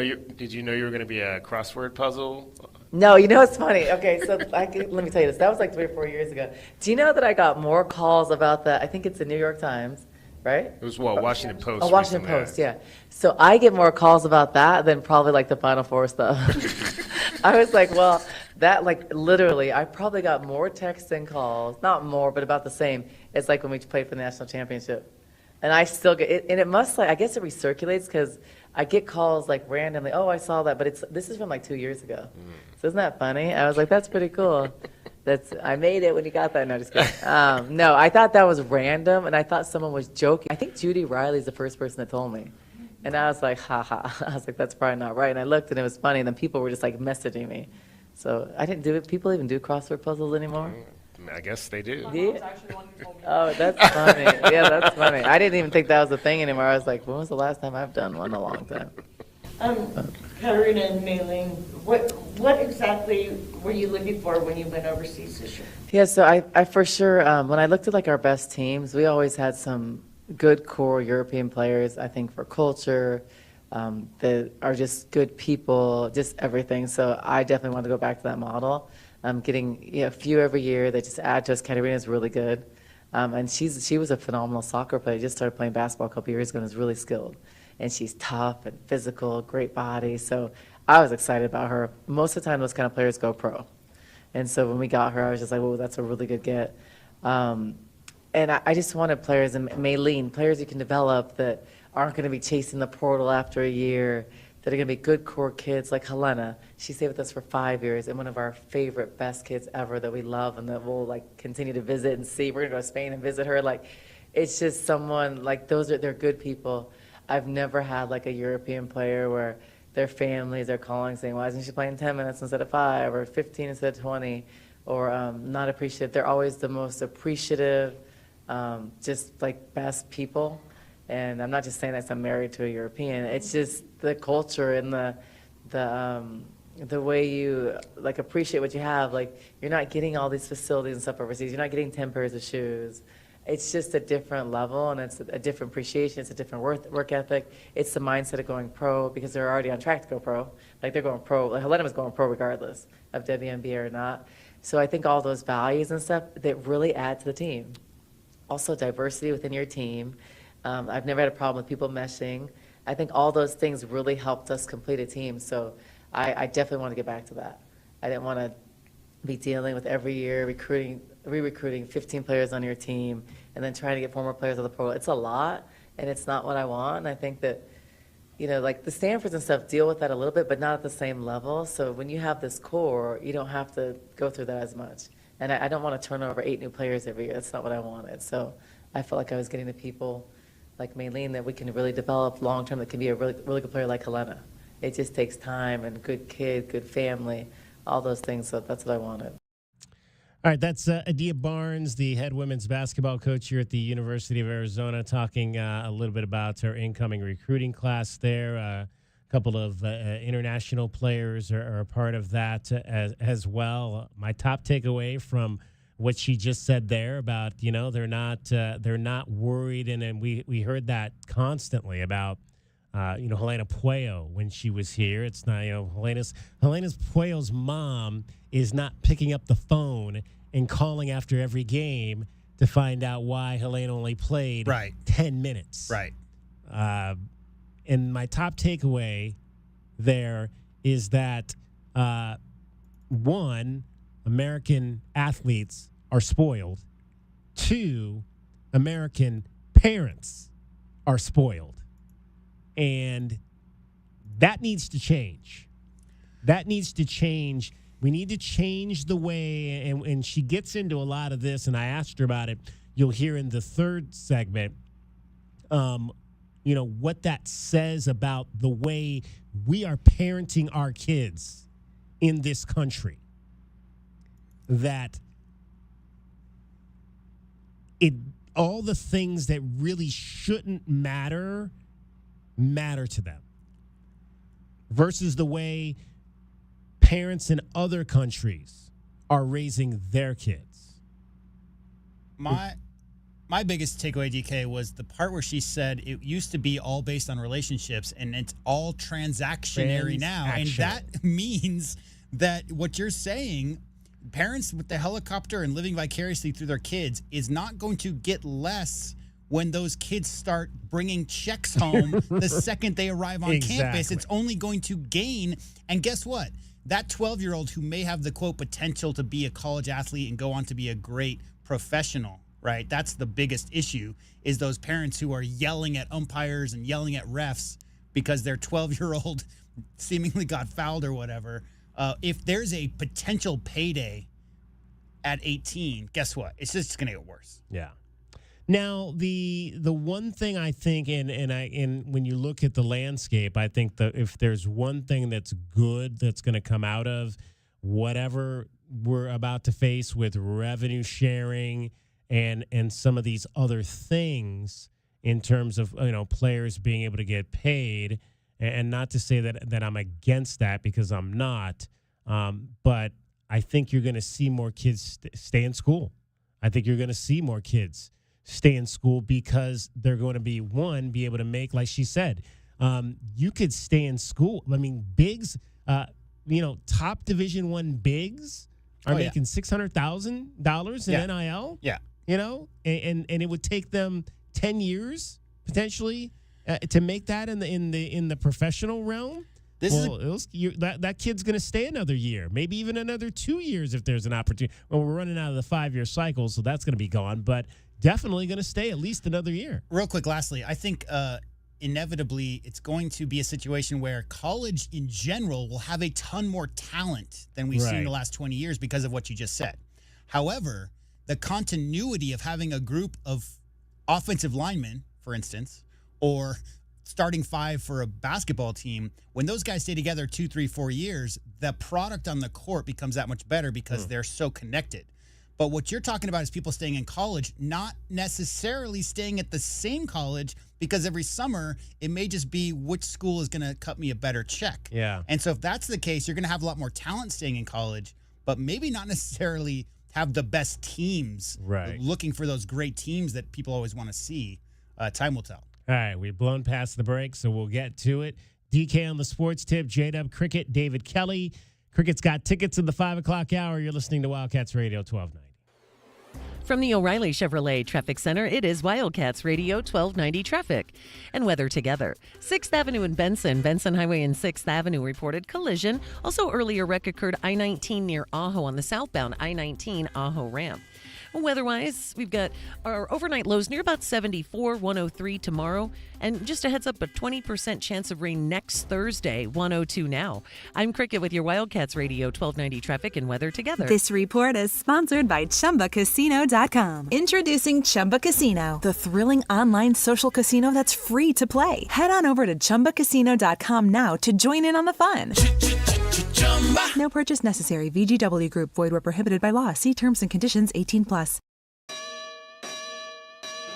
know you were going to be a crossword puzzle? No, you know it's funny. Okay, so let me tell you this. That was like 3 or 4 years ago. Do you know that I got more calls about that? I think it's the New York Times. Right? It was Washington Post. Oh, Washington Post, yeah. So I get more calls about that than probably like the Final Four stuff. I was like, well, that like literally, I probably got more texts and calls, not more, but about the same as like when we played for the national championship. And I still get it, and it must like, I guess it recirculates because I get calls like randomly, oh, I saw that, but this is from like 2 years ago. So isn't that funny? I was like, that's pretty cool. I made it when you got that. No, just kidding. No, I thought that was random, and I thought someone was joking. I think Judy Riley's the first person that told me. And I was like, ha ha. I was like, that's probably not right. And I looked, and it was funny, and then people were just like messaging me. So I didn't do it. People even do crossword puzzles anymore? I guess they do. Yeah. Oh, that's funny. Yeah, that's funny. I didn't even think that was a thing anymore. I was like, when was the last time I've done one? A long time. Katarina and Mei-Ling, what exactly were you looking for when you went overseas this year? Yeah, so I for sure, when I looked at like our best teams, we always had some good core European players, I think, for culture, that are just good people, just everything. So I definitely want to go back to that model. Getting a few every year that just add to us. Katerina is really good. And she was a phenomenal soccer player. Just started playing basketball a couple years ago and is really skilled. And she's tough and physical, great body. So I was excited about her. Most of the time, those kind of players go pro. And so when we got her, I was just like, "Whoa, that's a really good get." And I just wanted players, and Maylene, players you can develop that aren't going to be chasing the portal after a year, that are going to be good core kids like Helena. She stayed with us for 5 years, and one of our favorite, best kids ever that we love and that we'll like continue to visit and see. We're going to go to Spain and visit her. Like, it's just someone like they're good people. I've never had like a European player where their families are calling saying, "Why isn't she playing 10 minutes instead of 5 or 15 instead of 20?" Or not appreciative. They're always the most appreciative, just like best people. And I'm not just saying that 'cause I'm married to a European. It's just the culture and the way you like appreciate what you have. Like, you're not getting all these facilities and stuff overseas. You're not getting 10 pairs of shoes. It's just a different level, and it's a different appreciation. It's a different work ethic. It's the mindset of going pro because they're already on track to go pro. Like, they're going pro. Like, Helena was going pro regardless of WNBA or not. So I think all those values and stuff that really add to the team. Also, diversity within your team. I've never had a problem with people meshing. I think all those things really helped us complete a team. So I definitely want to get back to that. I didn't want to be dealing with every year re-recruiting 15 players on your team and then trying to get former players on the pro. It's a lot, and it's not what I want. And I think that, like the Stanfords and stuff deal with that a little bit, but not at the same level. So when you have this core, you don't have to go through that as much. And I don't want to turn over 8 new players every year. That's not what I wanted. So I felt like I was getting the people like Maylene that we can really develop long-term that can be a really, really good player like Helena. It just takes time and good kid, good family, all those things. So that's what I wanted. All right, that's Adia Barnes, the head women's basketball coach here at the University of Arizona, talking a little bit about her incoming recruiting class there. A couple of international players are a part of that as well. My top takeaway from what she just said there about, they're not worried, and we heard that constantly about Helena Puello when she was here. It's not, Helena's Puello's mom is not picking up the phone and calling after every game to find out why Helena only played 10 minutes. Right. And my top takeaway there is that, one, American athletes are spoiled. 2, American parents are spoiled. And that needs to change. That needs to change. We need to change the way, and she gets into a lot of this, and I asked her about it. You'll hear in the third segment, what that says about the way we are parenting our kids in this country. That all the things that really shouldn't matter to them versus the way parents in other countries are raising their kids. My biggest takeaway, DK, was the part where she said it used to be all based on relationships and it's all transactionary now. And that means that what you're saying, parents with the helicopter and living vicariously through their kids, is not going to get less when those kids start bringing checks home the second they arrive on campus. It's only going to gain. And guess what? That 12-year-old who may have the, quote, potential to be a college athlete and go on to be a great professional, right? That's the biggest issue, is those parents who are yelling at umpires and yelling at refs because their 12-year-old seemingly got fouled or whatever. If there's a potential payday at 18, guess what? It's just going to get worse. Yeah. Now, the one thing I think, and when you look at the landscape, I think that if there's one thing that's good that's going to come out of whatever we're about to face with revenue sharing and some of these other things in terms of players being able to get paid, and not to say that I'm against that, because I'm not, but I think you're going to see more kids stay in school. I think you're going to see more kids stay in school because they're going to be able to make, like she said, you could stay in school. I mean, bigs, top Division I bigs are making $600,000 in NIL. Yeah. And it would take them 10 years potentially to make that in the professional realm. That kid's going to stay another year, maybe even another 2 years if there's an opportunity. Well, we're running out of the 5-year cycle, so that's going to be gone, but definitely going to stay at least another year. Real quick, lastly, I think inevitably it's going to be a situation where college in general will have a ton more talent than we've seen in the last 20 years because of what you just said. However, the continuity of having a group of offensive linemen, for instance, or starting 5 for a basketball team, when those guys stay together 2, 3, 4 years, the product on the court becomes that much better because they're so connected. But what you're talking about is people staying in college, not necessarily staying at the same college, because every summer it may just be which school is going to cut me a better check. Yeah. And so if that's the case, you're going to have a lot more talent staying in college, but maybe not necessarily have the best teams. Right. Looking for those great teams that people always want to see. Time will tell. All right, we've blown past the break, so we'll get to it. DK on the sports tip, J-Dub, Cricket, David Kelly. Cricket's got tickets in the 5 o'clock hour. You're listening to Wildcats Radio 1290. From the O'Reilly Chevrolet Traffic Center, it is Wildcats Radio 1290 traffic and weather together. 6th Avenue in Benson Highway and 6th Avenue reported collision. Also earlier wreck occurred I-19 near Ajo on the southbound I-19 Ajo ramp. Weather-wise, we've got our overnight lows near about 74, 103 tomorrow, and just a heads up, a 20% chance of rain next Thursday, 102 now. I'm Cricket with your Wildcats Radio 1290 traffic and weather together. This report is sponsored by ChumbaCasino.com. Introducing Chumba Casino, the thrilling online social casino that's free to play. Head on over to ChumbaCasino.com now to join in on the fun. No purchase necessary. VGW Group. Void where prohibited by law. See terms and conditions. 18+.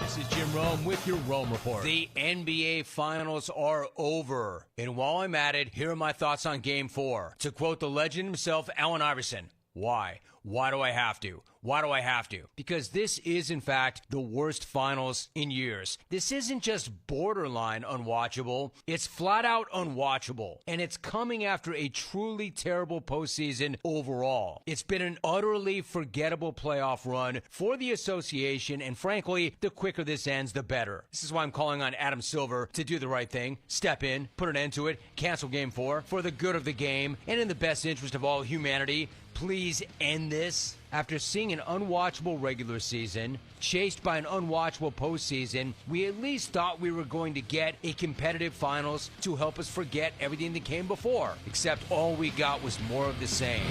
This is Jim Rome with your Rome Report. The NBA Finals are over. And while I'm at it, here are my thoughts on Game 4. To quote the legend himself, Allen Iverson, why? Why do I have to? Why do I have to? Because this is, in fact, the worst finals in years. This isn't just borderline unwatchable. It's flat out unwatchable. And it's coming after a truly terrible postseason overall. It's been an utterly forgettable playoff run for the association. And frankly, the quicker this ends, the better. This is why I'm calling on Adam Silver to do the right thing. Step in, put an end to it, cancel Game 4 for the good of the game and in the best interest of all humanity. Please end this. After seeing an unwatchable regular season, chased by an unwatchable postseason, we at least thought we were going to get a competitive finals to help us forget everything that came before. Except all we got was more of the same.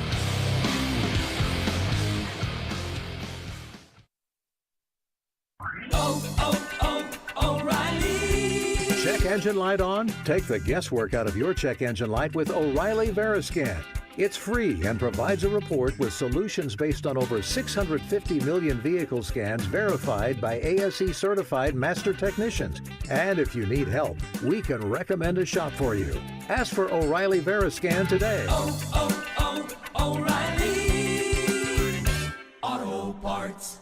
O'Reilly. Check engine light on? Take the guesswork out of your check engine light with O'Reilly Veriscan. It's free and provides a report with solutions based on over 650 million vehicle scans verified by ASE certified master technicians. And if you need help, we can recommend a shop for you. Ask for O'Reilly Veriscan today. O'Reilly Auto Parts.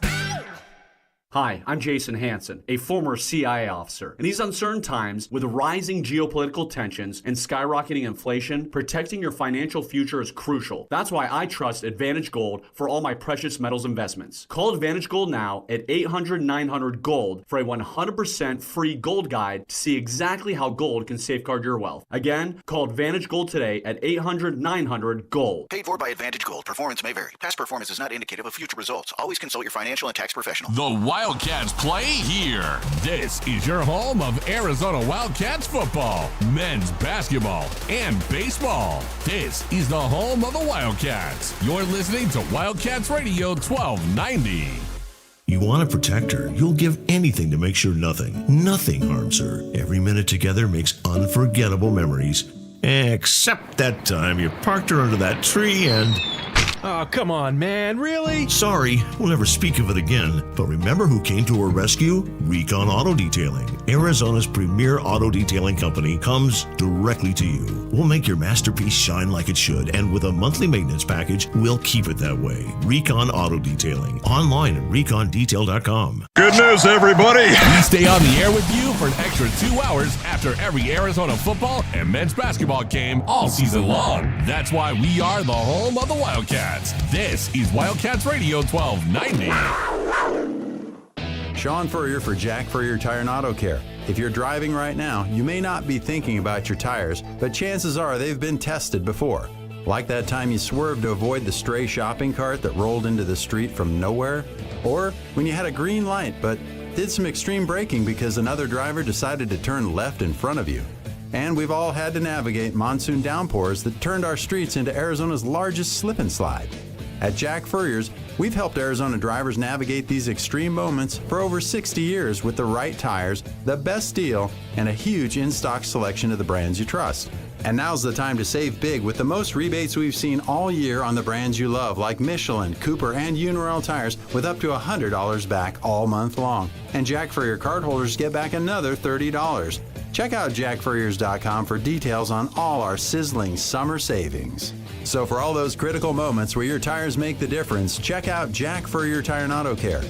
Hi, I'm Jason Hansen, a former CIA officer. In these uncertain times, with rising geopolitical tensions and skyrocketing inflation, protecting your financial future is crucial. That's why I trust Advantage Gold for all my precious metals investments. Call Advantage Gold now at 800-900-GOLD for a 100% free gold guide to see exactly how gold can safeguard your wealth. Again, call Advantage Gold today at 800-900-GOLD. Paid for by Advantage Gold. Performance may vary. Past performance is not indicative of future results. Always consult your financial and tax professional. The Wildcats play here. This is your home of Arizona Wildcats football, men's basketball, and baseball. This is the home of the Wildcats. You're listening to Wildcats Radio 1290. You want to protect her. You'll give anything to make sure nothing harms her. Every minute together makes unforgettable memories. Except that time you parked her under that tree and Oh, come on, man. Really? Sorry, we'll never speak of it again. But remember who came to her rescue? Recon Auto Detailing. Arizona's premier auto detailing company comes directly to you. We'll make your masterpiece shine like it should, and with a monthly maintenance package, we'll keep it that way. Recon Auto Detailing. Online at recondetail.com. Good news, everybody. We stay on the air with you for an extra 2 hours after every Arizona football and men's basketball game all season long. That's why we are the home of the Wildcats. This is Wildcats Radio 1290. Sean Furrier for Jack Furrier Tire and Auto Care. If you're driving right now, you may not be thinking about your tires, but chances are they've been tested before. Like that time you swerved to avoid the stray shopping cart that rolled into the street from nowhere? Or when you had a green light but did some extreme braking because another driver decided to turn left in front of you? And we've all had to navigate monsoon downpours that turned our streets into Arizona's largest slip and slide. At Jack Furrier's, we've helped Arizona drivers navigate these extreme moments for over 60 years with the right tires, the best deal, and a huge in-stock selection of the brands you trust. And now's the time to save big with the most rebates we've seen all year on the brands you love, like Michelin, Cooper, and Uniroyal tires, with up to $100 back all month long. And Jack Furrier cardholders get back another $30. Check out jackfurriers.com for details on all our sizzling summer savings. So for all those critical moments where your tires make the difference, check out Jack Furrier Tire and Auto Care.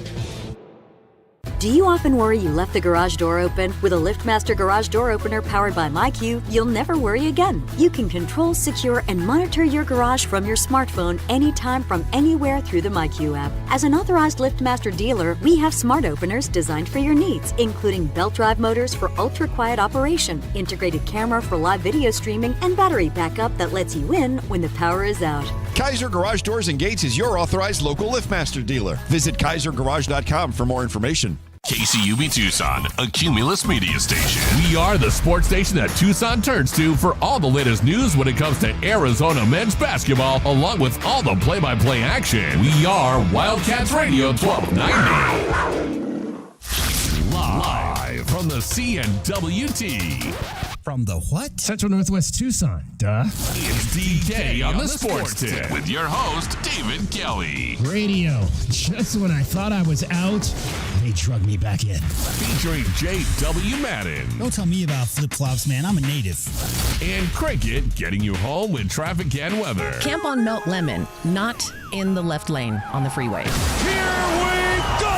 Do you often worry you left the garage door open? With a LiftMaster garage door opener powered by MyQ, you'll never worry again. You can control, secure, and monitor your garage from your smartphone anytime from anywhere through the MyQ app. As an authorized LiftMaster dealer, we have smart openers designed for your needs, including belt drive motors for ultra-quiet operation, integrated camera for live video streaming, and battery backup that lets you in when the power is out. Kaiser Garage Doors and Gates is your authorized local LiftMaster dealer. Visit KaiserGarage.com for more information. KCUB Tucson, a Cumulus media station. We are the sports station that Tucson turns to for all the latest news when it comes to Arizona men's basketball, along with all the play-by-play action. We are Wildcats Radio 1290. Live from the CNWT. From the what? Central Northwest Tucson, duh. It's DK on the Sports Tip with your host, David Kelly. Radio. Just when I thought I was out, they drug me back in. Featuring J.W. Madden. Don't tell me about flip-flops, man. I'm a native. And Cricket getting you home with traffic and weather. Camp on Melt Lemon, not in the left lane on the freeway. Here we go!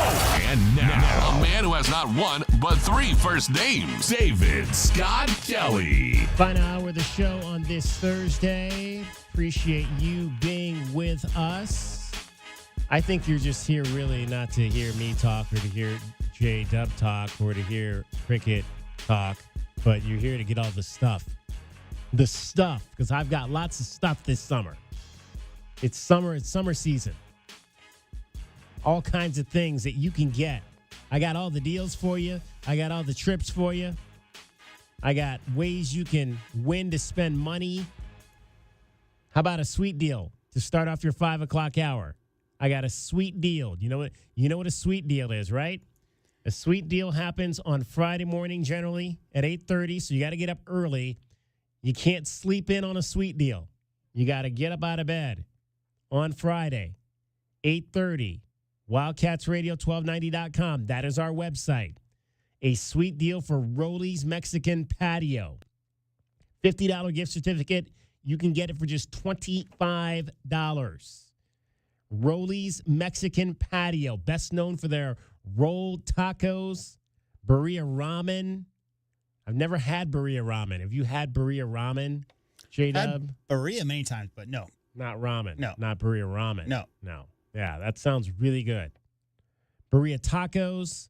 And now, a man who has not one, but 3 first names, David Scott Kelly. Final hour of the show on this Thursday. Appreciate you being with us. I think you're just here really not to hear me talk or to hear J-Dub talk or to hear Cricket talk, but you're here to get all the stuff. The stuff, because I've got lots of stuff this summer. It's summer season. All kinds of things that you can get. I got all the deals for you. I got all the trips for you. I got ways you can win to spend money. How about a sweet deal to start off your 5 o'clock hour? I got a sweet deal. You know what a sweet deal is, right? A sweet deal happens on Friday morning generally at 8:30, so you got to get up early. You can't sleep in on a sweet deal. You got to get up out of bed on Friday, 8:30. WildcatsRadio1290.com. That is our website. A sweet deal for Rolly's Mexican Patio. $50 gift certificate. You can get it for just $25. Rolly's Mexican Patio. Best known for their rolled tacos, burrito ramen. I've never had burrito ramen. Have you had burrito ramen, J-Dub? Burrito many times, but no. Not ramen. No. Not burrito ramen. No. Yeah, that sounds really good. Burrito tacos.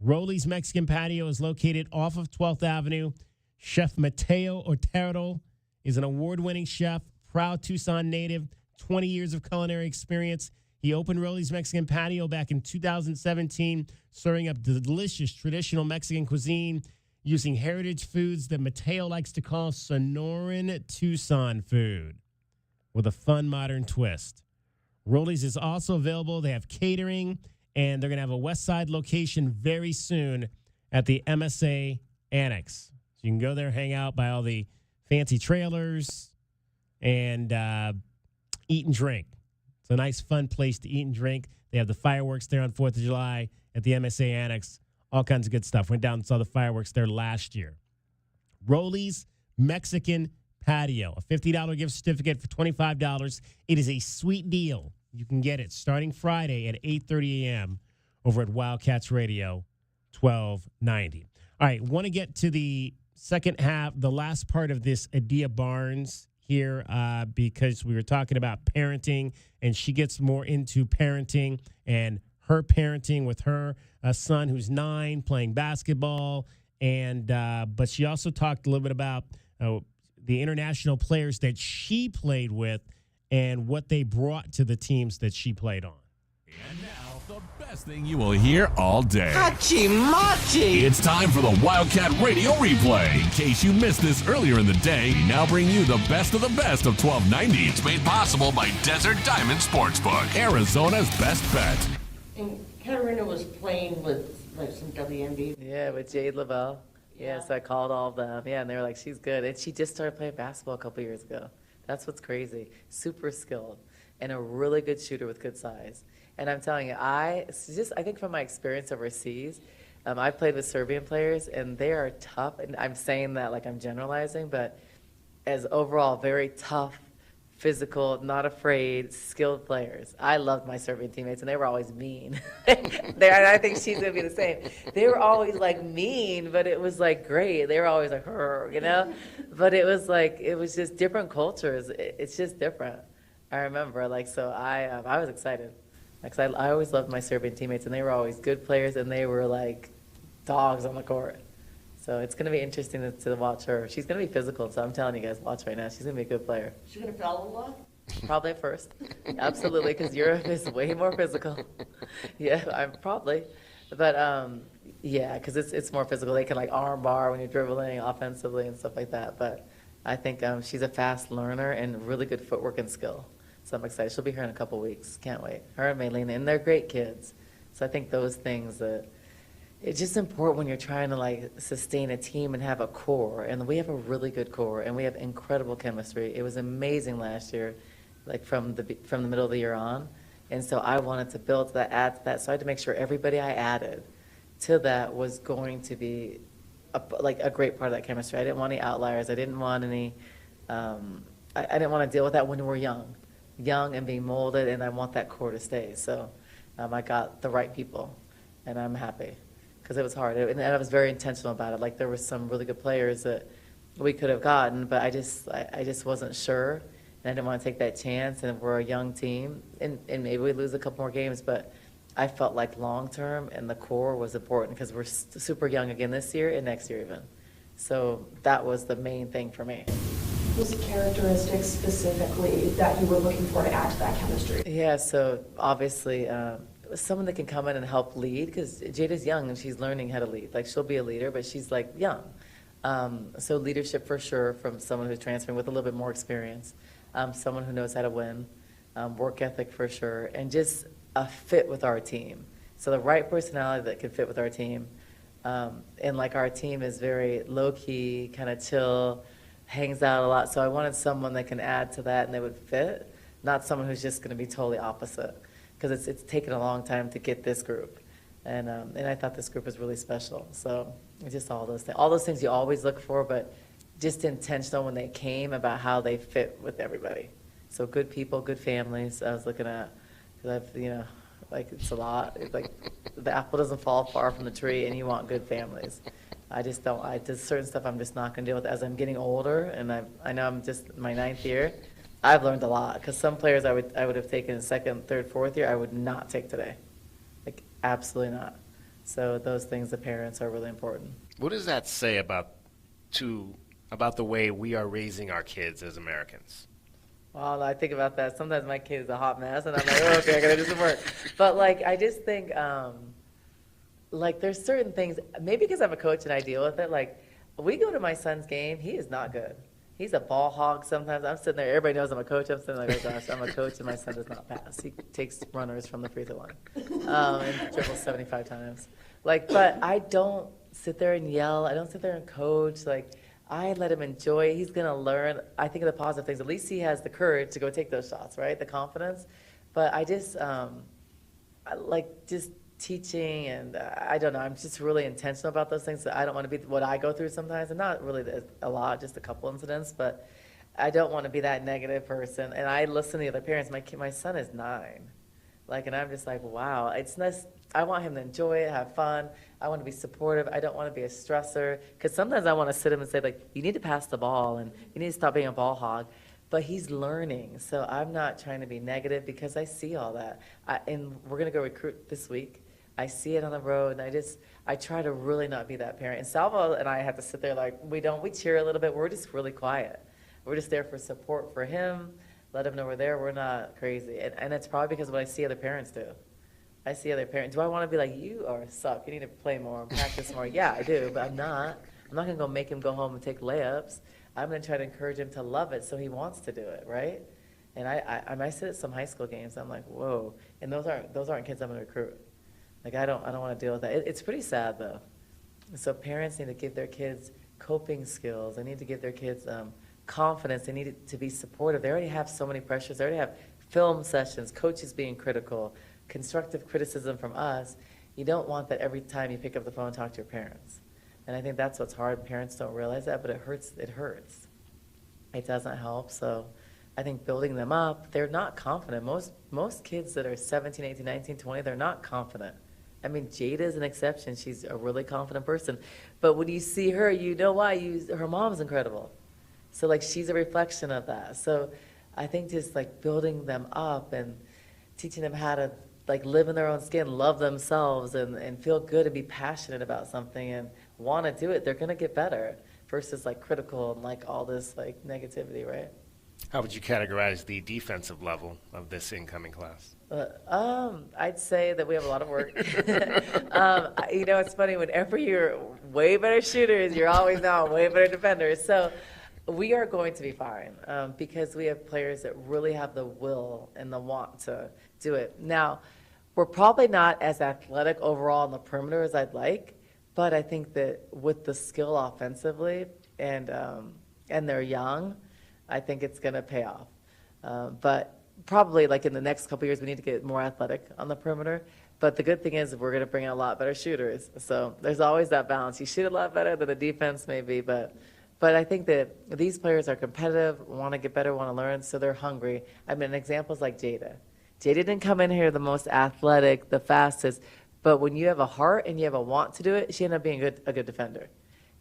Rolly's Mexican Patio is located off of 12th Avenue. Chef Mateo Otero is an award-winning chef, proud Tucson native, 20 years of culinary experience. He opened Rolly's Mexican Patio back in 2017, serving up delicious traditional Mexican cuisine using heritage foods that Mateo likes to call Sonoran Tucson food with a fun modern twist. Rolly's is also available. They have catering, and they're going to have a West Side location very soon at the MSA Annex. So you can go there, hang out by all the fancy trailers, and eat and drink. It's a nice, fun place to eat and drink. They have the fireworks there on 4th of July at the MSA Annex. All kinds of good stuff. Went down and saw the fireworks there last year. Rolly's Mexican Patio, a $50 gift certificate for $25. It is a sweet deal. You can get it starting Friday at 8:30 a.m. over at Wildcats Radio 1290. All right, want to get to the second half, the last part of this Adia Barnes here, because we were talking about parenting, and she gets more into parenting and her parenting with her son who's 9 playing basketball. And but she also talked a little bit about the international players that she played with and what they brought to the teams that she played on. And now, the best thing you will hear all day. Hachi-machi! It's time for the Wildcat Radio Replay. In case you missed this earlier in the day, we now bring you the best of 1290. It's made possible by Desert Diamond Sportsbook, Arizona's best bet. And Katarina was playing with like some WNBA. Yeah, with Jade Lavelle. Yeah. Yes, I called all of them. Yeah, and they were like, she's good. And she just started playing basketball a couple years ago. That's what's crazy. Super skilled and a really good shooter with good size. And I'm telling you, I think from my experience overseas, I played with Serbian players, and they are tough. And I'm saying that like I'm generalizing, but as overall very tough, physical, not afraid, skilled players. I loved my Serbian teammates, and they were always mean. And I think she's going to be the same. They were always, like, mean, but it was, like, great. They were always like, her, you know? But it was, like, it was just different cultures. It's just different. I remember, like, so I was excited. Because I always loved my Serbian teammates, and they were always good players, and they were, like, dogs on the court. So it's going to be interesting to watch her. She's going to be physical, so I'm telling you guys, watch right now. She's going to be a good player. She's going to foul a lot? Probably at first. Absolutely, because Europe is way more physical. Yeah, I'm probably. But, yeah, because it's more physical. They can, like, arm bar when you're dribbling offensively and stuff like that. But I think she's a fast learner and really good footwork and skill. So I'm excited. She'll be here in a couple weeks. Can't wait. Her and Maylene, and they're great kids. So I think those things that it's just important when you're trying to like sustain a team and have a core. And we have a really good core, and we have incredible chemistry. It was amazing last year, like from the middle of the year on. And so I wanted to build that, add to that. So I had to make sure everybody I added to that was going to be a great part of that chemistry. I didn't want any outliers. I didn't want any. I didn't want to deal with that when we're young and being molded. And I want that core to stay. So I got the right people, and I'm happy. Because it was hard, and I was very intentional about it. Like there were some really good players that we could have gotten, but I just wasn't sure, and I didn't want to take that chance. And we're a young team, and maybe we lose a couple more games, but I felt like long term and the core was important because we're super young again this year and next year even. So that was the main thing for me. Was characteristics specifically that you were looking for to add to that chemistry? Yeah, so obviously. Someone that can come in and help lead, because Jada's young and she's learning how to lead. Like she'll be a leader, but she's like young. So leadership for sure from someone who's transferring with a little bit more experience. Someone who knows how to win. Work ethic for sure. And just a fit with our team. So the right personality that can fit with our team. And like our team is very low key, kind of chill, hangs out a lot. So I wanted someone that can add to that and they would fit, not someone who's just going to be totally opposite. Because it's taken a long time to get this group, and I thought this group was really special. So it's just all those things you always look for, but just intentional when they came about how they fit with everybody. So good people, good families. I was looking at, because I've like it's a lot. It's like the apple doesn't fall far from the tree, and you want good families. I just don't. There's certain stuff I'm just not going to deal with as I'm getting older, and I know I'm just in my 9th year. I've learned a lot because some players I would have taken in 2nd, 3rd, 4th year I would not take today, like absolutely not. So those things, the parents are really important. What does that say about the way we are raising our kids as Americans? Well, I think about that. Sometimes my kid is a hot mess, and I'm like, oh, okay, I gotta do some work. But like I just think like there's certain things. Maybe because I'm a coach and I deal with it. Like we go to my son's game, he is not good. He's a ball hog sometimes. I'm sitting there. Everybody knows I'm a coach. I'm sitting like, oh, gosh, I'm a coach, and my son does not pass. He takes runners from the free throw line and dribbles 75 times. Like, but I don't sit there and yell. I don't sit there and coach. Like, I let him enjoy. He's going to learn. I think of the positive things. At least he has the courage to go take those shots, right, the confidence. But I just, just teaching, and I don't know, I'm just really intentional about those things. I don't want to be what I go through sometimes, and not really a lot, just a couple incidents, but I don't want to be that negative person. And I listen to the other parents. My son is 9. And I'm just like, wow, it's nice. I want him to enjoy it, have fun. I want to be supportive. I don't want to be a stressor. Because sometimes I want to sit him and say, you need to pass the ball and you need to stop being a ball hog. But he's learning. So I'm not trying to be negative because I see all that. And we're going to go recruit this week. I see it on the road, and I try to really not be that parent. And Salvo and I have to sit there we cheer a little bit. We're just really quiet. We're just there for support for him. Let him know we're there. We're not crazy. And it's probably because of what I see other parents do. I see other parents. Do I want to be like, you are suck. You need to play more and practice more. Yeah, I do, but I'm not. I'm not going to go make him go home and take layups. I'm going to try to encourage him to love it so he wants to do it, right? And I sit at some high school games. I'm like, whoa. And those aren't kids I'm going to recruit. I don't want to deal with that. It's pretty sad, though. So parents need to give their kids coping skills. They need to give their kids confidence. They need to be supportive. They already have so many pressures. They already have film sessions, coaches being critical, constructive criticism from us. You don't want that every time you pick up the phone and talk to your parents. And I think that's what's hard. Parents don't realize that, but it hurts. It hurts. It doesn't help. So I think building them up, they're not confident. Most kids that are 17, 18, 19, 20, they're not confident. I mean, Jada's an exception. She's a really confident person. But when you see her, you know why. Her mom's incredible. So, she's a reflection of that. So I think just, building them up and teaching them how to, live in their own skin, love themselves, and feel good and be passionate about something and want to do it, they're going to get better versus, critical and, all this, negativity, right? How would you categorize the defensive level of this incoming class? I'd say that we have a lot of work. It's funny, whenever you're way better shooters, you're always now way better defenders. So we are going to be fine because we have players that really have the will and the want to do it. Now, we're probably not as athletic overall on the perimeter as I'd like, but I think that with the skill offensively and they're young, I think it's going to pay off. But probably in the next couple of years, we need to get more athletic on the perimeter. But the good thing is we're going to bring in a lot better shooters. So there's always that balance. You shoot a lot better than the defense maybe, but I think that these players are competitive, want to get better, want to learn, so they're hungry. I mean, examples like Jada. Jada didn't come in here the most athletic, the fastest, but when you have a heart and you have a want to do it, she ended up being a good defender.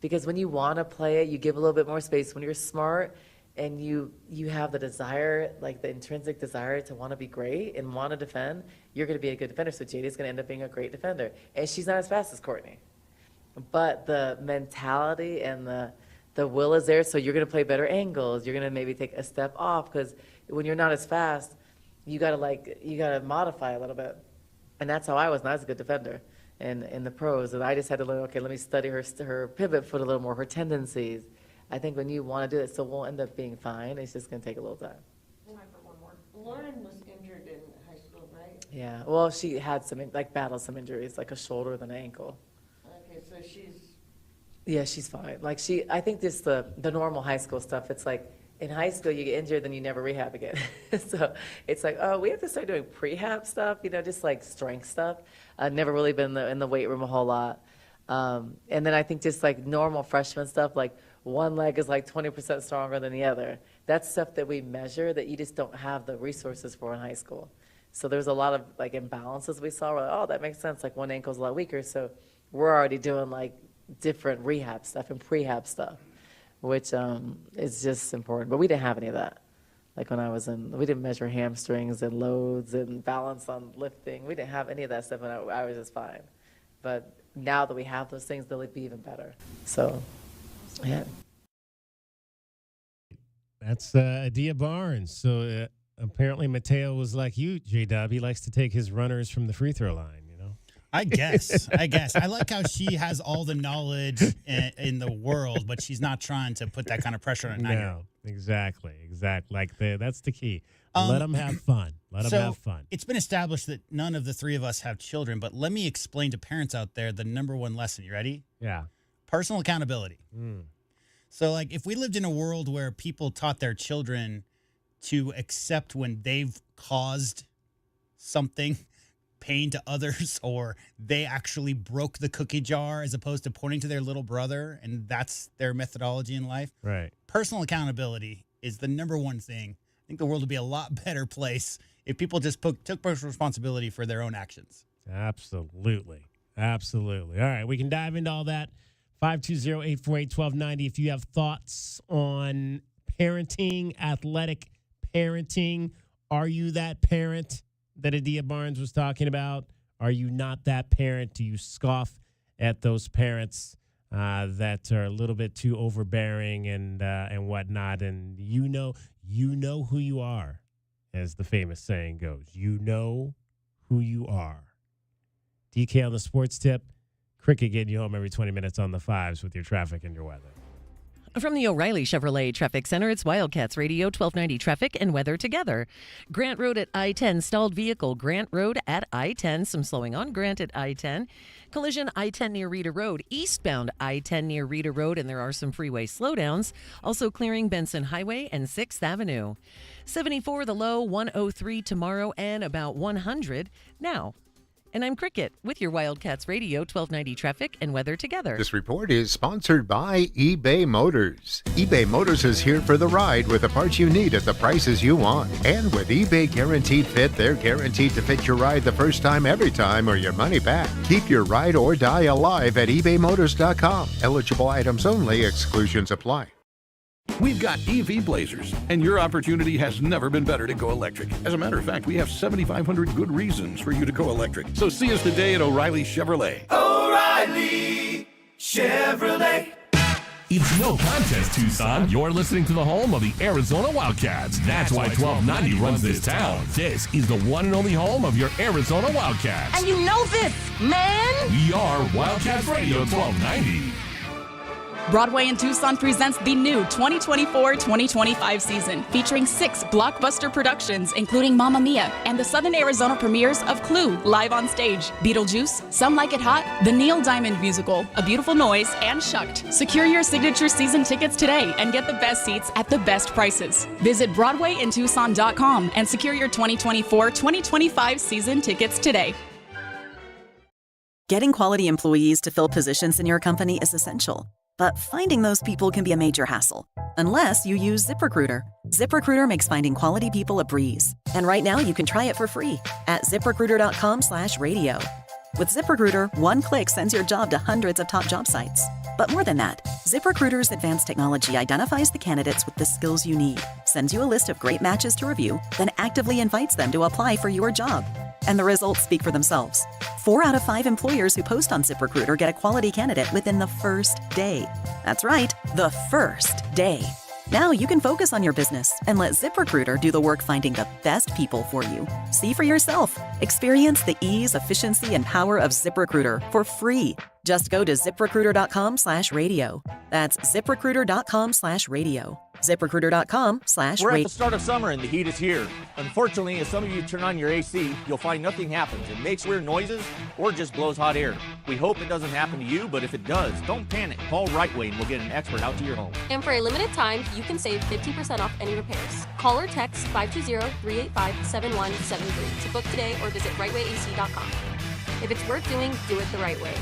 Because when you want to play it, you give a little bit more space. When you're smart, and you have the desire, the intrinsic desire to want to be great and want to defend, you're going to be a good defender. So Jada's going to end up being a great defender. And she's not as fast as Courtney. But the mentality and the will is there, so you're going to play better angles. You're going to maybe take a step off because when you're not as fast, you got to modify a little bit. And that's how I was. And I was a good defender in the pros. And I just had to learn, okay, let me study her pivot foot a little more, her tendencies. I think when you want to do it, so we'll end up being fine. It's just going to take a little time. Lauren was injured in high school, right? Yeah. Well, she had battled some injuries, like a shoulder and an ankle. Okay, so she's. Yeah, she's fine. I think just the normal high school stuff. It's in high school you get injured, then you never rehab again. So it's we have to start doing prehab stuff. Just strength stuff. I've never really been in the weight room a whole lot. And then I think just normal freshman stuff, one leg is 20% stronger than the other. That's stuff that we measure that you just don't have the resources for in high school. So there's a lot of imbalances we saw. We're that makes sense. One ankle's a lot weaker. So we're already doing different rehab stuff and prehab stuff, which is just important. But we didn't have any of that. When I was we didn't measure hamstrings and loads and balance on lifting. We didn't have any of that stuff, and I was just fine. But now that we have those things, they'll be even better. So. Yeah. That's Adia Barnes. So apparently Mateo was like you, J-Dub. He likes to take his runners from the free throw line, I guess. I like how she has all the knowledge in the world, but she's not trying to put that kind of pressure on a 9-year-old. No, exactly. That's the key. Let them have fun. Let them have fun. It's been established that none of the three of us have children, but let me explain to parents out there the number one lesson. You ready? Yeah. Personal accountability. So, if we lived in a world where people taught their children to accept when they've caused something, pain to others, or they actually broke the cookie jar as opposed to pointing to their little brother, and that's their methodology in life. Right. Personal accountability is the number one thing. I think the world would be a lot better place if people just took personal responsibility for their own actions. Absolutely. Absolutely. All right, we can dive into all that. 520-848-1290 if you have thoughts on parenting, athletic parenting. Are you that parent that Adia Barnes was talking about? Are you not that parent? Do you scoff at those parents that are a little bit too overbearing and whatnot? And you know who you are, as the famous saying goes. You know who you are. DK on the sports tip. Cricket getting you home every 20 minutes on the fives with your traffic and your weather. From the O'Reilly Chevrolet Traffic Center, it's Wildcats Radio 1290 traffic and weather together. Grant Road at I-10, stalled vehicle. Grant Road at I-10, some slowing on Grant at I-10. Collision I-10 near Rita Road, eastbound I-10 near Rita Road, and there are some freeway slowdowns. Also clearing Benson Highway and 6th Avenue. 74 the low, 103 tomorrow, and about 100 now. And I'm Cricket with your Wildcats Radio 1290 traffic and weather together. This report is sponsored by eBay Motors. eBay Motors is here for the ride with the parts you need at the prices you want. And with eBay Guaranteed Fit, they're guaranteed to fit your ride the first time, every time, or your money back. Keep your ride or die alive at ebaymotors.com. Eligible items only. Exclusions apply. We've got EV Blazers, and your opportunity has never been better to go electric. As a matter of fact, we have 7,500 good reasons for you to go electric. So see us today at O'Reilly Chevrolet. O'Reilly Chevrolet. It's no contest, Tucson. You're listening to the home of the Arizona Wildcats. That's why 1290 runs this town. This is the one and only home of your Arizona Wildcats. And you know this, man! We are Wildcats Radio 1290. Broadway in Tucson presents the new 2024-2025 season, featuring 6 blockbuster productions, including Mamma Mia and the Southern Arizona premieres of Clue, live on stage, Beetlejuice, Some Like It Hot, The Neil Diamond Musical, A Beautiful Noise, and Shucked. Secure your signature season tickets today and get the best seats at the best prices. Visit BroadwayInTucson.com and secure your 2024-2025 season tickets today. Getting quality employees to fill positions in your company is essential. But finding those people can be a major hassle, unless you use ZipRecruiter. ZipRecruiter makes finding quality people a breeze. And right now you can try it for free at ZipRecruiter.com/radio. With ZipRecruiter, one click sends your job to hundreds of top job sites. But more than that, ZipRecruiter's advanced technology identifies the candidates with the skills you need, sends you a list of great matches to review, then actively invites them to apply for your job. And the results speak for themselves. 4 out of 5 employers who post on ZipRecruiter get a quality candidate within the first day. That's right, the first day. Now you can focus on your business and let ZipRecruiter do the work finding the best people for you. See for yourself. Experience the ease, efficiency, and power of ZipRecruiter for free. Just go to ZipRecruiter.com/radio. That's ZipRecruiter.com/radio. ZipRecruiter.com/radio. We're at the start of summer and the heat is here. Unfortunately, as some of you turn on your AC, you'll find nothing happens. It makes weird noises or just blows hot air. We hope it doesn't happen to you, but if it does, don't panic. Call Rightway and we'll get an expert out to your home. And for a limited time, you can save 50% off any repairs. Call or text 520-385-7173 to book today or visit rightwayac.com. If it's worth doing, do it the right way.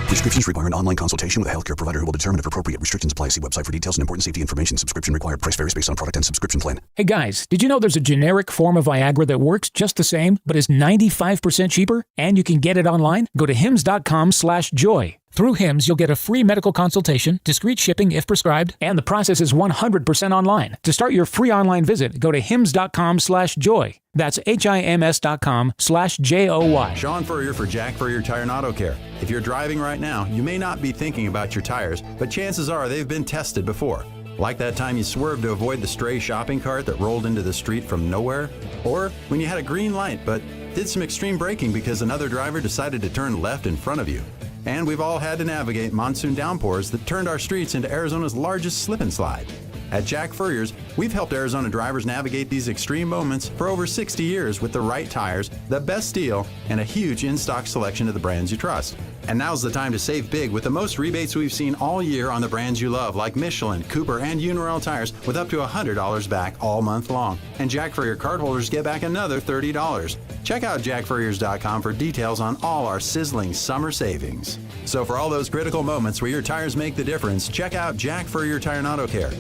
Prescriptions require an online consultation with a healthcare provider who will determine if appropriate. Restrictions apply. See website for details and important safety information. Subscription required. Price varies based on product and subscription plan. Hey guys, did you know there's a generic form of Viagra that works just the same, but is 95% cheaper? And you can get it online? Go to hims.com/joy. Through Hims, you'll get a free medical consultation, discreet shipping if prescribed, and the process is 100% online. To start your free online visit, go to hims.com/joy. That's HIMS.com/JOY. Sean Furrier for Jack Furrier Tire and Auto Care. If you're driving right now, you may not be thinking about your tires, but chances are they've been tested before. Like that time you swerved to avoid the stray shopping cart that rolled into the street from nowhere? Or when you had a green light but did some extreme braking because another driver decided to turn left in front of you. And we've all had to navigate monsoon downpours that turned our streets into Arizona's largest slip and slide. At Jack Furrier's, we've helped Arizona drivers navigate these extreme moments for over 60 years with the right tires, the best steel, and a huge in-stock selection of the brands you trust. And now's the time to save big with the most rebates we've seen all year on the brands you love, like Michelin, Cooper, and Uniroyal tires, with up to $100 back all month long. And Jack Furrier cardholders get back another $30. Check out jackfurriers.com for details on all our sizzling summer savings. So for all those critical moments where your tires make the difference, check out Jack Furrier Tire and Auto Care.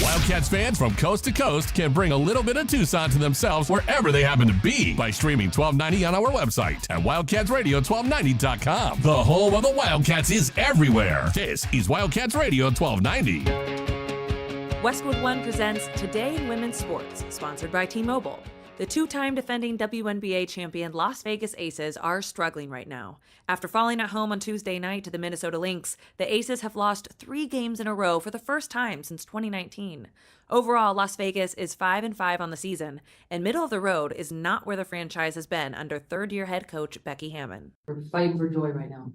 Wildcats fans from coast to coast can bring a little bit of Tucson to themselves wherever they happen to be by streaming 1290 on our website at wildcatsradio1290.com. The home of the Wildcats is everywhere. This is Wildcats Radio 1290. Westwood One presents Today in Women's Sports, sponsored by T-Mobile. The two-time defending WNBA champion Las Vegas Aces are struggling right now. After falling at home on Tuesday night to the Minnesota Lynx, the Aces have lost 3 games in a row for the first time since 2019. Overall, Las Vegas is 5-5 on the season, and middle of the road is not where the franchise has been under third-year head coach Becky Hammon. We're fighting for joy right now.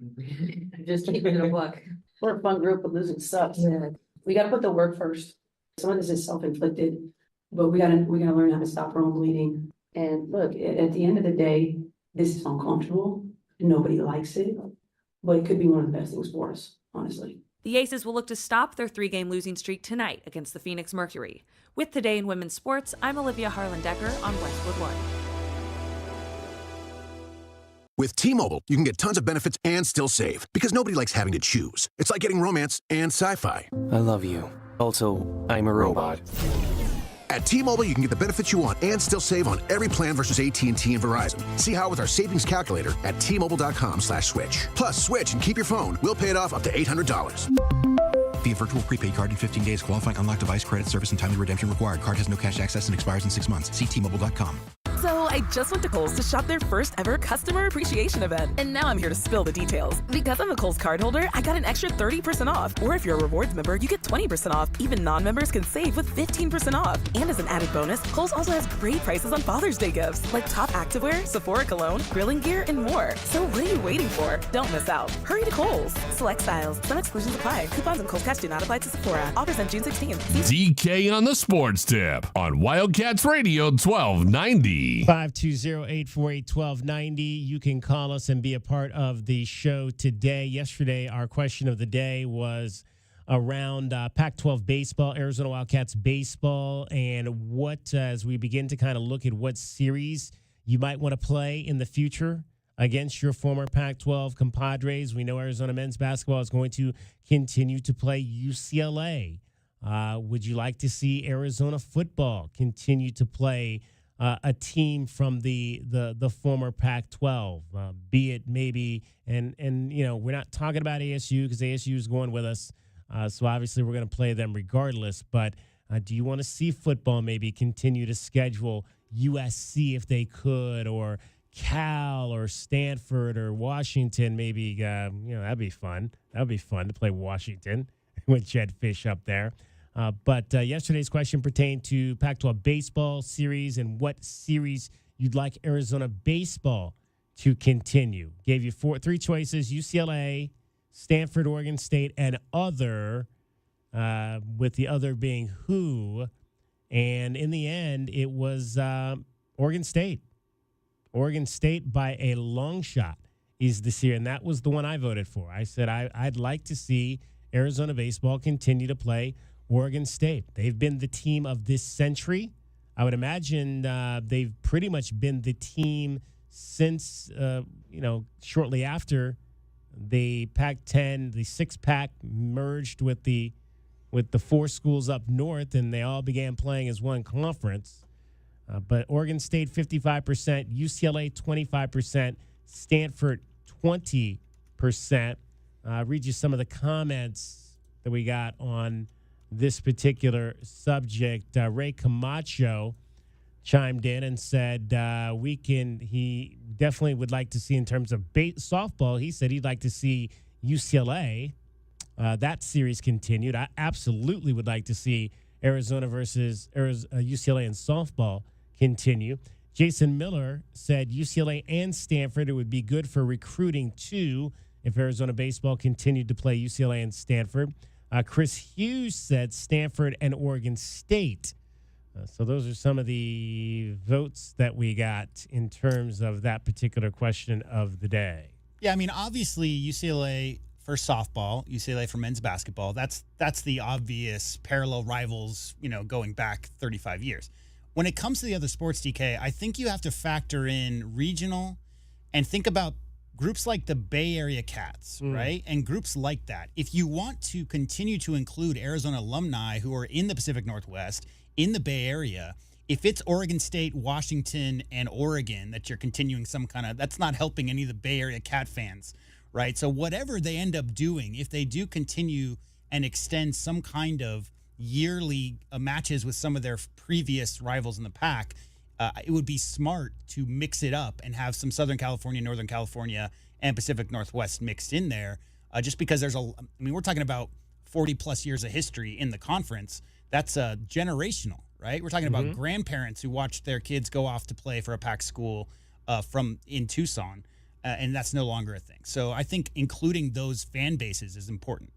Just keeping it a buck. We're a fun group, but losing sucks. Yeah. We got to put the work first. Some of this is self-inflicted. But we gotta learn how to stop our own bleeding. And look, at the end of the day, this is uncomfortable. Nobody likes it, but it could be one of the best things for us, honestly. The Aces will look to stop their 3-game losing streak tonight against the Phoenix Mercury. With Today in Women's Sports, I'm Olivia Harlan-Decker on Westwood One. With T-Mobile, you can get tons of benefits and still save, because nobody likes having to choose. It's like getting romance and sci-fi. I love you. Also, I'm a robot. At T-Mobile, you can get the benefits you want and still save on every plan versus AT&T and Verizon. See how with our savings calculator at T-Mobile.com/switch. Plus, switch and keep your phone. We'll pay it off up to $800. Via virtual prepaid card in 15 days. Qualifying unlocked device credit service and timely redemption required. Card has no cash access and expires in 6 months. See T-Mobile.com. So I just went to Kohl's to shop their first ever customer appreciation event. And now I'm here to spill the details. Because I'm a Kohl's cardholder, I got an extra 30% off. Or if you're a rewards member, you get 20% off. Even non-members can save with 15% off. And as an added bonus, Kohl's also has great prices on Father's Day gifts, like top activewear, Sephora cologne, grilling gear, and more. So what are you waiting for? Don't miss out. Hurry to Kohl's. Select styles. Some exclusions apply. Coupons and Kohl's Cash do not apply to Sephora. Offers end June 16th. DK on the Sports Tip on Wildcats Radio 1290. 520-848-1290. You can call us and be a part of the show today. Yesterday, our question of the day was around Pac-12 baseball, Arizona Wildcats baseball, and what, as we begin to kind of look at what series you might want to play in the future against your former Pac-12 compadres. We know Arizona men's basketball is going to continue to play UCLA. Would you like to see Arizona football continue to play a team from the former Pac-12, be it maybe, and you know, we're not talking about ASU because ASU is going with us, so obviously we're going to play them regardless, but do you want to see football maybe continue to schedule USC if they could, or Cal or Stanford or Washington maybe, you know, that'd be fun. That would be fun to play Washington with Jed Fish up there. But yesterday's question pertained to Pac-12 baseball series and what series you'd like Arizona baseball to continue. Gave you 3 choices: UCLA, Stanford, Oregon State, and other, with the other being who. And in the end, it was Oregon State. Oregon State by a long shot is this year, and that was the one I voted for. I said I'd like to see Arizona baseball continue to play Oregon State. They've been the team of this century. I would imagine they've pretty much been the team since, shortly after the Pac-10, the six-pack merged with the 4 schools up north, and they all began playing as one conference. But Oregon State, 55%, UCLA, 25%, Stanford, 20%. Read you some of the comments that we got on this particular subject. Ray Camacho chimed in and said he definitely would like to see, in terms of softball, he said he'd like to see UCLA, that series continued. I absolutely would like to see Arizona versus UCLA in softball continue. Jason Miller said UCLA and Stanford, it would be good for recruiting too if Arizona baseball continued to play UCLA and Stanford. Chris Hughes said Stanford and Oregon State. So those are some of the votes that we got in terms of that particular question of the day. Yeah, I mean, obviously UCLA for softball, UCLA for men's basketball. That's the obvious parallel rivals, going back 35 years. When it comes to the other sports, DK, I think you have to factor in regional and think about groups like the Bay Area Cats, right? And groups like that. If you want to continue to include Arizona alumni who are in the Pacific Northwest, in the Bay Area, if it's Oregon State, Washington, and Oregon that you're continuing that's not helping any of the Bay Area Cat fans, right? So whatever they end up doing, if they do continue and extend some kind of yearly matches with some of their previous rivals in the pack, it would be smart to mix it up and have some Southern California, Northern California, and Pacific Northwest mixed in there, just because we're talking about 40 plus years of history in the conference. That's generational, right? We're talking about grandparents who watched their kids go off to play for a Pac school in Tucson, and that's no longer a thing. So I think including those fan bases is important.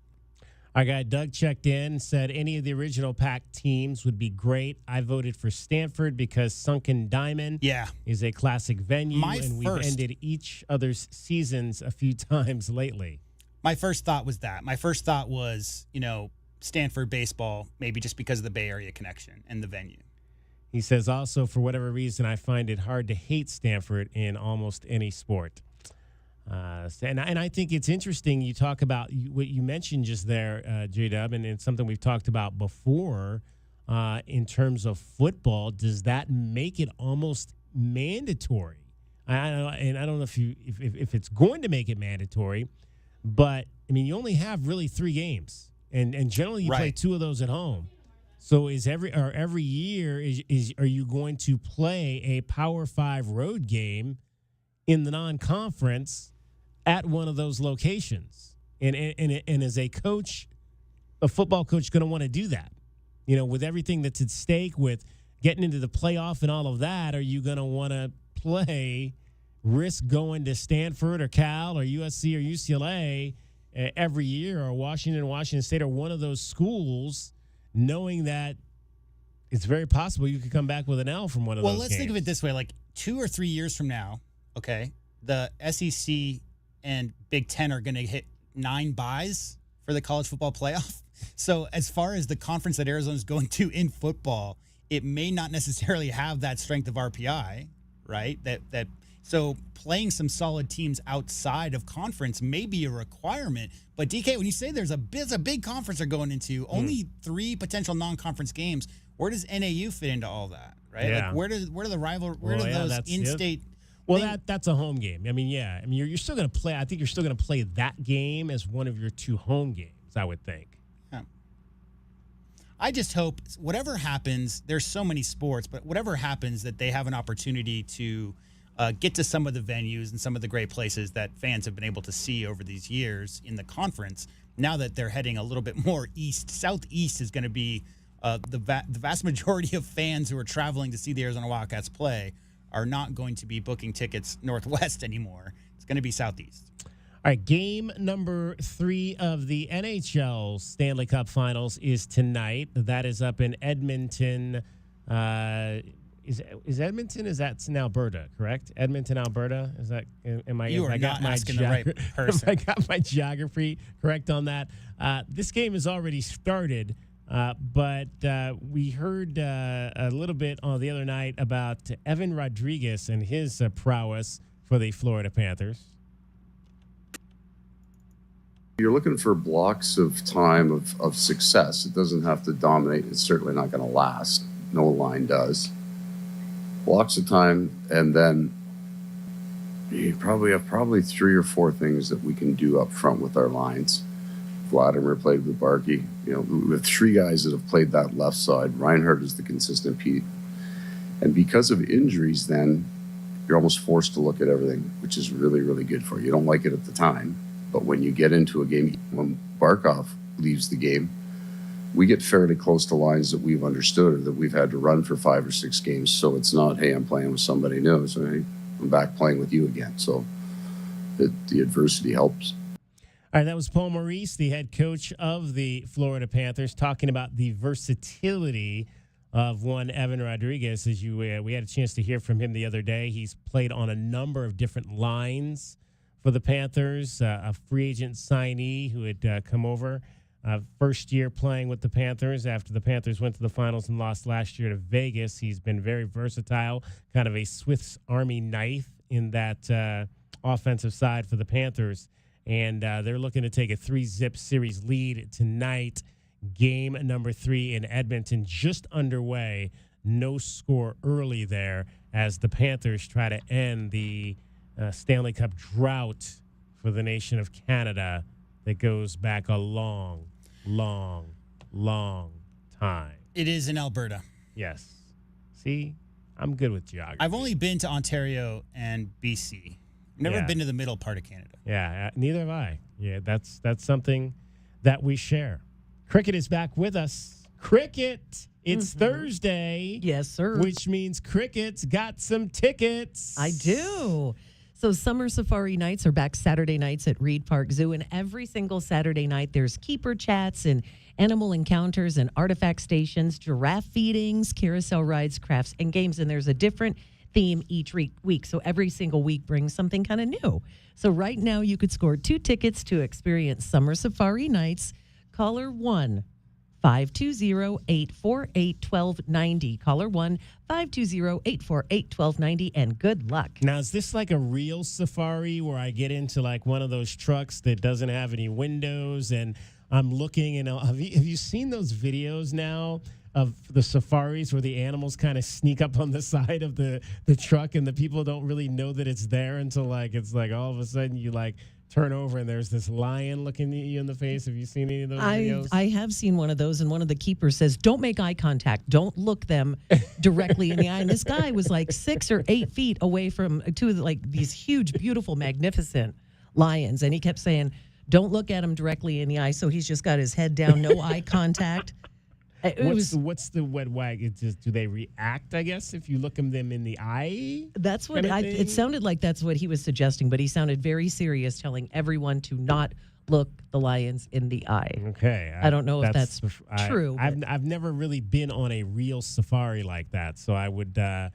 Our guy Doug checked in, said any of the original Pac teams would be great. I voted for Stanford because Sunken Diamond is a classic venue, and we've ended each other's seasons a few times lately. My first thought was that. My first thought was, Stanford baseball, maybe just because of the Bay Area connection and the venue. He says also, for whatever reason, I find it hard to hate Stanford in almost any sport. And I think it's interesting you talk about what you mentioned just there, J-Dub, and it's something we've talked about before in terms of football. Does that make it almost mandatory? I don't know if it's going to make it mandatory, but, I mean, you only have really 3 games, and generally you play 2 of those at home. So every year are you going to play a Power 5 road game in the non-conference at one of those locations? And as a coach, a football coach, going to want to do that. With everything that's at stake, with getting into the playoff and all of that, are you going to want to risk going to Stanford or Cal or USC or UCLA every year, or Washington State, or one of those schools, knowing that it's very possible you could come back with an L from one of those games? Well, let's think of it this way. Like 2 or 3 years from now, okay, the SEC and Big Ten are going to hit 9 buys for the college football playoff. So as far as the conference that Arizona is going to in football, it may not necessarily have that strength of RPI, right? So playing some solid teams outside of conference may be a requirement. But DK, when you say there's a big conference they're going into, only 3 potential non-conference games, where does NAU fit into all that, right? Yeah. Like where do those in-state? Well, that's a home game. I mean, yeah. I mean, you're still going to play. I think you're still going to play that game as one of your 2 home games, I would think. Yeah. I just hope whatever happens, there's so many sports, but whatever happens, that they have an opportunity to get to some of the venues and some of the great places that fans have been able to see over these years in the conference. Now that they're heading a little bit more east, southeast is going to be the vast majority of fans who are traveling to see the Arizona Wildcats play are not going to be booking tickets northwest anymore. It's going to be southeast. All right, game number 3 of the NHL Stanley Cup Finals is tonight. That is up in Edmonton. Is Edmonton? That's in Alberta, correct? Edmonton, Alberta. Is that? You are not asking the right person. I got my geography correct on that. This game has already started. But we heard a little bit on the other night about Evan Rodriguez and his prowess for the Florida Panthers. You're looking for blocks of time of success. It doesn't have to dominate. It's certainly not going to last. No line does. Blocks of time, and then you probably have 3 or 4 things that we can do up front with our lines. Vladimir played with Barkey. We have 3 guys that have played that left side. Reinhardt is the consistent piece. And because of injuries, then you're almost forced to look at everything, which is really, really good for you. You don't like it at the time, but when you get into a game, when Barkov leaves the game, we get fairly close to lines that we've understood or that we've had to run for 5 or 6 games. So it's not, hey, I'm playing with somebody new. So hey, I'm back playing with you again. So the adversity helps. All right, that was Paul Maurice, the head coach of the Florida Panthers, talking about the versatility of one Evan Rodriguez. As we had a chance to hear from him the other day, he's played on a number of different lines for the Panthers, a free agent signee who had come over. First year playing with the Panthers after the Panthers went to the finals and lost last year to Vegas. He's been very versatile, kind of a Swiss Army knife in that offensive side for the Panthers. And they're looking to take a 3-zip series lead tonight. Game number 3 in Edmonton just underway. No score early there as the Panthers try to end the Stanley Cup drought for the nation of Canada that goes back a long time. It is in Alberta. Yes. See, I'm good with geography. I've only been to Ontario and BC. Never been to the middle part of Canada. Yeah, neither have I. Yeah, that's something that we share. Cricket is back with us. Cricket! It's Thursday. Yes, sir. Which means Cricket's got some tickets. I do. So summer safari nights are back Saturday nights at Reed Park Zoo, and every single Saturday night there's keeper chats and animal encounters and artifact stations, giraffe feedings, carousel rides, crafts, and games, and there's a different theme each week. So every single week brings something kind of new. So right now you could score 2 tickets to experience summer safari nights. Caller 1-520-848-1290. Caller 1-520-848-1290, and good luck. Now, is this like a real safari where I get into like one of those trucks that doesn't have any windows and I'm looking and have you seen those videos now of the safaris where the animals kind of sneak up on the side of the truck and the people don't really know that it's there until like it's like all of a sudden you like turn over and there's this lion looking at you in the face. Have you seen any of those videos? I have seen one of those, and one of the keepers says, don't make eye contact. Don't look them directly in the eye. And this guy was like 6 or 8 feet away from two of these huge, beautiful, magnificent lions. And he kept saying, don't look at him directly in the eye. So he's just got his head down, no eye contact. What's the wet wag? It's just, do they react, I guess, if you look them in the eye? That's what it sounded like. That's what he was suggesting, but he sounded very serious, telling everyone to not look the lions in the eye. Okay. I don't know if that's true. I've never really been on a real safari like that, so I would not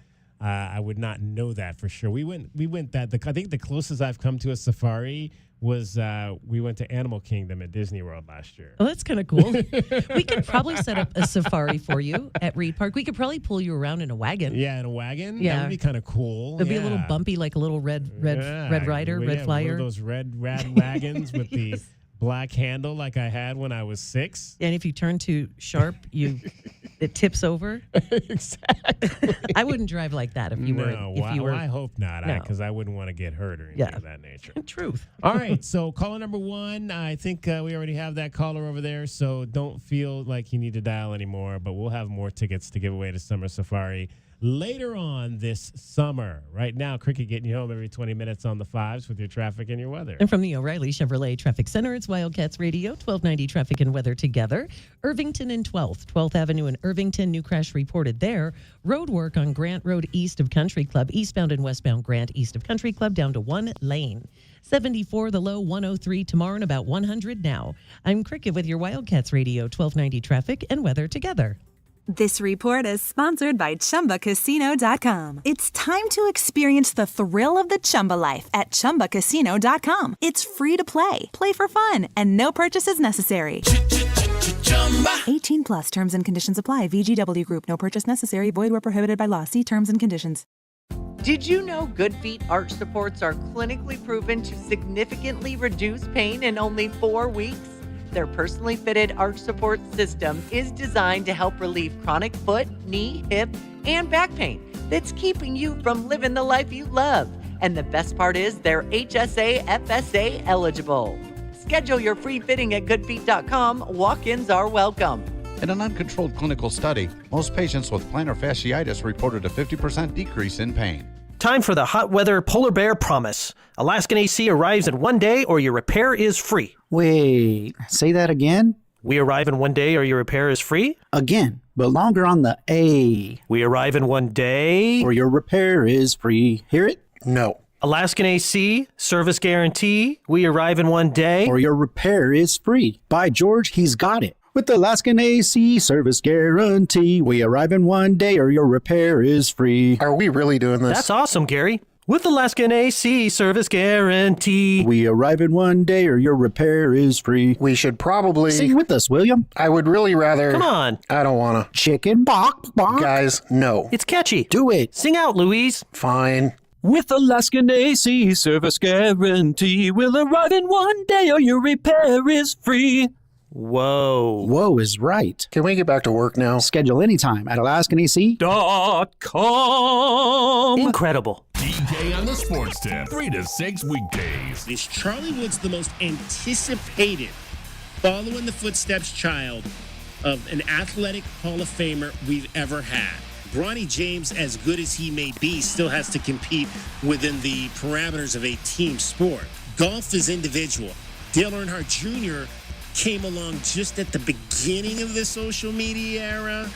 know that for sure. We went I think the closest I've come to a safari was we went to Animal Kingdom at Disney World last year. Oh, that's kind of cool. We could probably set up a safari for you at Reed Park. We could probably pull you around in a wagon. Yeah, in a wagon? Yeah. That would be kind of cool. It'd be a little bumpy, like a little red rider, red flyer. One of those red wagons with the black handle like I had when I was 6. And if you turn too sharp, it tips over. Exactly. I wouldn't drive like that if you were. I hope not, No. because I wouldn't want to get hurt or anything of that nature. Truth. All right, so caller number 1, I think we already have that caller over there, so don't feel like you need to dial anymore, but we'll have more tickets to give away to Summer Safari later on this summer. Right now, Cricket getting you home every 20 minutes on the 5s with your traffic and your weather. And from the O'Reilly Chevrolet Traffic Center, it's Wildcats Radio, 1290 traffic and weather together. Irvington and 12th Avenue in Irvington, new crash reported there. Road work on Grant Road east of Country Club, eastbound and westbound Grant east of Country Club, down to 1 lane. 74 the low, 103 tomorrow, and about 100 now. I'm Cricket with your Wildcats Radio, 1290 traffic and weather together. This report is sponsored by ChumbaCasino.com. It's time to experience the thrill of the Chumba life at ChumbaCasino.com. It's free to play. Play for fun and no purchases necessary. 18 plus terms and conditions apply. VGW Group. No purchase necessary. Void where prohibited by law. See terms and conditions. Did you know Good Feet arch supports are clinically proven to significantly reduce pain in only 4 weeks? Their personally fitted arch support system is designed to help relieve chronic foot, knee, hip, and back pain that's keeping you from living the life you love. And the best part is they're HSA, FSA eligible. Schedule your free fitting at goodfeet.com. Walk-ins are welcome. In an uncontrolled clinical study, most patients with plantar fasciitis reported a 50% decrease in pain. Time for the hot weather polar bear promise. Alaskan AC arrives in 1 day or your repair is free. Wait, say that again? We arrive in 1 day or your repair is free? Again, but longer on the A. We arrive in 1 day or your repair is free. Hear it? No. Alaskan AC, service guarantee. We arrive in 1 day or your repair is free. By George, he's got it. With the Alaskan AC service guarantee, we arrive in 1 day or your repair is free. Are we really doing this? That's awesome, Gary. With Alaskan AC service guarantee. We arrive in one day or your repair is free. We should probably Sing with us, William. I would really rather. Come on. I don't wanna. Chicken bok bok. Guys, no. It's catchy. Do it. Sing out, Louise. Fine. With Alaskan AC service guarantee, we'll arrive in one day or your repair is free. Whoa. Whoa is right. Can we get back to work now? Schedule anytime at AlaskanAC.com. Incredible. DK on the Sports Tip, 3 to 6 weekdays. Is Charlie Woods the most anticipated, follow in the footsteps child of an athletic Hall of Famer we've ever had? Bronny James, as good as he may be, still has to compete within the parameters of a team sport. Golf is individual. Dale Earnhardt Jr. came along just at the beginning of the social media era.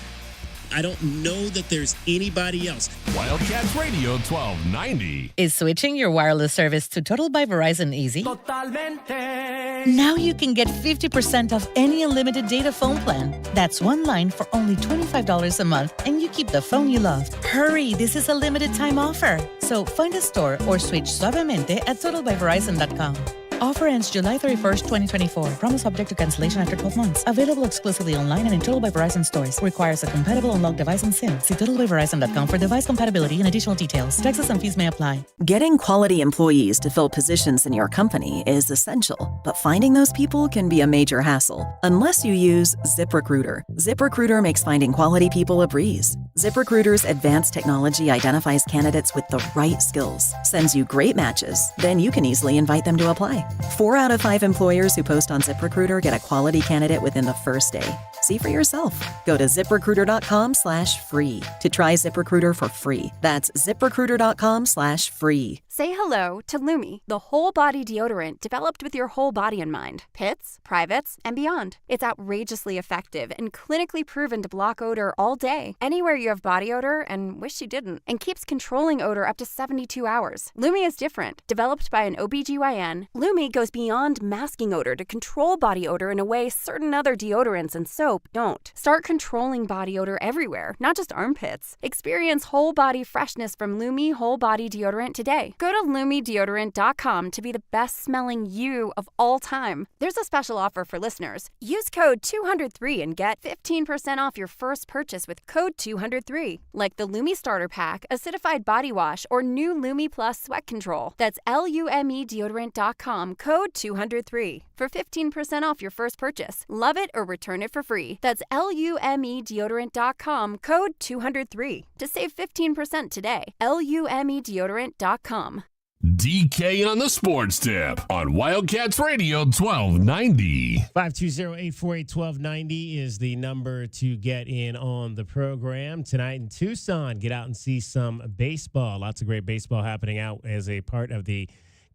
I don't know that there's anybody else. Wildcats Radio 1290. Is switching your wireless service to Total by Verizon easy? Totalmente. Now you can get 50% off any unlimited data phone plan. That's one line for only $25 a month, and you keep the phone you love. Hurry, this is a limited time offer. So find a store or switch suavemente at totalbyverizon.com. Offer ends July 31st, 2024. Promise subject to cancellation after 12 months. Available exclusively online and in Total by Verizon stores. Requires a compatible unlocked device and SIM. See totalbyverizon.com for device compatibility and additional details. Taxes and fees may apply. Getting quality employees to fill positions in your company is essential, but finding those people can be a major hassle unless you use ZipRecruiter. ZipRecruiter makes finding quality people a breeze. ZipRecruiter's advanced technology identifies candidates with the right skills, sends you great matches, then you can easily invite them to apply. 4 out of 5 employers who post on ZipRecruiter get a quality candidate within the first day. See for yourself. Go to ZipRecruiter.com/free to try ZipRecruiter for free. That's ZipRecruiter.com/free. Say hello to Lumi, the whole body deodorant developed with your whole body in mind. Pits, privates, and beyond. It's outrageously effective and clinically proven to block odor all day, anywhere you have body odor and wish you didn't, and keeps controlling odor up to 72 hours. Lumi is different. Developed by an OBGYN, Lumi goes beyond masking odor to control body odor in a way certain other deodorants and soap don't. Start controlling body odor everywhere, not just armpits. Experience whole body freshness from Lumi Whole Body Deodorant today. Go to LumiDeodorant.com to be the best smelling you of all time. There's a special offer for listeners. Use code 203 and get 15% off your first purchase with code 203. Like the Lumi Starter Pack, Acidified Body Wash, or new Lumi Plus Sweat Control. That's LumeDeodorant.com, code 203 for 15% off your first purchase. Love it or return it for free. That's LumeDeodorant.com, code 203 to save 15% today. LumeDeodorant.com. DK on the Sports Tip on Wildcats Radio 1290. 520-848-1290 is the number to get in on the program. Tonight in Tucson, get out and see some baseball. Lots of great baseball happening out as a part of the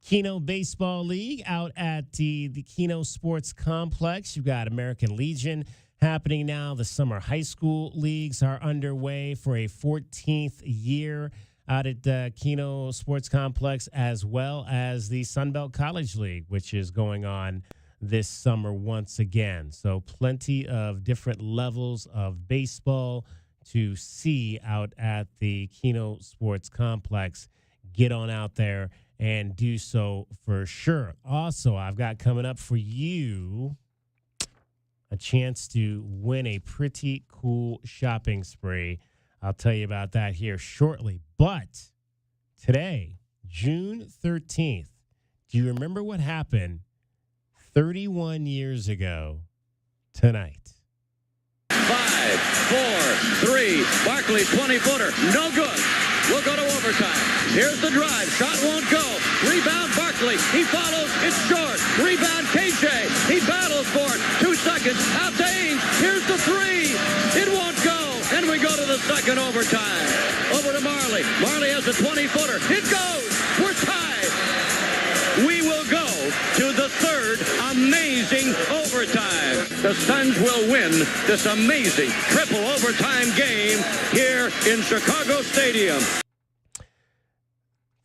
Keno Baseball League out at the Keno Sports Complex. You've got American Legion happening now. The summer high school leagues are underway for a 14th year out at the Keno Sports Complex, as well as the Sunbelt College League, which is going on this summer once again. So plenty of different levels of baseball to see out at the Keno Sports Complex. Get on out there and do so for sure. Also, I've got coming up for you a chance to win a pretty cool shopping spree. I'll tell you about that here shortly. But today, June 13th, do you remember what happened 31 years ago tonight? 5, 4, 3, Barkley 20-footer, no good. We'll go to overtime. Here's the drive, shot won't go. Rebound Barkley, he follows, it's short. Rebound KJ, he battles for it. 2 seconds, out to Ainge, here's the 3. It won't go. And we go to the second overtime. Over to Marley. Marley has a 20-footer. It goes. We're tied. We will go to the third amazing overtime. The Suns will win this amazing triple overtime game here in Chicago Stadium.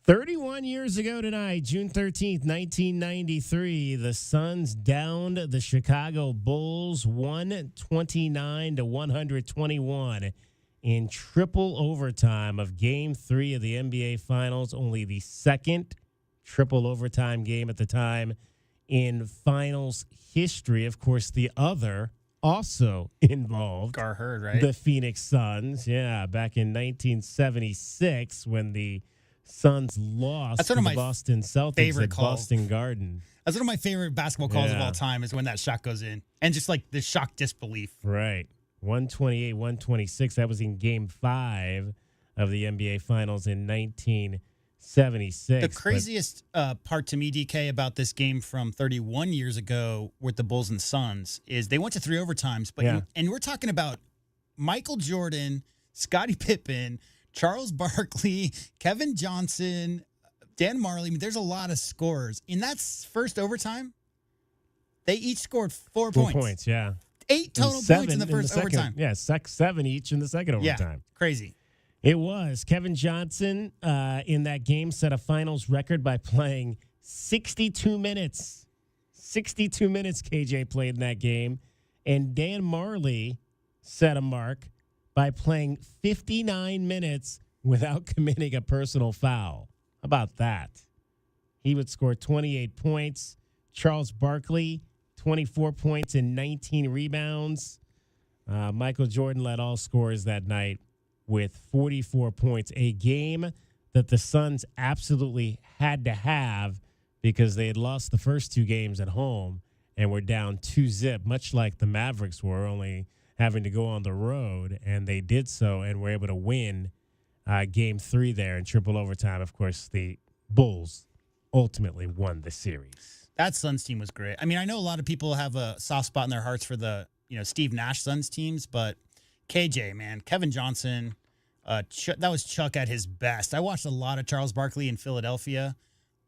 31 years ago tonight, June 13th, 1993, the Suns downed the Chicago Bulls 129-121 in triple overtime of Game 3 of the NBA Finals, only the second triple overtime game at the time in Finals history. Of course, the other also involved Gar Heard, right? the Phoenix Suns. Yeah, back in 1976 when the Suns lost That's to one of the my Boston Celtics favorite at calls. Boston Garden. That's one of my favorite basketball calls of Yeah. all time is when that shot goes in. And just like the shock disbelief. Right. 128, 126. That was in Game 5 of the NBA Finals in 1976. The craziest part to me, DK, about this game from 31 years ago with the Bulls and Suns is they went to 3 overtimes. But and we're talking about Michael Jordan, Scottie Pippen, Charles Barkley, Kevin Johnson, Dan Marley. I mean, there's a lot of scorers. In that first overtime, they each scored 4 points. 4 points, yeah. 8 total points in the first second, overtime. Yeah, 7 each in the second overtime. Crazy. It was. Kevin Johnson in that game set a finals record by playing 62 minutes. 62 minutes KJ played in that game. And Dan Marley set a mark by playing 59 minutes without committing a personal foul. How about that? He would score 28 points. Charles Barkley, 24 points and 19 rebounds. Michael Jordan led all scorers that night with 44 points, a game that the Suns absolutely had to have because they had lost the first 2 games at home and were down 2-0, much like the Mavericks were, only having to go on the road, and they did so and were able to win Game 3 there in triple overtime. Of course, the Bulls ultimately won the series. That Suns team was great. I mean, I know a lot of people have a soft spot in their hearts for the Steve Nash Suns teams, but KJ, man, Kevin Johnson, that was Chuck at his best. I watched a lot of Charles Barkley in Philadelphia,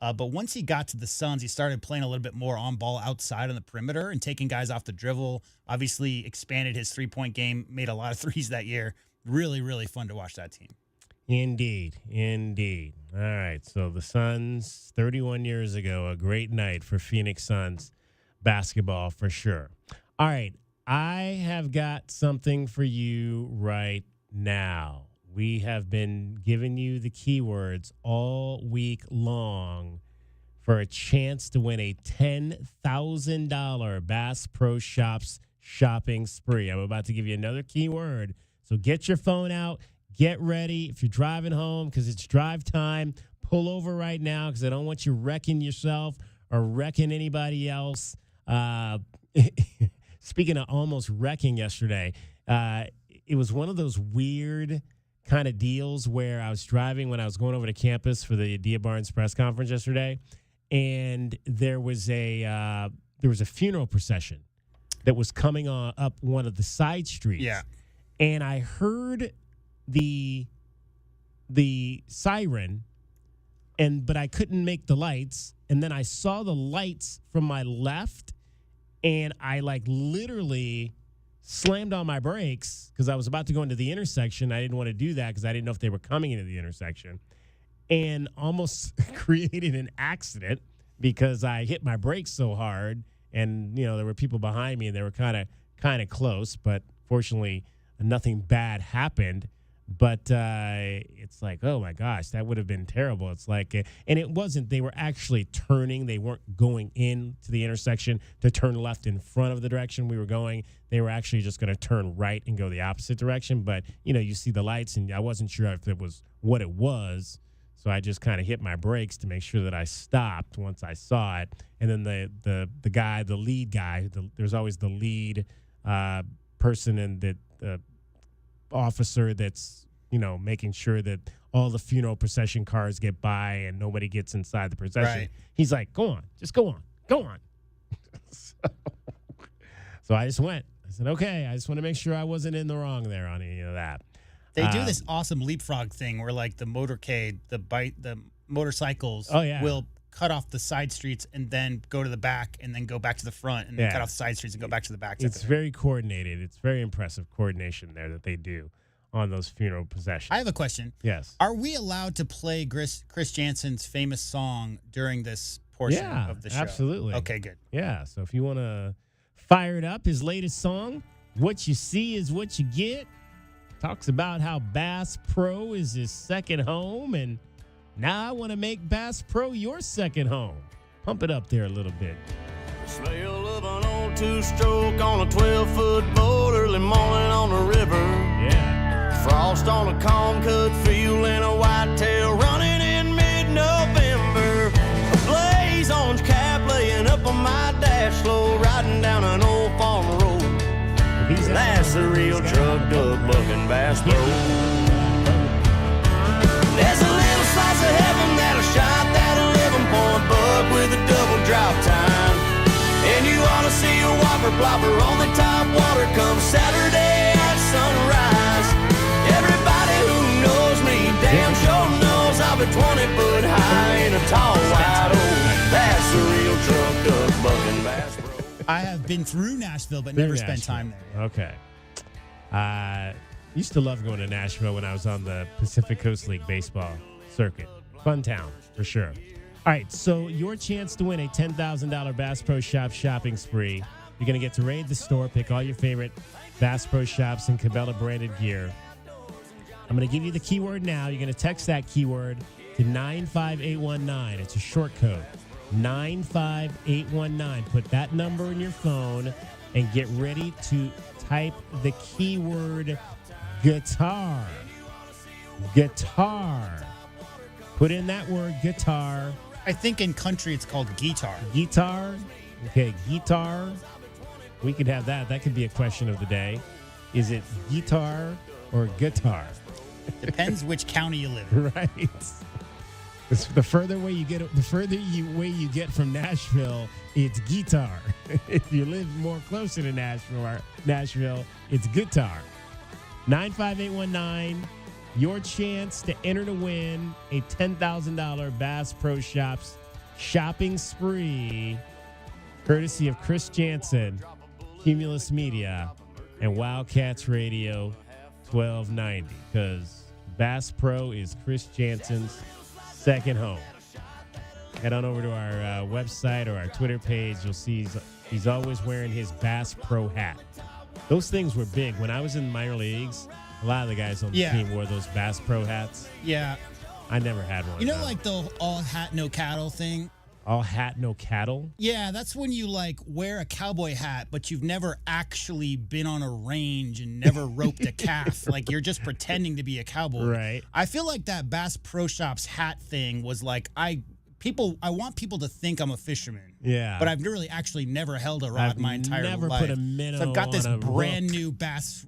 but once he got to the Suns, he started playing a little bit more on ball outside on the perimeter and taking guys off the dribble. Obviously expanded his 3-point game, made a lot of threes that year. Really, really fun to watch that team. Indeed. All right, so the Suns, 31 years ago, a great night for Phoenix Suns basketball for sure. All right, I have got something for you right now. We have been giving you the keywords all week long for a chance to win a $10,000 Bass Pro Shops shopping spree. I'm about to give you another keyword, so get your phone out. Get ready. If you're driving home, because it's drive time, pull over right now because I don't want you wrecking yourself or wrecking anybody else. Speaking of almost wrecking yesterday, it was one of those weird kind of deals where I was driving when I was going over to campus for the Dia Barnes press conference yesterday, and there was a funeral procession that was coming up one of the side streets. Yeah. And I heard the siren, but I couldn't make the lights, and then I saw the lights from my left, and I literally slammed on my brakes because I was about to go into the intersection. I didn't want to do that because I didn't know if they were coming into the intersection, and almost created an accident because I hit my brakes so hard, and there were people behind me and they were kind of close, but fortunately nothing bad happened. But it's like, oh my gosh, that would have been terrible. It's like, and it wasn't, they were actually turning. They weren't going into the intersection to turn left in front of the direction we were going. They were actually just going to turn right and go the opposite direction. But, you see the lights, and I wasn't sure if it was what it was. So I just kind of hit my brakes to make sure that I stopped once I saw it. And then the lead guy, there's always the lead person and the officer that's making sure that all the funeral procession cars get by and nobody gets inside the procession. Right. He's like, go on, just go on. So I just went. I said, okay, I just want to make sure I wasn't in the wrong there on any of that. They do this awesome leapfrog thing where the motorcade, the motorcycles will cut off the side streets and then go to the back and then go back to the front and then cut off the side streets and go back to the back. It's very coordinated. It's very impressive coordination there that they do on those funeral processions. I have a question. Yes. Are we allowed to play Chris Jansen's famous song during this portion of the show? Absolutely. Okay, good. Yeah, so if you want to fire it up, his latest song, What You See Is What You Get, talks about how Bass Pro is his second home, and now I want to make Bass Pro your second home. Pump it up there a little bit. The smell of an old two-stroke on a 12-foot boat early morning on the river. Yeah. Frost on a calm-cut field and a whitetail running in mid-November. A blaze orange cap laying up on my dash slow, riding down an old farm road. That's the real truck duck bucking Bass Pro. There's a little slice of heaven that'll shot that 11-point buck with a double drop time. And you ought to see a whopper plopper on the top water come Saturday at sunrise. Everybody who knows me damn sure knows I'll be 20 foot high in a tall white oak. That's the real truck duck bucking Bass Pro. I have been through Nashville, but never spent time there. Okay. Used to love going to Nashville when I was on the Pacific Coast League baseball circuit. Fun town, for sure. All right, so your chance to win a $10,000 Bass Pro Shop shopping spree. You're going to get to raid the store, pick all your favorite Bass Pro Shops and Cabela branded gear. I'm going to give you the keyword now. You're going to text that keyword to 95819. It's a short code. 95819. Put that number in your phone and get ready to type the keyword guitar. Guitar. Put in that word guitar. I think in country it's called guitar. Guitar? Okay, guitar. We could have that. That could be a question of the day. Is it guitar or guitar? Depends which county you live in. Right. The further away you get, away you get from Nashville, it's guitar. If you live more closer to Nashville, it's guitar. 95819. Your chance to enter to win a $10,000 Bass Pro Shops shopping spree, courtesy of Chris Jansen, Cumulus Media, and Wildcats Radio 1290. Because Bass Pro is Chris Jansen's second home. Head on over to our website or our Twitter page. You'll see he's always wearing his Bass Pro hat. Those things were big. When I was in minor leagues, a lot of the guys on the team wore those Bass Pro hats. Yeah. I never had one. You know, like the all hat, no cattle thing? All hat, no cattle? Yeah, that's when you like wear a cowboy hat, but you've never actually been on a range and never roped a calf. Like you're just pretending to be a cowboy. Right. I feel like that Bass Pro Shops hat thing was like, I want people to think I'm a fisherman. Yeah. But I've really actually never held a rod my entire life. Never put a minnow So I've got this on a brand hook. new Bass,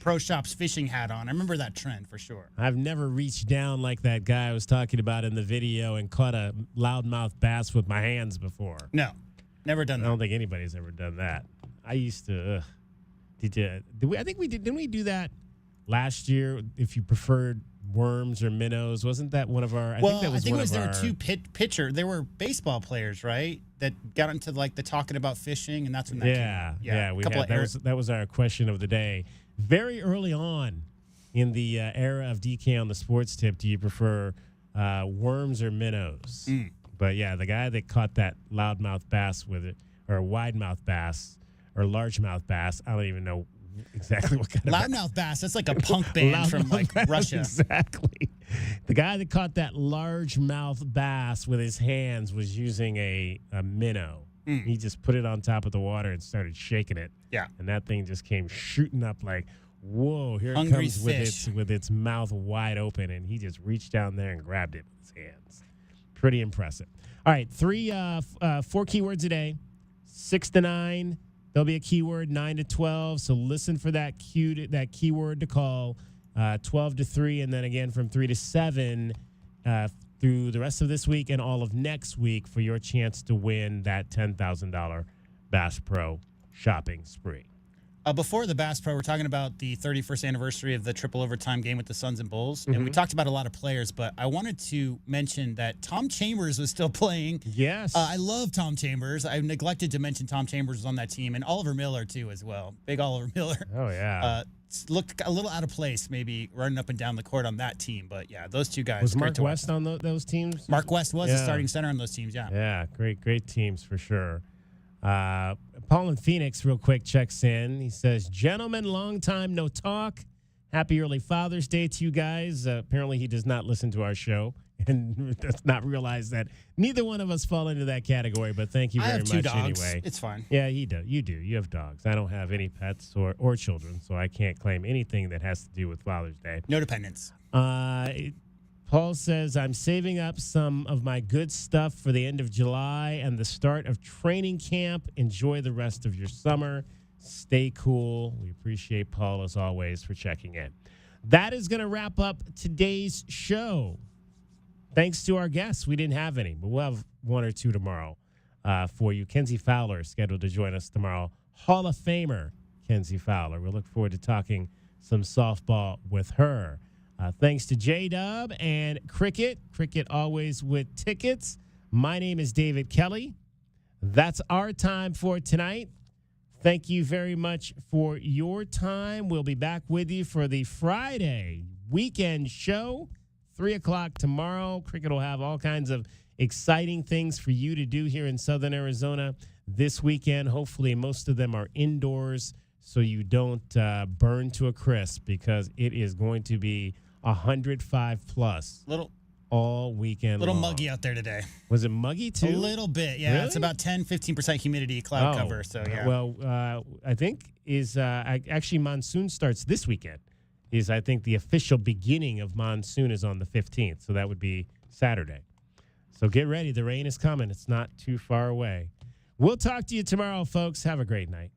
Pro Shops fishing hat on. I remember that trend for sure. I've never reached down like that guy I was talking about in the video and caught a loudmouth bass with my hands before. No, never done that. I don't think anybody's ever done that. I used to. Did we? I think we did. Didn't we do that last year? If you preferred worms or minnows, wasn't that one of our? I think it was there were two pitcher. They were baseball players, right? That got into like the talking about fishing, and that's when that came out. Yeah. That was our question of the day. Very early on in the era of DK on the Sports Tip, do you prefer worms or minnows? But yeah, the guy that caught that loudmouth bass with it, or a widemouth bass, or largemouth bass, I don't even know exactly what kind of loudmouth bass. That's like a punk band from like Russia. Exactly. The guy that caught that largemouth bass with his hands was using a minnow. He just put it on top of the water and started shaking it. Yeah. And that thing just came shooting up like, whoa, here Hungry it comes fish. with its mouth wide open, and he just reached down there and grabbed it with his hands. Pretty impressive. All right, 4 keywords a day, 6 to 9. There'll be a keyword 9 to 12. So listen for that keyword to call 12 to 3, and then again from 3 to 7 through the rest of this week and all of next week for your chance to win that $10,000 Bass Pro shopping spree. Before the Bass Pro, we're talking about the 31st anniversary of the triple overtime game with the Suns and Bulls. And we talked about a lot of players, but I wanted to mention that Tom Chambers was still playing. Yes. I love Tom Chambers. I neglected to mention Tom Chambers was on that team, and Oliver Miller, too, as well. Big Oliver Miller. Oh, yeah. Looked a little out of place, maybe running up and down the court on that team. But, yeah, those two guys. Was Mark West on those teams? Mark West was the starting center on those teams, yeah. Yeah, great teams for sure. Paul in Phoenix, real quick, checks in. He says, gentlemen, long time no talk. Happy early Father's Day to you guys. Apparently, he does not listen to our show and does not realize that neither one of us fall into that category. But thank you very much I have 2 dogs. anyway. It's fine. Yeah, you do. You have dogs. I don't have any pets or children, so I can't claim anything that has to do with Father's Day. No dependents. Paul says, I'm saving up some of my good stuff for the end of July and the start of training camp. Enjoy the rest of your summer. Stay cool. We appreciate Paul, as always, for checking in. That is going to wrap up today's show. Thanks to our guests. We didn't have any, but we'll have 1 or 2 tomorrow for you. Kenzie Fowler is scheduled to join us tomorrow. Hall of Famer Kenzie Fowler. We'll look forward to talking some softball with her. Thanks to J-Dub and Cricket. Cricket always with tickets. My name is David Kelly. That's our time for tonight. Thank you very much for your time. We'll be back with you for the Friday weekend show, 3 o'clock tomorrow. Cricket will have all kinds of exciting things for you to do here in Southern Arizona this weekend. Hopefully, most of them are indoors so you don't burn to a crisp, because it is going to be 105 plus. All weekend long. Muggy out there today. Was it muggy too? A little bit, yeah. Really? It's about 10-15% humidity, cloud cover. So yeah. Well, I think actually monsoon starts this weekend. I think the official beginning of monsoon is on the 15th, so that would be Saturday. So get ready. The rain is coming. It's not too far away. We'll talk to you tomorrow, folks. Have a great night.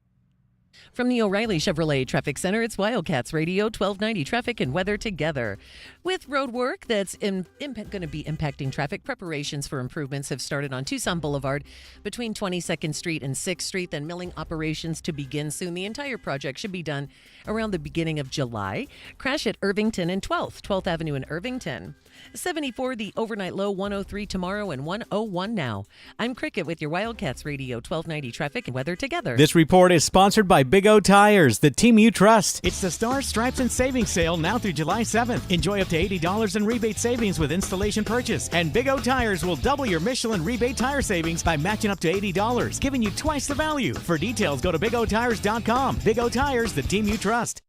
From the O'Reilly Chevrolet Traffic Center, it's Wildcats Radio 1290 Traffic and Weather Together. With road work that's going to be impacting traffic, preparations for improvements have started on Tucson Boulevard between 22nd Street and 6th Street, then milling operations to begin soon. The entire project should be done around the beginning of July. Crash at Irvington and 12th Avenue in Irvington. 74, the overnight low, 103 tomorrow and 101 now. I'm Cricket with your Wildcats Radio 1290 Traffic and Weather Together. This report is sponsored by Big O Tires, the team you trust. It's the Star Stripes and Savings Sale now through July 7th. Enjoy up to $80 in rebate savings with installation purchase. And Big O Tires will double your Michelin rebate tire savings by matching up to $80, giving you twice the value. For details, go to BigOTires.com. Big O Tires, the team you trust.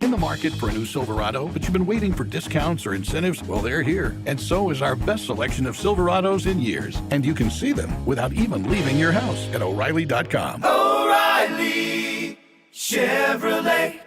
In the market for a new Silverado, but you've been waiting for discounts or incentives? Well, they're here. And so is our best selection of Silverados in years. And you can see them without even leaving your house at O'Reilly.com. O'Reilly Chevrolet.